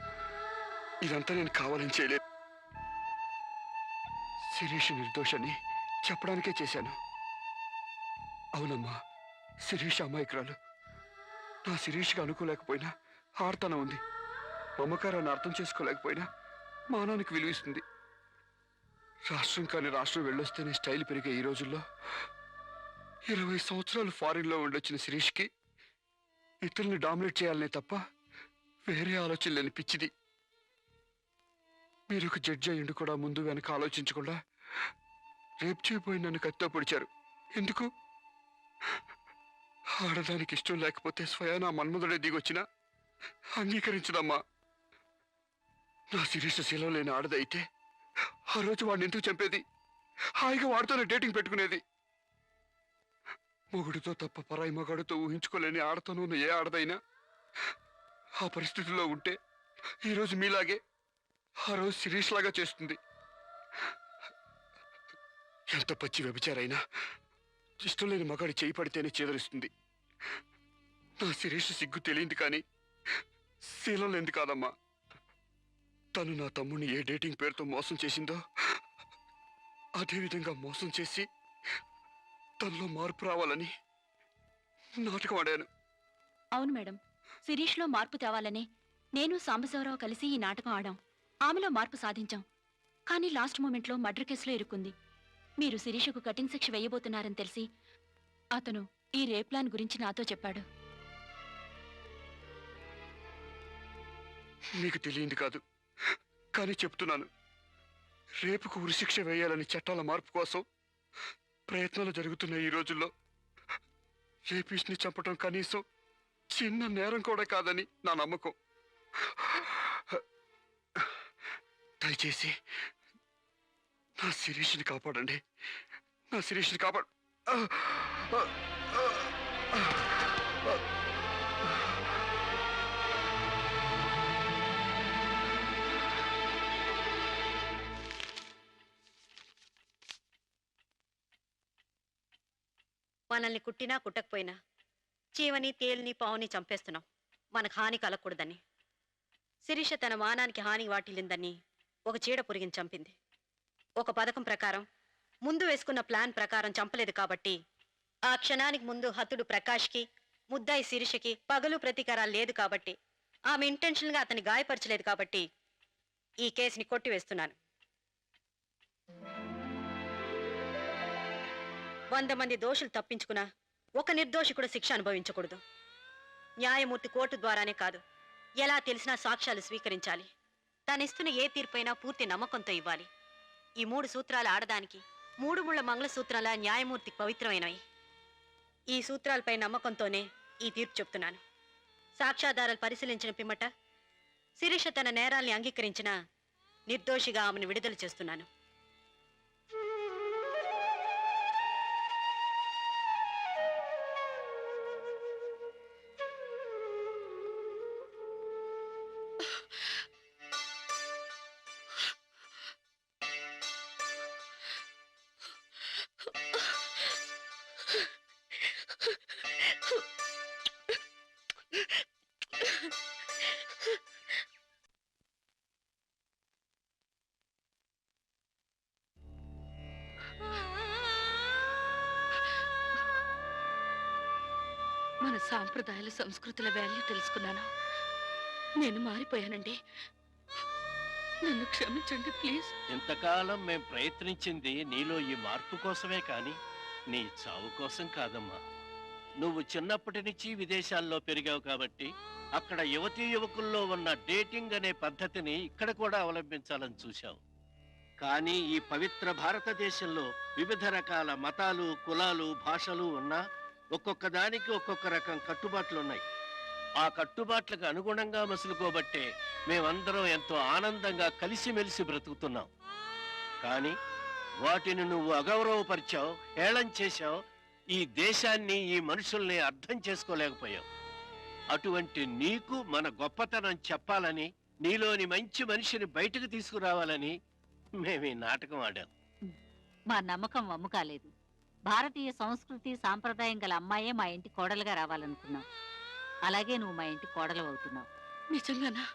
ఇదంతా నేను కావాలని చేయలేదు. శిరీష్ నిర్దోషని చెప్పడానికే చేశాను. అవునమ్మా, శిరీష్ అమాయకురాలు. నా శిరీష్కి అనుకోలేకపోయినా ఆర్తన ఉంది. మమకారాన్ని అర్థం చేసుకోలేకపోయినా మానవానికి విలువిస్తుంది. రాష్ట్రం కాని రాష్ట్రం వెళ్ళొస్తేనే స్టైల్ పెరిగే ఈ రోజుల్లో 20 సంవత్సరాలు ఫారిన్లో ఉండొచ్చిన శిరీష్కి ఇతరుల్ని డామినేట్ చేయాలనే తప్ప వేరే ఆలోచన లేని పిచ్చిది. మీరు ఒక జడ్జి అయ్యుండి కూడా ముందు వెనక ఆలోచించకుండా రేప్ చేయబోయి నన్ను కత్తితో పొడిచారు. ఎందుకు? ఆడదానికి ఇష్టం లేకపోతే స్వయానా మన్మధుడే దిగొచ్చినా అంగీకరించదమ్మా. నా శిరీష శీలం లేని ఆడదైతే ఆ రోజు వాడిని ఎందుకు చంపేది? హాయిగా వాడితోనే డేటింగ్ పెట్టుకునేది. మొగుడితో తప్ప పరాయి మగాడితో ఊహించుకోలేని ఆడతోనూ ఉన్న ఏ ఆడదైనా ఆ పరిస్థితుల్లో ఉంటే ఈరోజు మీలాగే ఆ రోజు శిరీష్ లాగా చేస్తుంది. ఎంత పచ్చి వ్యభిచారైనా ఇష్టం లేని మగాడి చేయి పడితేనే చేదరిస్తుంది. నా శిరీష్ సిగ్గు తెలియంది కానీ శీలం లేనిది కాదమ్మా. తను నా తమ్ముడిని ఏ డేటింగ్ పేరుతో మోసం చేసిందో అదేవిధంగా మోసం చేసి తనలో మార్పు రావాలని నాటకం ఆడాను. అవును మేడం, శిరీష్లో మార్పు తేవాలనే నేను సాంబశివరావు కలిసి ఈ నాటకం ఆడాం. ఆమెలో మార్పు సాధించాం. కానీ లాస్ట్ మూమెంట్లో మర్డర్ కేసులో ఇరుక్కుంది. మీరు శిరీషకు కటింగ్ శిక్ష వేయబోతున్నారని తెలిసి అతను ఈ రేప్ ప్లాన్ గురించి నాతో చెప్పాడు. మీకు తెలియంది కాదు కానీ చెప్తున్నాను. రేపుకు ఉరిశిక్ష వేయాలని చట్టాల మార్పు కోసం ప్రయత్నాలు జరుగుతున్న ఈ రోజుల్లో రేపిస్ట్ని చంపటం కనీసం చిన్న నేరం కూడా కాదని నా నమ్మకం. దయచేసి నా శిరీష్ని కాపాడండి. నా శిరీష్ని కాపాడు. మనల్ని కుట్టినా కుట్టకపోయినా చీవని తేలిని పావుని చంపేస్తున్నాం మనకు హాని కలగకూడదని. శిరీష తన మానానికి హాని వాటిల్లిందని ఒక చీడ పురిగిని చంపింది. ఒక పథకం ప్రకారం ముందు వేసుకున్న ప్లాన్ ప్రకారం చంపలేదు కాబట్టి ఆ క్షణానికి ముందు హతుడు ప్రకాష్కి ముద్దాయి శిరీషకి పగలు ప్రతీకారాలు లేదు కాబట్టి ఆమె ఇంటెన్షన్గా అతన్ని గాయపరచలేదు కాబట్టి ఈ కేసుని కొట్టివేస్తున్నాను. 100 మంది దోషులు తప్పించుకున్నా ఒక నిర్దోషి కూడా శిక్ష అనుభవించకూడదు. న్యాయమూర్తి కోర్టు ద్వారానే కాదు, ఎలా తెలిసినా సాక్ష్యాలు స్వీకరించాలి. తానిస్తున్న ఏ తీర్పైనా పూర్తి నమ్మకంతో ఇవ్వాలి. ఈ 3 సూత్రాలు ఆడదానికి 3 ముళ్ళ మంగళసూత్రాల న్యాయమూర్తికి పవిత్రమైనవి. ఈ సూత్రాలపై నమ్మకంతోనే ఈ తీర్పు చెప్తున్నాను. సాక్ష్యాధారాలు పరిశీలించిన పిమ్మట శిరీష తన నేరాల్ని అంగీకరించిన నిర్దోషిగా ఆమెను విడుదల చేస్తున్నాను. మన సాంప్రదాయాల సంస్కృతుల వాల్యూ తెలుసుకున్నాను. నేను మారిపోయానండి. నన్ను క్షమించండి ప్లీజ్. ఇంతకాలం మేం ప్రయత్నించింది నీలో ఈ మార్పు కోసమే కాని నీ చావు కోసం కాదమ్మా. నువ్వు చిన్నప్పటి నుంచి విదేశాల్లో పెరిగావు కాబట్టి అక్కడ యువతీ యువకుల్లో ఉన్న డేటింగ్ అనే పద్ధతిని ఇక్కడ కూడా అవలంబించాలని చూశావు. కానీ ఈ పవిత్ర భారతదేశంలో వివిధ రకాల మతాలు, కులాలు, భాషలు ఉన్నా ఒక్కొక్క దానికి ఒక్కొక్క రకం కట్టుబాట్లున్నాయి. ఆ కట్టుబాట్లకు అనుగుణంగా మసులుకోబట్టే మేమందరం ఎంతో ఆనందంగా కలిసిమెలిసి బ్రతుకుతున్నాం. కానీ వాటిని నువ్వు అగౌరవపరిచావు, హేళన చేశావు. ఈ దేశాన్ని, ఈ మనుషుల్ని అర్థం చేసుకోలేకపోయావు. అటువంటి నీకు మన గొప్పతనం చెప్పాలని, నీలోని మంచి మనిషిని బయటకు తీసుకురావాలని మేము ఈ నాటకం ఆడాం. మా నమ్మకం వమ్ము కాలేదు. భారతీయ సంస్కృతి సాంప్రదాయం గల అమ్మాయే మా ఇంటి కోడలుగా రావాలనుకున్నావు. అలాగే నువ్వు మా ఇంటి కోడలు అవుతున్నావు. నిజంగానా?